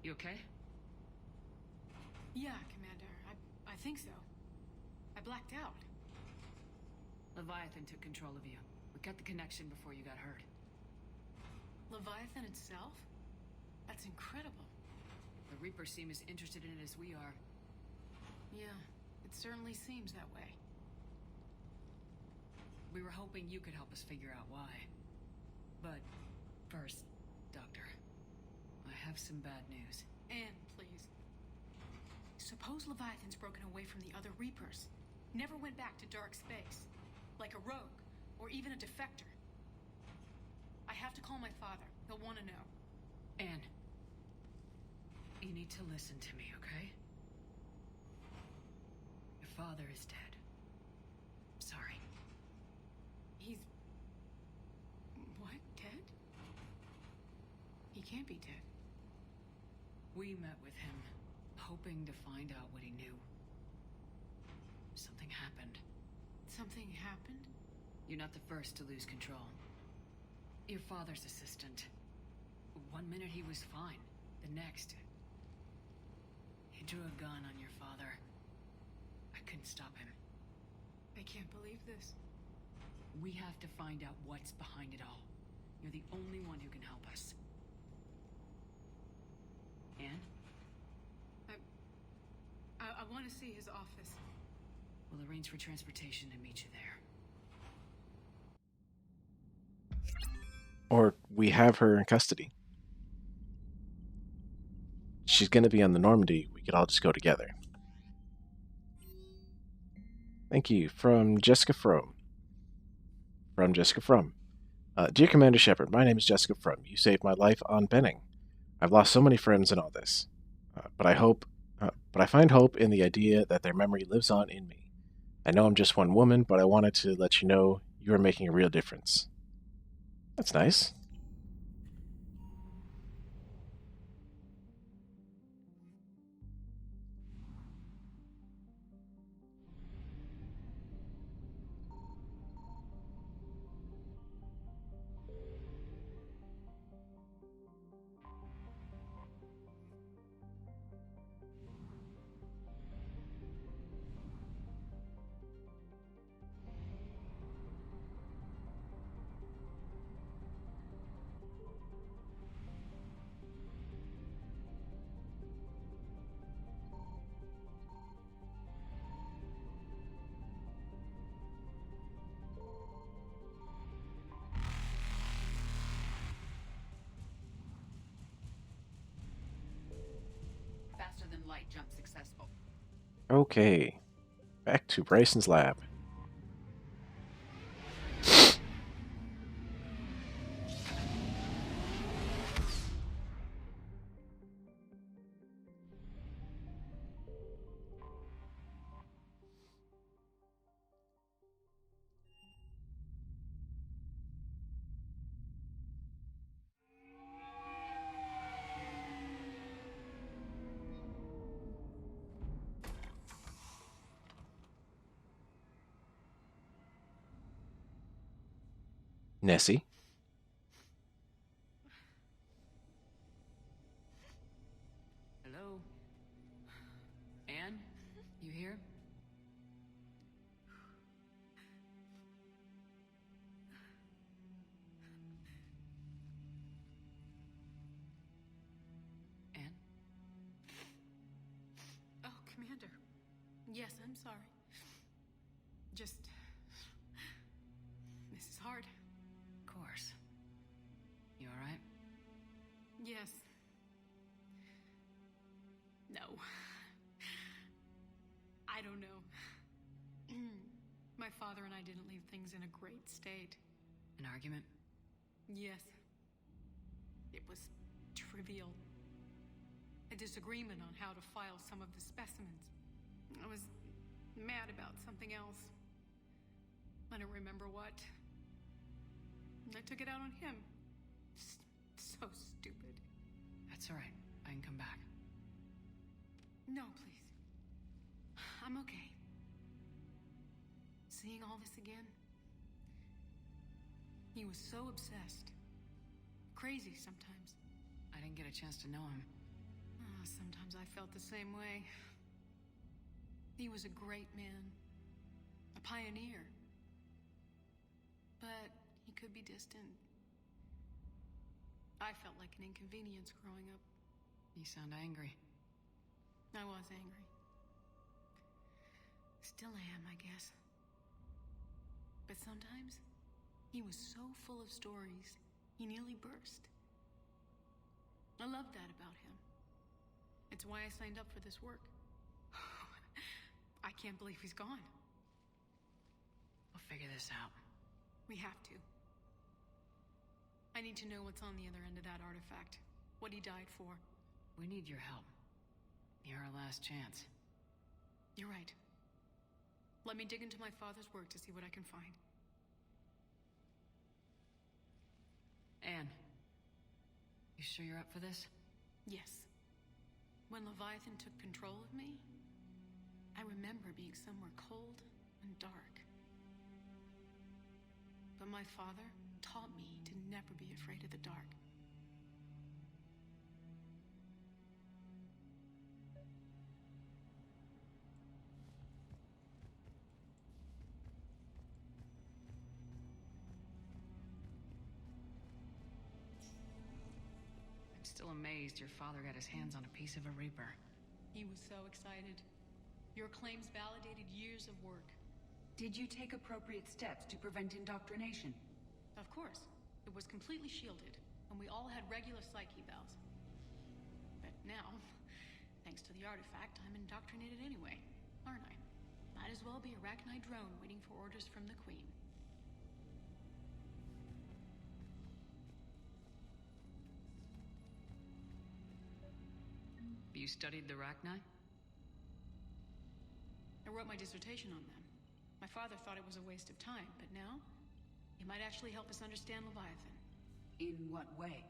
You okay? Yeah, Commander. I think so. I blacked out. Leviathan took control of you. We cut the connection before you got hurt. Leviathan itself? That's incredible. The Reapers seem as interested in it as we are. Yeah, it certainly seems that way. We were hoping you could help us figure out why. But first, Doctor, I have some bad news. Anne, please. Suppose Leviathan's broken away from the other Reapers. Never went back to dark space. Like a rogue, or even a defector. I have to call my father. He'll want to know. Anne, you need to listen to me, okay? Your father is dead. Sorry. He's... what? Dead? He can't be dead. We met with him, hoping to find out what he knew. Something happened. Something happened? You're not the first to lose control. Your father's assistant. 1 minute he was fine. The next... he drew a gun on your father. I couldn't stop him. I can't believe this. We have to find out what's behind it all. You're the only one who can help us. Anne? I want to see his office. We'll arrange for transportation and meet you there. Or we have her in custody. She's gonna be on the Normandy. We could all just go together. Thank you. From Jessica Fromm. From Jessica Fromm. Dear Commander Shepard, my name is Jessica Fromm. You saved my life on Benning. I've lost so many friends in all this. But I find hope in the idea that their memory lives on in me. I know I'm just one woman, but I wanted to let you know you are making a real difference. That's nice. jump successful. Okay. Back to Bryson's lab. Nessie? Hello? Anne? You here? Anne? Oh, Commander. Yes, I'm sorry. Just... This is hard. Of course. You alright? Yes. No. I don't know. My father and I didn't leave things in a great state. An argument? Yes. It was trivial. A disagreement on how to file some of the specimens. I was mad about something else. I don't remember what. I took it out on him. So stupid. That's alright. I can come back. No, please. I'm okay. Seeing all this again. He was so obsessed. Crazy sometimes. I didn't get a chance to know him. Oh, sometimes I felt the same way. He was a great man. A pioneer. But he could be distant. I felt like an inconvenience growing up. You sound angry. I was angry. Still am, I guess. But sometimes, he was so full of stories, he nearly burst. I loved that about him. It's why I signed up for this work. I can't believe he's gone. We'll figure this out. We have to. I need to know what's on the other end of that artifact. What he died for. We need your help. You're our last chance. You're right. Let me dig into my father's work to see what I can find. Anne, you sure you're up for this? Yes. When Leviathan took control of me, I remember being somewhere cold and dark. But my father taught me to never be afraid of the dark. I'm still amazed your father got his hands on a piece of a Reaper. He was so excited. Your claims validated years of work. Did you take appropriate steps to prevent indoctrination? Of course. It was completely shielded, and we all had regular psych evals. But now, thanks to the artifact, I'm indoctrinated anyway, aren't I? Might as well be a Arachnite drone waiting for orders from the Queen. You studied the Arachnite? I wrote my dissertation on them. My father thought it was a waste of time, but now, it might actually help us understand Leviathan. In what way?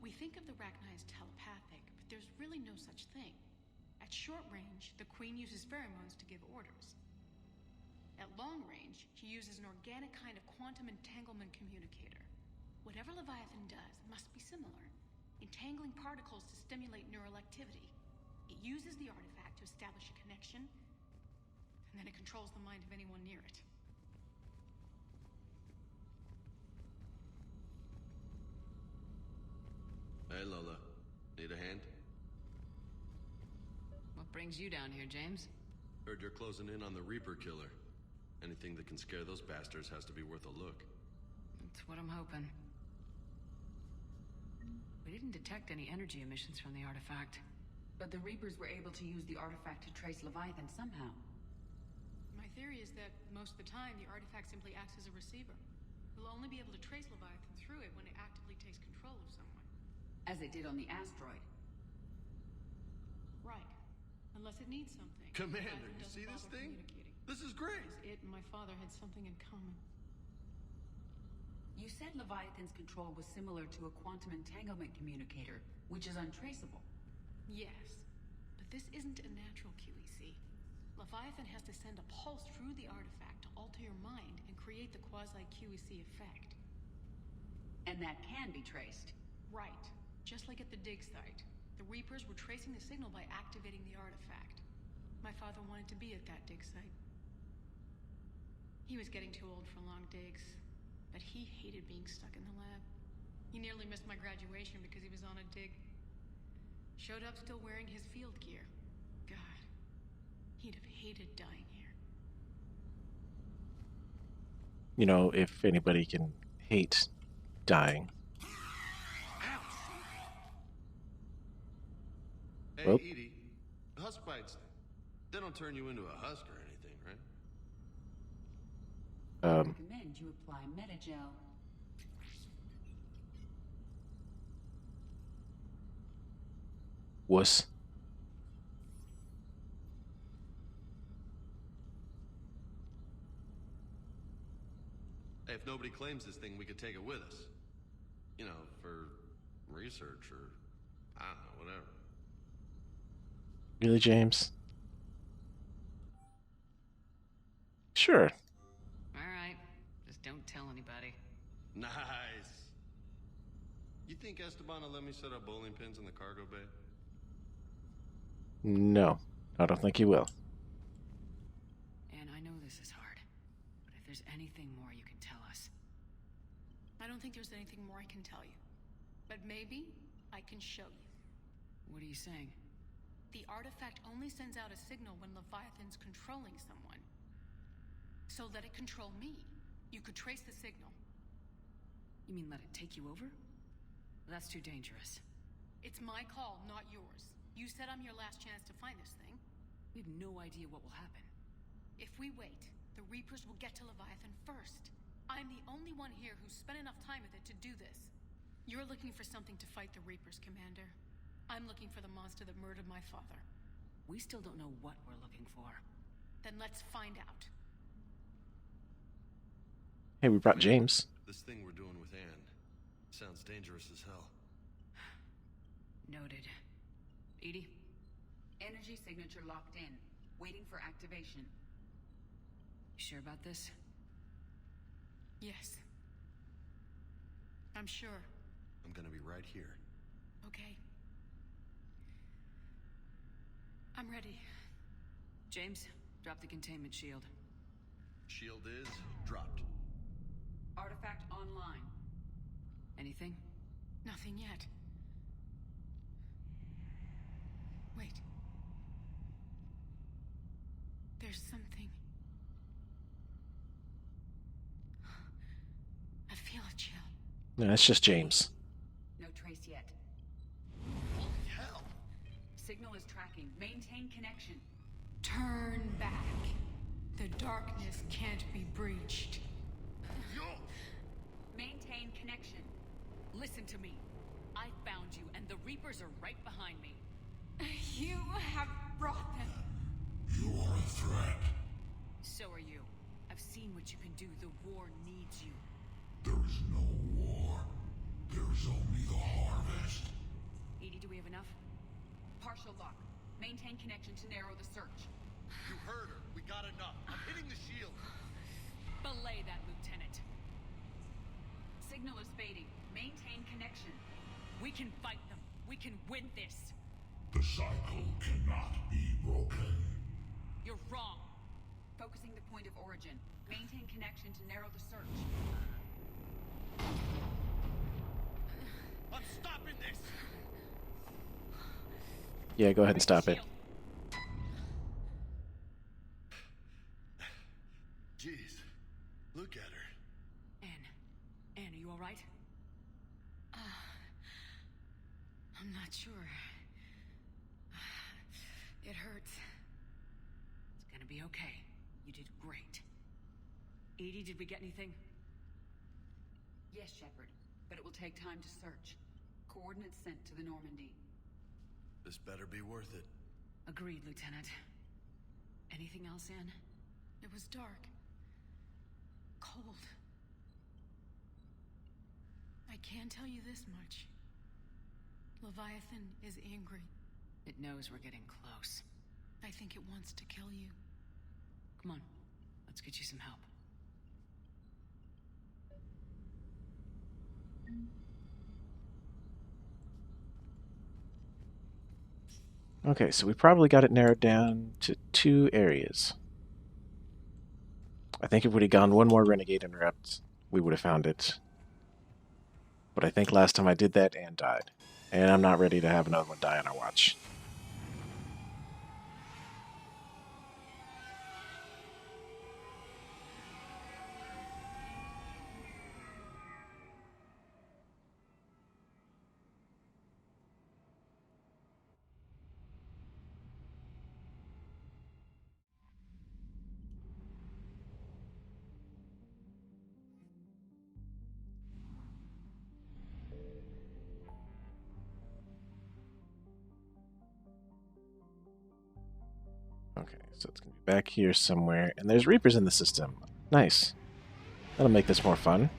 We think of the Arachnite as telepathic, but there's really no such thing. At short range, the Queen uses pheromones to give orders. At long range, she uses an organic kind of quantum entanglement communicator. Whatever Leviathan does must be similar, entangling particles to stimulate neural activity. It uses the artifact to establish a connection, and then it controls the mind of anyone near it. Hey, Lola. Need a hand? What brings you down here, James? Heard you're closing in on the Reaper killer. Anything that can scare those bastards has to be worth a look. That's what I'm hoping. We didn't detect any energy emissions from the artifact. But the Reapers were able to use the artifact to trace Leviathan somehow. My theory is that most of the time, the artifact simply acts as a receiver. We'll only be able to trace Leviathan through it when it actively takes control of someone. As it did on the asteroid. Right. Unless it needs something. Commander, Leviathan you see doesn't this bother thing? communicating. This is great. Because it and my father had something in common. You said Leviathan's control was similar to a quantum entanglement communicator, which is untraceable. Yes. But this isn't a natural QEC. Leviathan has to send a pulse through the artifact to alter your mind and create the quasi-QEC effect. And that can be traced. Right. Just like at the dig site. The Reapers were tracing the signal by activating the artifact. My father wanted to be at that dig site. He was getting too old for long digs, but he hated being stuck in the lab. He nearly missed my graduation because he was on a dig. Showed up still wearing his field gear. God, he'd have hated dying here. You know, if anybody can hate dying. Hey, Well. Edie, husk bites, they don't turn you into a husk or anything, right? I recommend you apply Metagel. Wuss. Hey, if nobody claims this thing, we could take it with us. You know, for research or, I don't know, whatever. Really, James? Sure. Alright. Just don't tell anybody. Nice. You think Esteban will let me set up bowling pins in the cargo bay? No, I don't think he will. And I know this is hard, but if there's anything more you can tell us. I don't think there's anything more I can tell you. But maybe I can show you. What are you saying? The artifact only sends out a signal when Leviathan's controlling someone. So let it control me. You could trace the signal. You mean let it take you over? That's too dangerous. It's my call, not yours. You said I'm your last chance to find this thing. We have no idea what will happen. If we wait, the Reapers will get to Leviathan first. I'm the only one here who's spent enough time with it to do this. You're looking for something to fight the Reapers, Commander. I'm looking for the monster that murdered my father. We still don't know what we're looking for. Then let's find out. Hey, we brought James. This thing we're doing with Anne sounds dangerous as hell. Noted. Edie? Energy signature locked in. Waiting for activation. You sure about this? Yes. I'm sure. I'm gonna be right here. Okay. I'm ready. James, drop the containment shield. Shield is dropped. Artifact online. Anything? Nothing yet. Wait. There's something. I feel a chill. No, that's just James. No trace yet. Holy hell! Signal is tracking. Maintain connection. Turn back. The darkness can't be breached. Maintain connection. Listen to me. I found you, and the Reapers are right behind me. You have brought them. You are a threat. So are you. I've seen what you can do. The war needs you. There is no war. There is only the harvest. Edie, do we have enough? Partial lock. Maintain connection to narrow the search. You heard her. We got enough. I'm hitting the shield. Belay that, Lieutenant. Signal is fading. Maintain connection. We can fight them. We can win this. The cycle cannot be broken. You're wrong. Focusing the point of origin. Maintain connection to narrow the search. I'm stopping this! Yeah, go ahead and stop it. Jeez, look at her. Anne, are you all right? I'm not sure. It hurts. It's gonna be okay. You did great. Edie, did we get anything? Yes, Shepard, but it will take time to search. Coordinates sent to the Normandy. This better be worth it. Agreed, Lieutenant. Anything else, Ann? It was dark. Cold. I can tell you this much. Leviathan is angry. It knows we're getting close. I think it wants to kill you. Come on, let's get you some help. Okay, so we probably got it narrowed down to 2 areas. I think if we'd have gone one more Renegade Interrupt, we would have found it. But I think last time I did that, Anne died. And I'm not ready to have another one die on our watch. Okay, so it's going to be back here somewhere. And there's Reapers in the system. Nice. That'll make this more fun.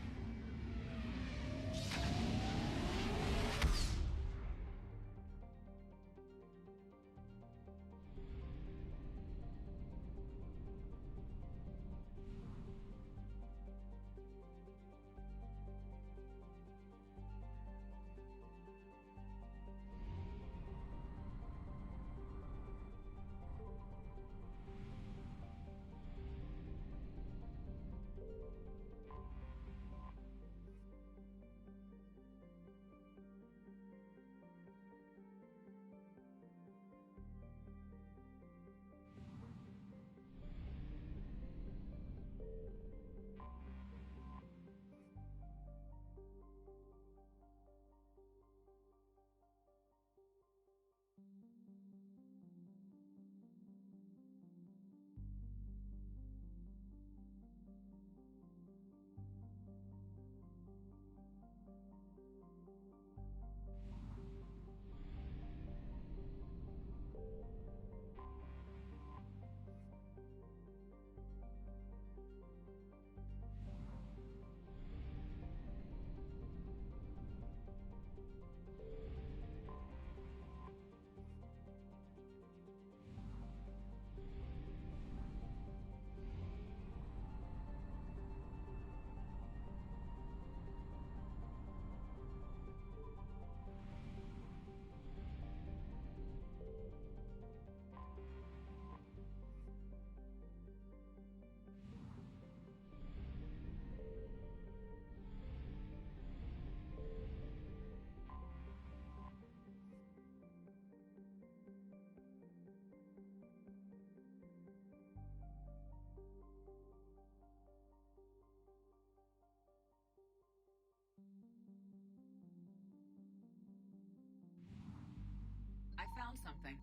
I found something.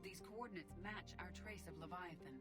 These coordinates match our trace of Leviathan.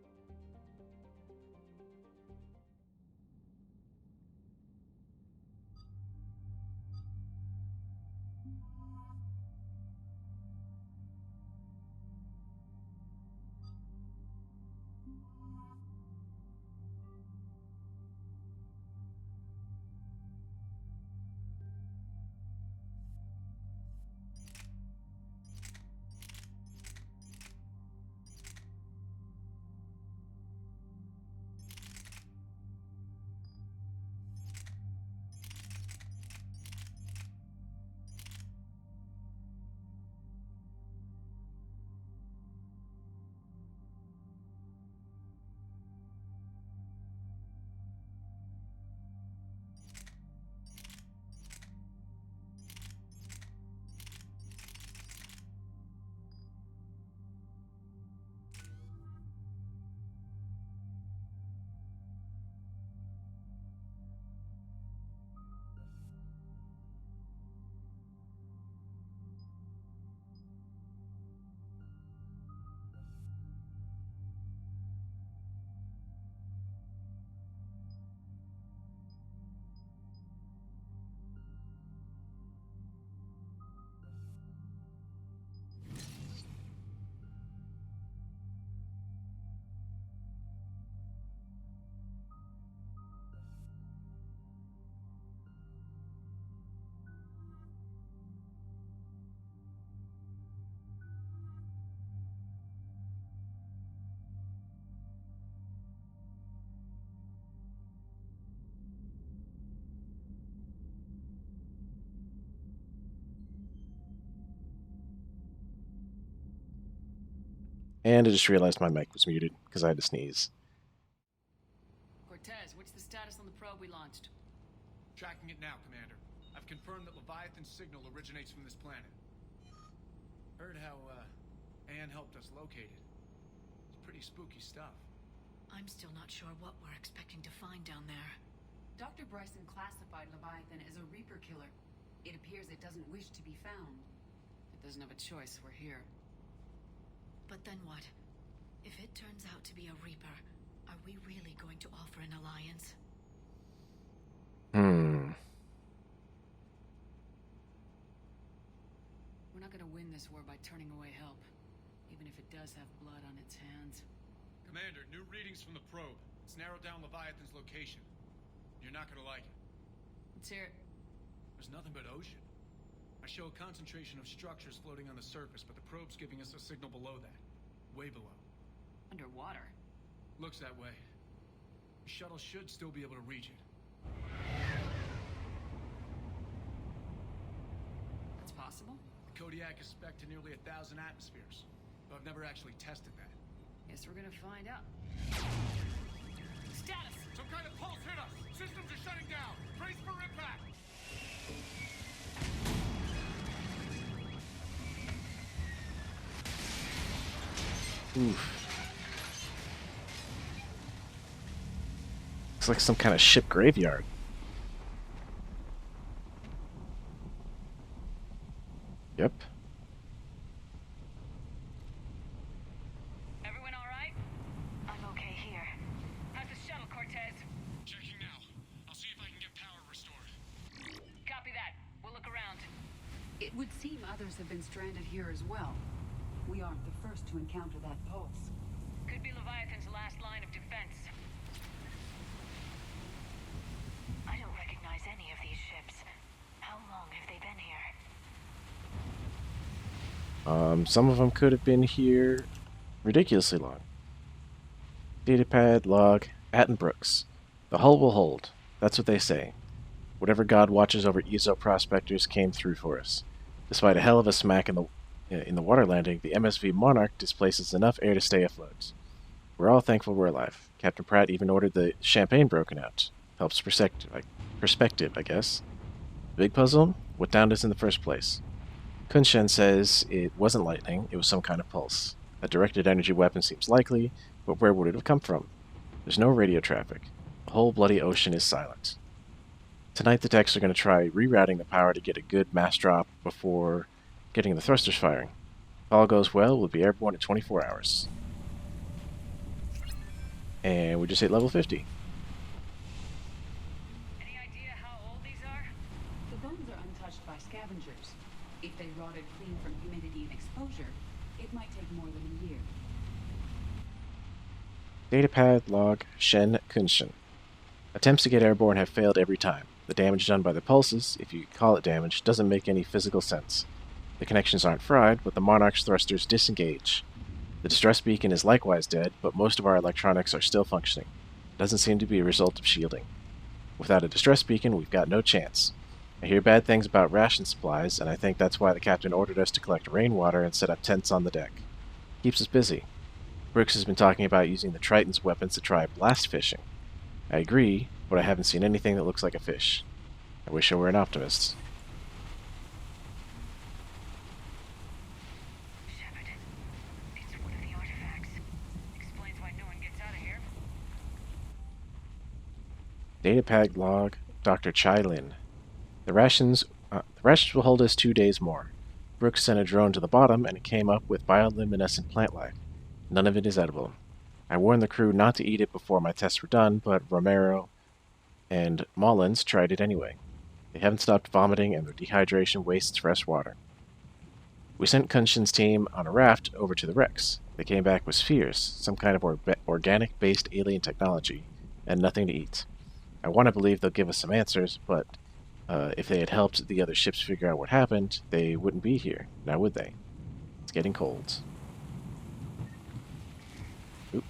And I just realized my mic was muted because I had to sneeze. Cortez, what's the status on the probe we launched? Tracking it now, Commander. I've confirmed that Leviathan's signal originates from this planet. Heard how, Anne helped us locate it. It's pretty spooky stuff. I'm still not sure what we're expecting to find down there. Dr. Bryson classified Leviathan as a Reaper killer. It appears it doesn't wish to be found. It doesn't have a choice. We're here. But then what? If it turns out to be a Reaper, are we really going to offer an alliance? We're not gonna win this war by turning away help, even if it does have blood on its hands. Commander, new readings from the probe. It's narrowed down Leviathan's location. You're not gonna like it. Let's hear it. There's nothing but ocean. I show a concentration of structures floating on the surface, but the probe's giving us a signal below that. Way below. Underwater? Looks that way. The shuttle should still be able to reach it. That's possible? The Kodiak is spec'd to nearly 1,000 atmospheres, but I've never actually tested that. Guess we're gonna find out. Status! Some kind of pulse hit us! Systems are shutting down! Brace for impact! Oof. Looks like some kind of ship graveyard. Yep. Everyone all right? I'm okay here. How's the shuttle, Cortez? Checking now. I'll see if I can get power restored. Copy that. We'll look around. It would seem others have been stranded here as well. We aren't the first to encounter that pulse. Could be Leviathan's last line of defense. I don't recognize any of these ships. How long have they been here? Some of them could have been here ridiculously long. Datapad, log, Atten Brooks. The hull will hold. That's what they say. Whatever god watches over Ezo prospectors came through for us. Despite a hell of a smack in the water landing, the MSV Monarch displaces enough air to stay afloat. We're all thankful we're alive. Captain Pratt even ordered the champagne broken out. Helps perspective, I guess. Big puzzle? What downed us in the first place? Kunshen says it wasn't lightning, it was some kind of pulse. A directed energy weapon seems likely, but where would it have come from? There's no radio traffic. The whole bloody ocean is silent. Tonight the techs are going to try rerouting the power to get a good mass drop before getting the thrusters firing. If all goes well, we'll be airborne in 24 hours. And we just hit level 50. Any idea how old these are? The bones are untouched by scavengers. If they rotted clean from humidity and exposure, it might take more than a year. Datapad log Shen Kunshin. Attempts to get airborne have failed every time. The damage done by the pulses, if you could call it damage, doesn't make any physical sense. The connections aren't fried, but the Monarch's thrusters disengage. The distress beacon is likewise dead, but most of our electronics are still functioning. Doesn't seem to be a result of shielding. Without a distress beacon, we've got no chance. I hear bad things about ration supplies, and I think that's why the captain ordered us to collect rainwater and set up tents on the deck. Keeps us busy. Brooks has been talking about using the Triton's weapons to try blast fishing. I agree, but I haven't seen anything that looks like a fish. I wish I were an optimist. Shepard, it's one of the artifacts. Explains why no one gets out of here. Datapad log Dr. Chai Lin. The rations will hold us 2 days more. Brooks sent a drone to the bottom, and it came up with bioluminescent plant life. None of it is edible. I warned the crew not to eat it before my tests were done, but Romero and Mullins tried it anyway. They haven't stopped vomiting, and their dehydration wastes fresh water. We sent Kunshin's team on a raft over to the wrecks. They came back with spheres, some kind of organic-based alien technology, and nothing to eat. I want to believe they'll give us some answers, but if they had helped the other ships figure out what happened, they wouldn't be here, now would they? It's getting cold. Oop.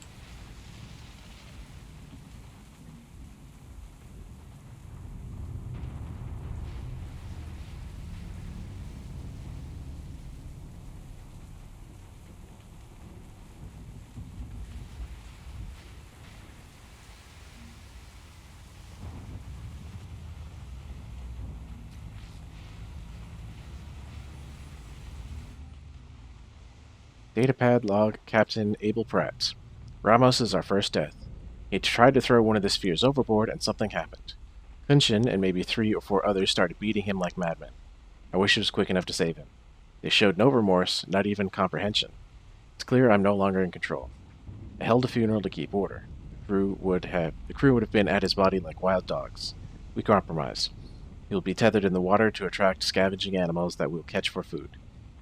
Datapad log Captain Abel Pratt. Ramos is our first death. He tried to throw one of the spheres overboard and something happened. Kunshin and maybe 3 or 4 others started beating him like madmen. I wish it was quick enough to save him. They showed no remorse, not even comprehension. It's clear I'm no longer in control. I held a funeral to keep order. The crew would have been at his body like wild dogs. We compromised. He will be tethered in the water to attract scavenging animals that we'll catch for food.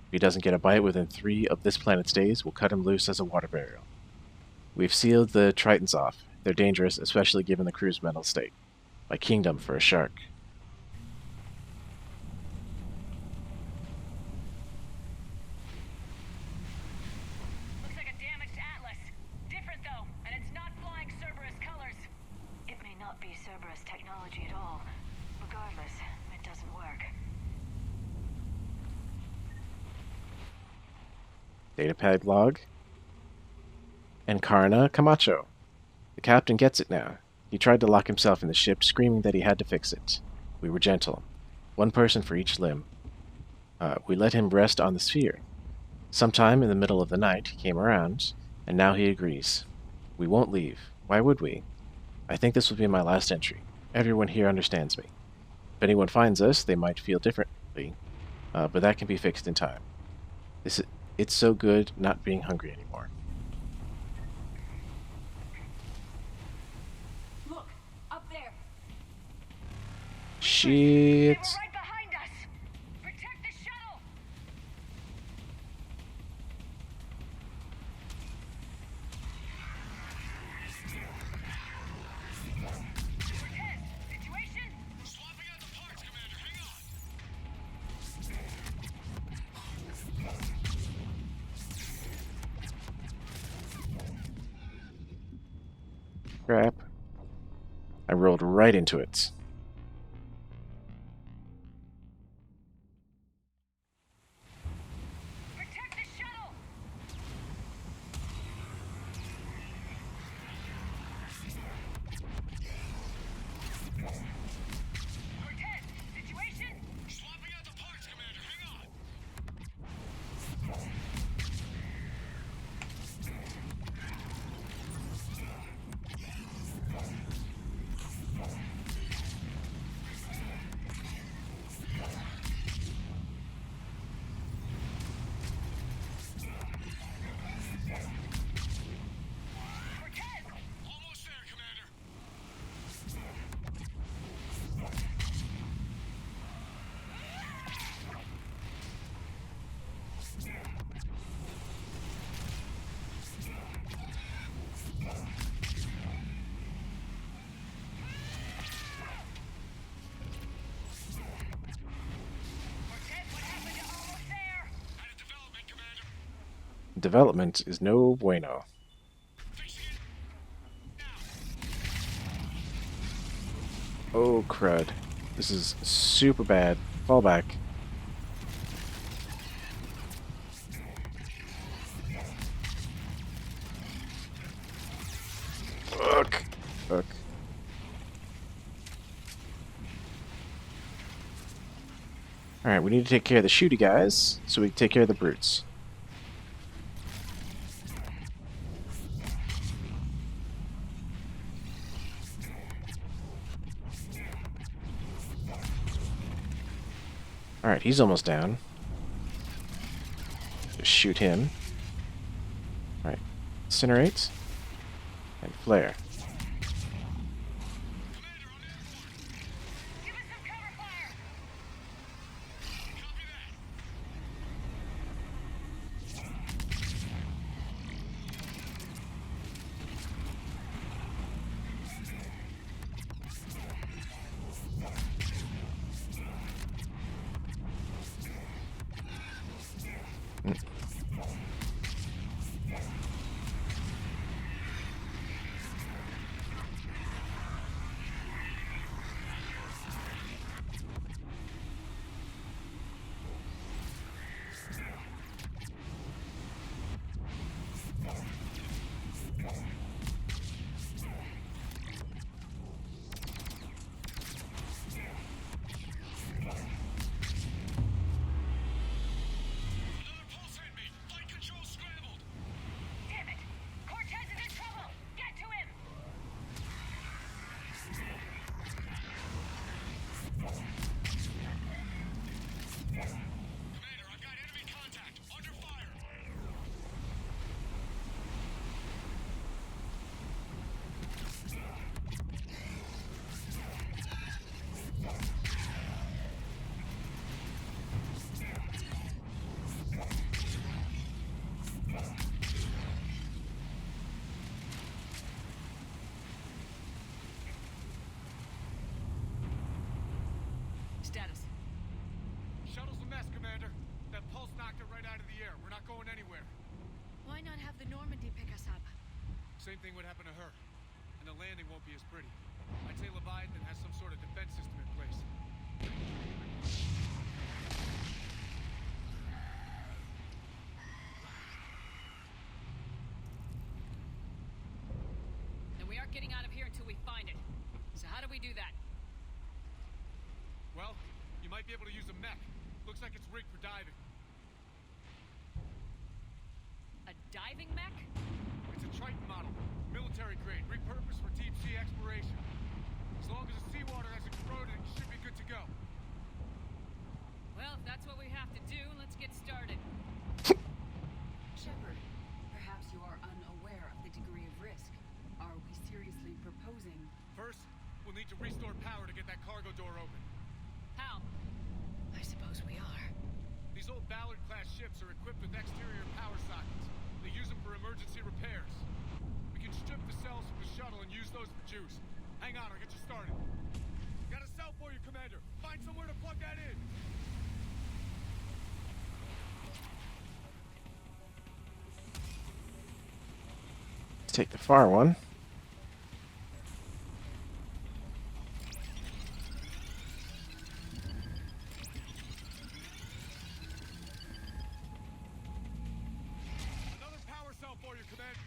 If he doesn't get a bite within 3 of this planet's days, we'll cut him loose as a water burial. We've sealed the Tritons off. They're dangerous, especially given the crew's mental state. My kingdom for a shark. Looks like a damaged Atlas. Different though, and it's not flying Cerberus colors. It may not be Cerberus technology at all. Regardless, it doesn't work. Datapad log. Encarna Camacho. The captain gets it now. He tried to lock himself in the ship, screaming that he had to fix it. We were gentle. 1 person for each limb. We let him rest on the sphere. Sometime in the middle of the night, he came around, and now he agrees. We won't leave. Why would we? I think this will be my last entry. Everyone here understands me. If anyone finds us, they might feel differently, but that can be fixed in time. It's so good not being hungry anymore. Look, up there. Shit. They were right behind us. Protect the shuttle. Cortez, situation? Swapping out the parts, Commander. Hang on. Crap. I rolled right into it. Protect the shuttle. Cortez, situation? Swapping out the parts, Commander. Hang on. Cortez! Almost there, Commander. Cortez, what happened to almost there? Had a development, Commander. Development is no bueno. Fixing it now. Oh, crud. This is super bad. Fall back. Fuck. Fuck. Alright, we need to take care of the shooty guys, so we can take care of the brutes. Alright, he's almost down. Just shoot him. Alright, incinerate. And flare. Give us some cover fire. Copy that. Another pulse Same thing would happen to her. And the landing won't be as pretty. I'd say Leviathan has some sort of defense system in place. And we aren't getting out of here until we find it. So how do we do that? Well, you might be able to use a mech. Looks like it's rigged for diving. A diving mech? It's a Triton model. Military grade, repurposed for deep sea exploration. As long as the seawater hasn't corroded, it should be good to go. Well, if that's what we have to do, let's get started. Shepard, perhaps you are unaware of the degree of risk. Are we seriously proposing? First, we'll need to restore power to get that cargo door open. How? I suppose we are. These old Ballard-class ships are equipped with exterior power sockets. They use them for emergency repairs. We can strip the cells from the shuttle and use those for juice. Hang on, I'll get you started. Got a cell for you, Commander. Find somewhere to plug that in. Take the far one. Another power cell for you, Commander.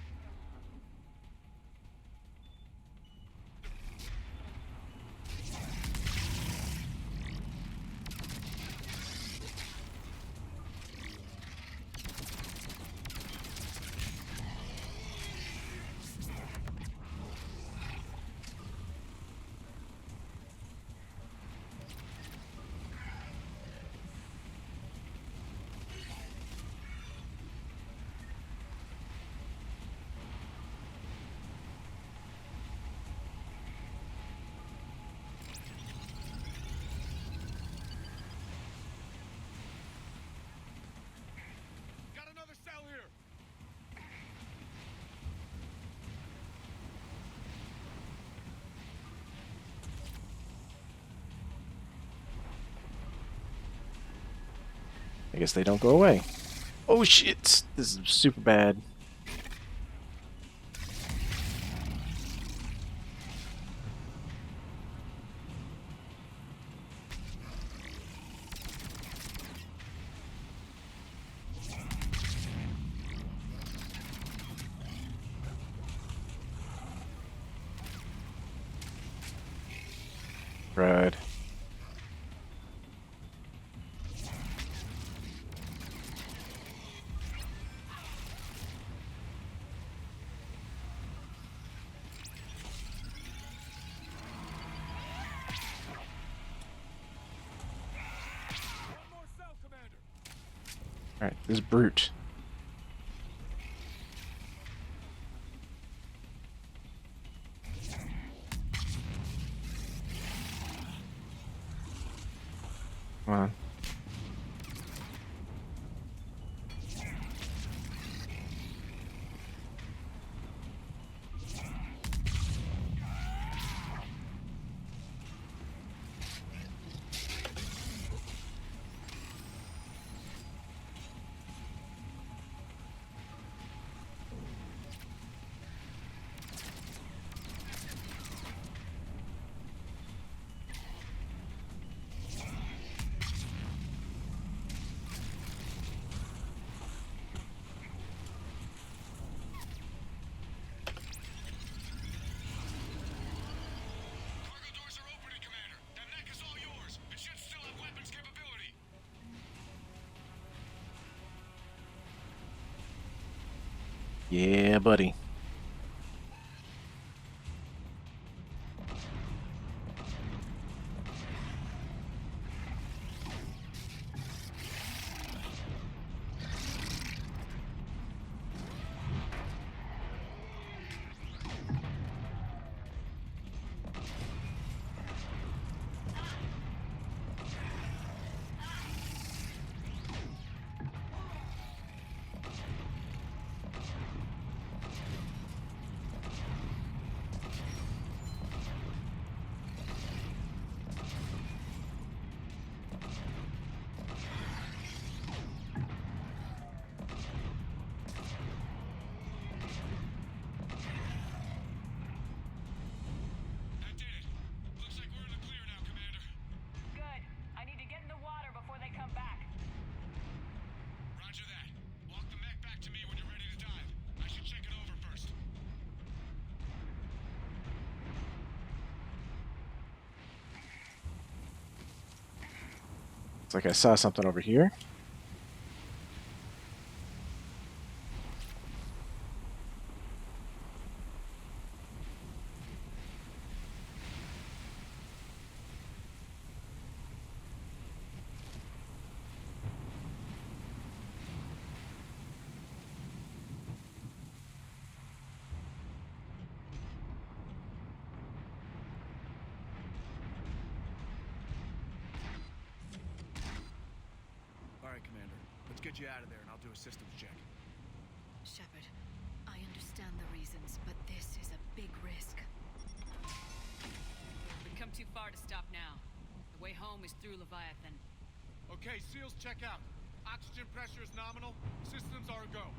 Got another cell here. I guess they don't go away. Oh shit! This is super bad. Right. Alright, this brute. Come on. Yeah, buddy. Looks like I saw something over here. Alright, Commander. Let's get you out of there and I'll do a systems check. Shepard, I understand the reasons, but this is a big risk. We've come too far to stop now. The way home is through Leviathan. Okay, SEALs, check out. Oxygen pressure is nominal. Systems are a go.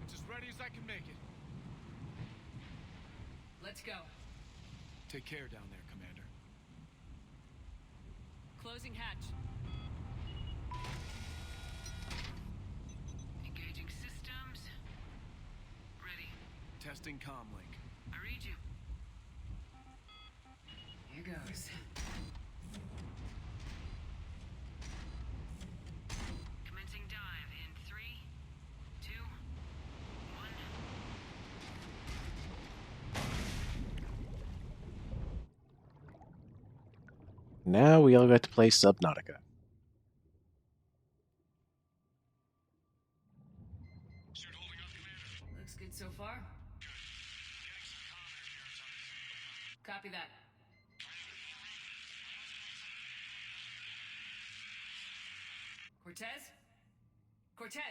It's as ready as I can make it. Let's go. Take care down there, Commander. Closing hatch. Engaging systems. Ready. Testing comlink. I read you. Here goes. Commencing dive in 3, 2, 1. Now we all got to play Subnautica. Looks good so far. Copy that. Cortez? Cortez!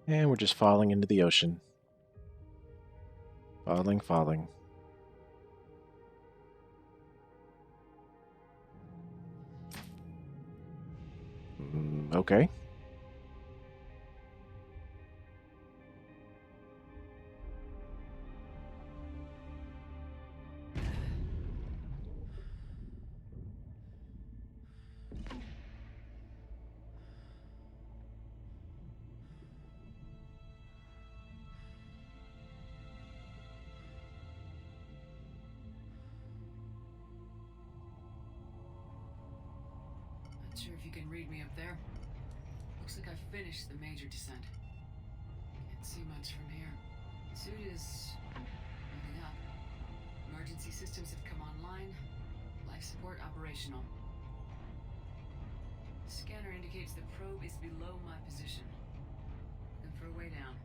And we're just falling into the ocean. Falling, falling. Okay. Not sure if you can read me up there. Looks like I finished the major descent. Can't see much from here. Suit is moving up. Emergency systems have come online. Life support operational. Scanner indicates the probe is below my position. Looking for a way down.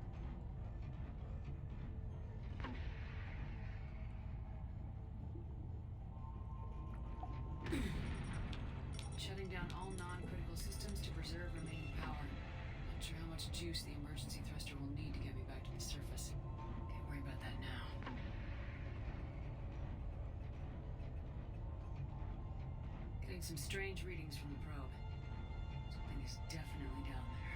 Shutting down all non-critical systems to preserve remaining power. Not sure how much juice the emergency thruster will need to get me back to the surface. Can't worry about that now. Getting some strange readings from the probe. Something is definitely down there.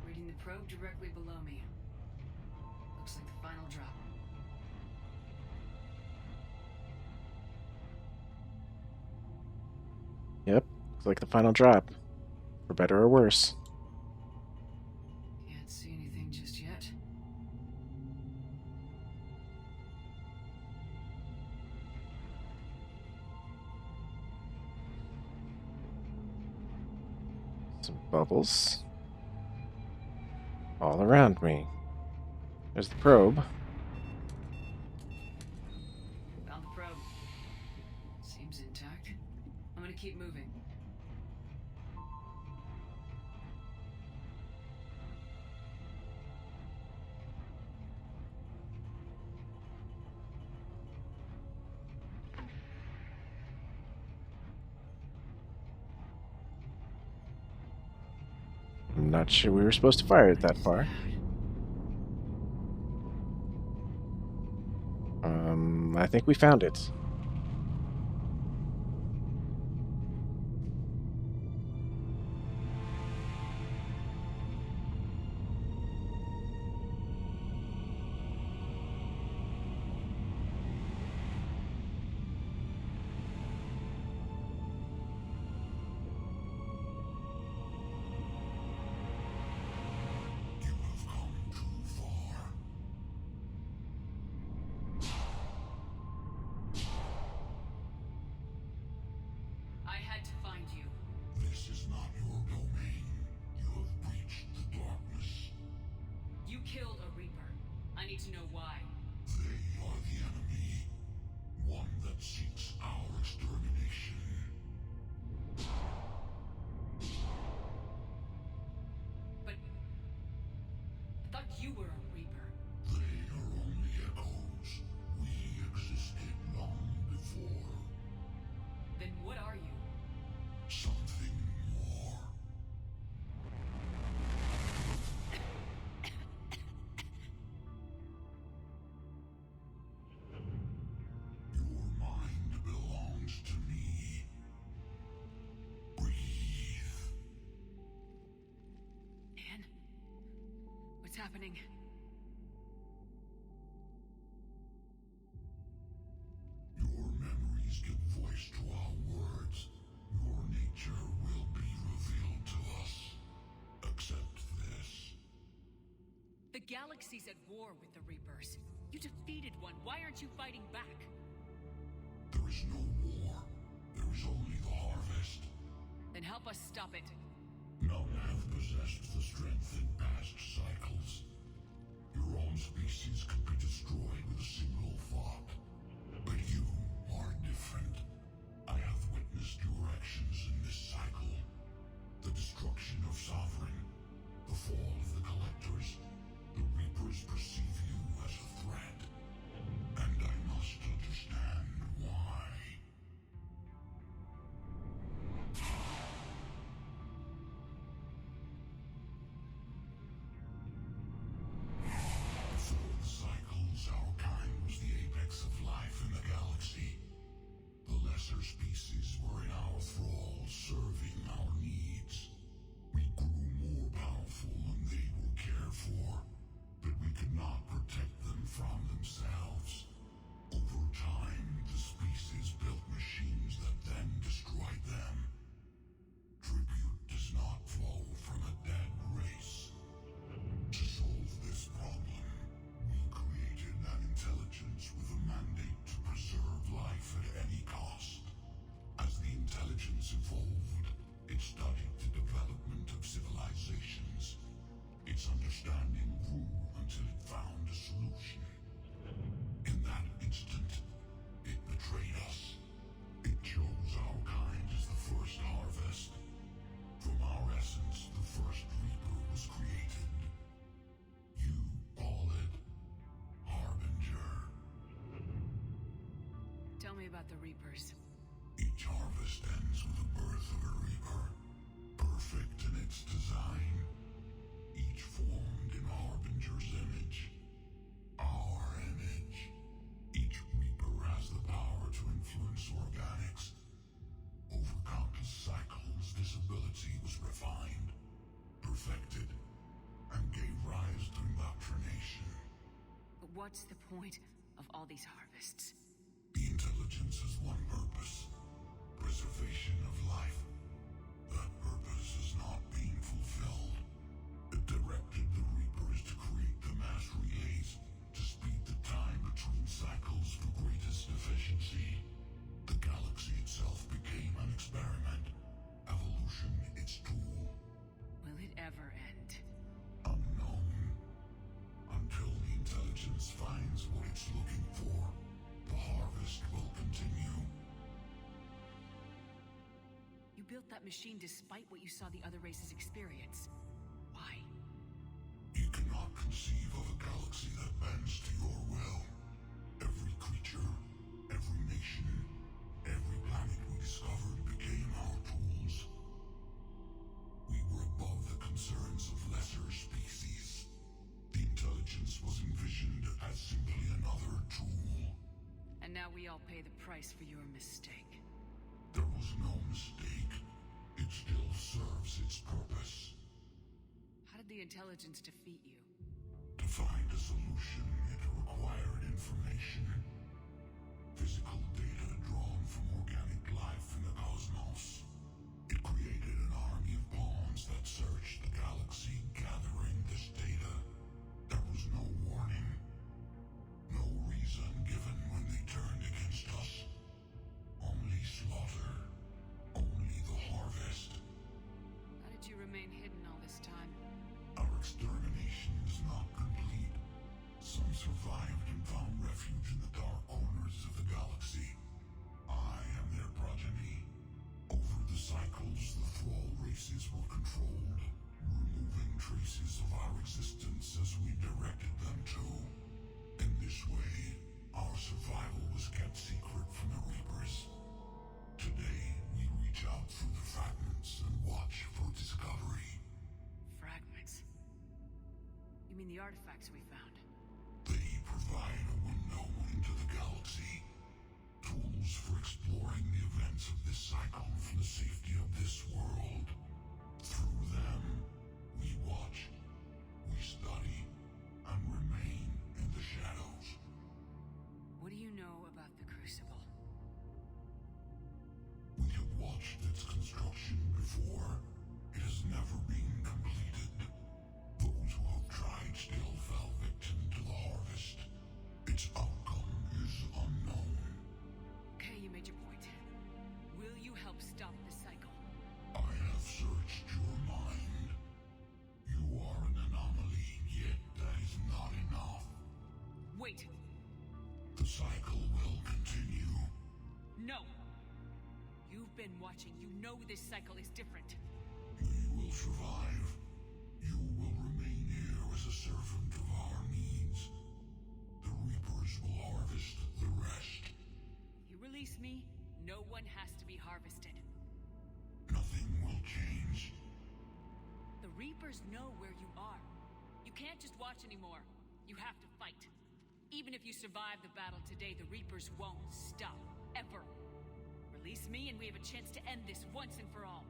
Reading the probe directly below me. Looks like the final drop. Yep, looks like the final drop. For better or worse. Can't see anything just yet. Some bubbles. All around me. There's the probe. Found the probe. Seems intact. I'm gonna keep moving. I'm not sure we were supposed to fire it that far. I think we found it. killed a Reaper. I need to know why. They are the enemy. One that seeks our extermination. But I thought you were a Reaper. They are only echoes. We existed long before. Then what are you? Something more. Your mind belongs to me. Breathe. Anne? What's happening? Your memories give voice to our words. Your nature will be revealed to us. Accept this. The galaxy's at war with the Reapers. You defeated one. Why aren't you fighting back? There is no war. There is only the harvest. Then help us stop it. None have possessed the strength in past cycles. Your own species could be destroyed with a single thought. But you are different. I have witnessed your actions in this cycle. The destruction of Sovereign, the fall of the Collectors. The Reapers perceive you as a threat. And I must understand why. Before the cycles, our kind was the apex of life in the galaxy. The lesser species were in our thrall, serving our needs. We grew more powerful and they were cared for, but we could not protect them from themselves. Over time, the species built machines that then destroyed them. Tribute does not flow from a dead race. To solve this problem, we created an intelligence with a mandate to preserve life at any cost. As the intelligence evolved, it studied the development of civilizations. Its understanding grew until it found a solution. In that instant, it betrayed us. It chose our kind as the first harvest. From our essence, the first Reaper was created. You call it Harbinger. Tell me about the Reapers. Each harvest ends with the birth of a Reaper, perfect in its design, each formed in Harbinger's image. Our image. Each Reaper has the power to influence organics. Over countless cycles, this ability was refined, perfected, and gave rise to indoctrination. But what's the point of all these harvests? The intelligence has one purpose: preservation of life. That purpose is not being fulfilled. It directed the Reapers to create the mass relays to speed the time between cycles for greatest efficiency. The galaxy itself became an experiment. Evolution its tool. Will it ever end? Unknown. Until the intelligence finds what it's looking for, the harvest will continue. You built that machine despite what you saw the other races experience. Why? You cannot conceive of a galaxy that bends to your will. Every creature, every nation, every planet we discovered became our tools. We were above the concerns of lesser species. The intelligence was envisioned as simply another tool. And now we all pay the price for your mistake. There was no mistake. It still serves its purpose. How did the intelligence defeat you? To find a solution, it required information. Physical data drawn from organic life in the cosmos. It created an army of pawns that searched the galaxy, gathering this data. There was no warning. No reason given when they turned against us. Only slaughter. Only the harvest. How did you remain hidden all this time? Our extermination is not complete. artifacts we found? They provide a window into the galaxy. Tools for exploring the events of this cycle from the safety of this world. Through them, we watch, we study, and remain in the shadows. What do you know about the Crucible? We have watched its construction before. It has never been completed. Those who have tried still fell victim to the harvest. Its outcome is unknown. Okay, you made your point. Will you help stop the cycle? I have searched your mind. You are an anomaly, yet that is not enough. Wait! The cycle will continue. No! You've been watching. You know this cycle is different. We will survive. You will remain here as a servant of our needs. The Reapers will harvest the rest. You release me, no one has to be harvested. Nothing will change. The Reapers know where you are. You can't just watch anymore. You have to fight. Even if you survive the battle today, the Reapers won't stop. Ever. Release me and we have a chance to end this once and for all.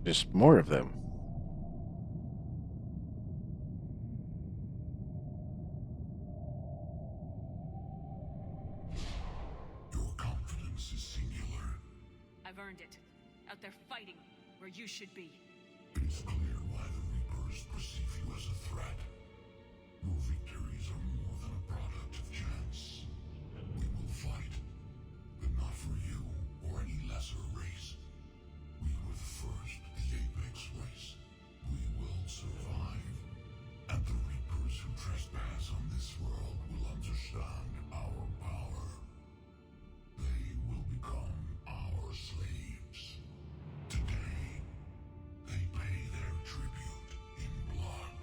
Just more of them. Your confidence is singular. I've earned it. Out there fighting, where you should be. It is clear why the Reapers perceive you as a threat. Your victories are more than a product of chance. We will fight, but not for you or any lesser race. We were the first, the apex race. We will survive. And the Reapers who trespass on this world will understand our power. They will become our slaves. Today, they pay their tribute in blood.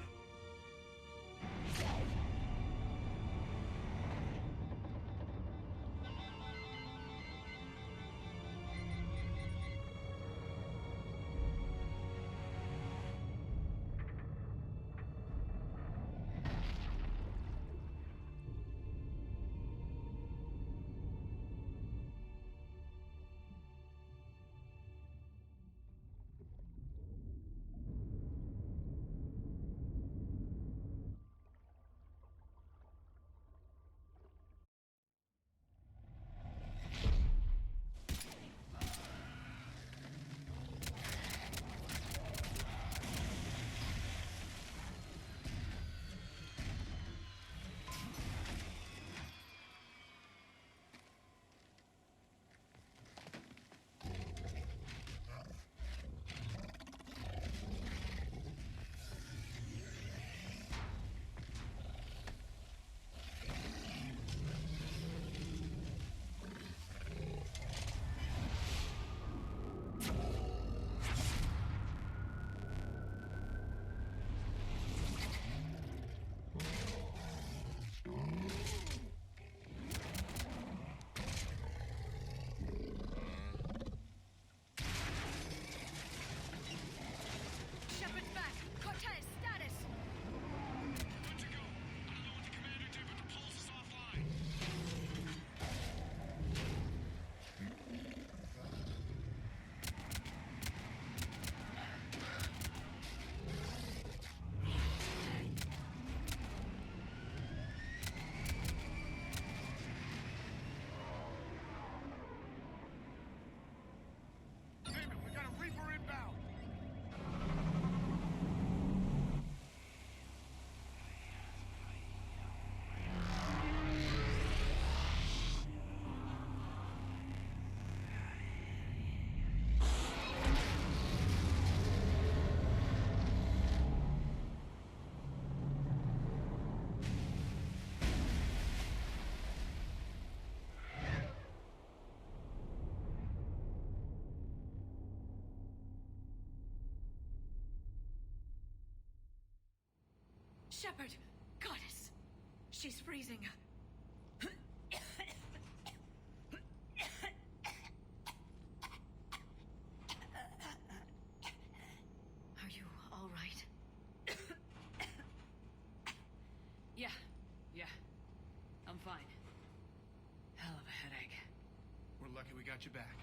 Shepard! Goddess! She's freezing. Are you all right? Yeah. I'm fine. Hell of a headache. We're lucky we got you back.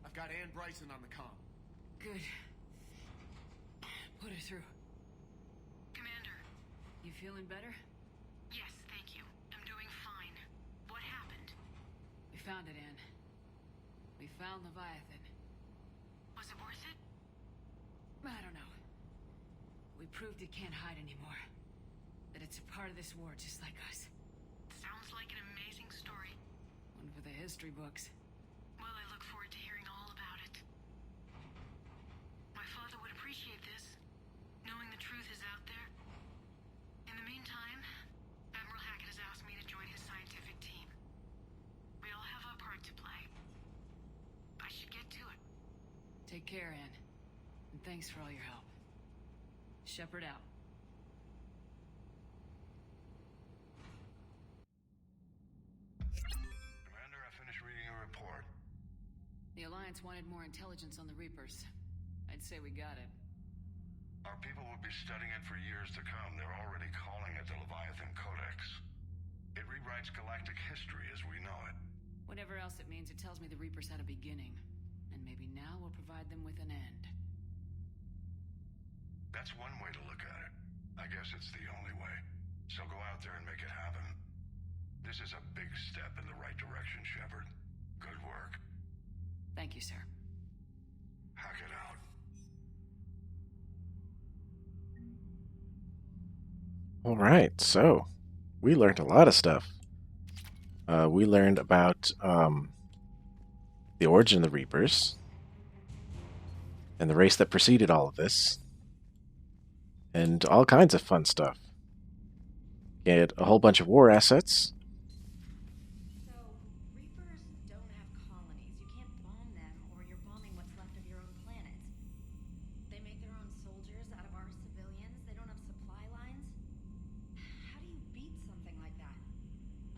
I've got Ann Bryson on the comm. Good. Put her through. Commander. You feeling better? Yes, thank you. I'm doing fine. What happened? We found it, Ann. We found Leviathan. Was it worth it? I don't know. We proved it can't hide anymore. That it's a part of this war just like us. Sounds like an amazing story. One for the history books. Well, I look forward to hearing all about it. My father would appreciate this, knowing the truth is out there. In the meantime, Admiral Hackett has asked me to join his scientific team. We all have our part to play. I should get to it. Take care, Ann. And thanks for all your help. Shepard out. Commander, I finished reading your report. The Alliance wanted more intelligence on the Reapers. I'd say we got it. Our people will be studying it for years to come. They're already calling it the Leviathan Codex. It rewrites galactic history as we know it. Whatever else it means, it tells me the Reapers had a beginning. And maybe now we'll provide them with an end. That's one way to look at it. I guess it's the only way. So go out there and make it happen. This is a big step in the right direction, Shepard. Good work. Thank you, sir. Hackett out. All right, so we learned a lot of stuff. We learned about the origin of the Reapers and the race that preceded all of this, and all kinds of fun stuff. Get a whole bunch of war assets. So, Reapers don't have colonies. You can't bomb them, or you're bombing what's left of your own planet. They make their own soldiers out of our civilians. They don't have supply lines. How do you beat something like that?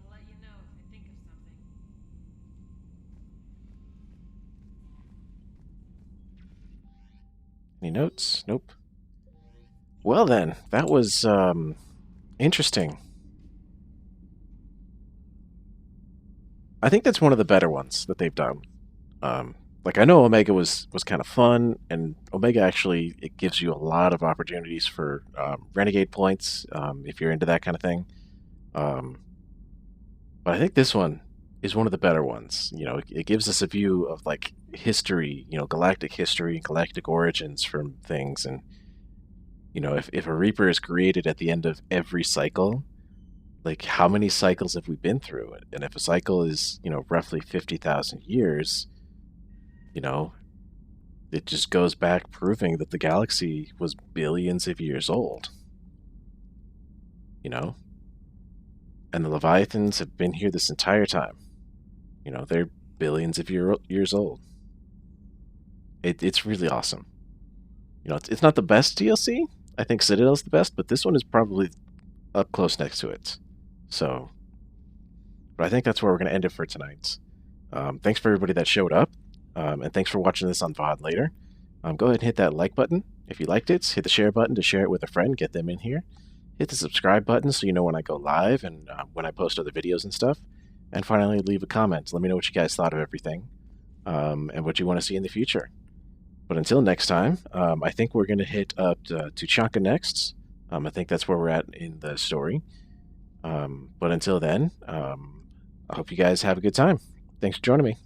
I'll let you know if I think of something. Any notes? Nope. Well then, that was interesting. I think that's one of the better ones that they've done. Like, I know Omega was kind of fun, and Omega actually, it gives you a lot of opportunities for renegade points if you're into that kind of thing. But I think this one is one of the better ones. You know, it gives us a view of like history, you know, galactic history, galactic origins from things, and you know, if a Reaper is created at the end of every cycle, like how many cycles have we been through? And if a cycle is, you know, roughly 50,000 years, you know, it just goes back proving that the galaxy was billions of years old. You know? And the Leviathans have been here this entire time. You know, they're billions of years old. It's really awesome. You know, it's not the best DLC. I think Citadel's the best, but this one is probably up close next to it. So, but I think that's where we're going to end it for tonight. Thanks for everybody that showed up, and thanks for watching this on VOD later. Go ahead and hit that like button if you liked it. Hit the share button to share it with a friend, get them in here. Hit the subscribe button so you know when I go live and when I post other videos and stuff. And finally, leave a comment. Let me know what you guys thought of everything, and what you want to see in the future. But until next time, I think we're going to hit up to Tuchanka next. I think that's where we're at in the story. But until then, I hope you guys have a good time. Thanks for joining me.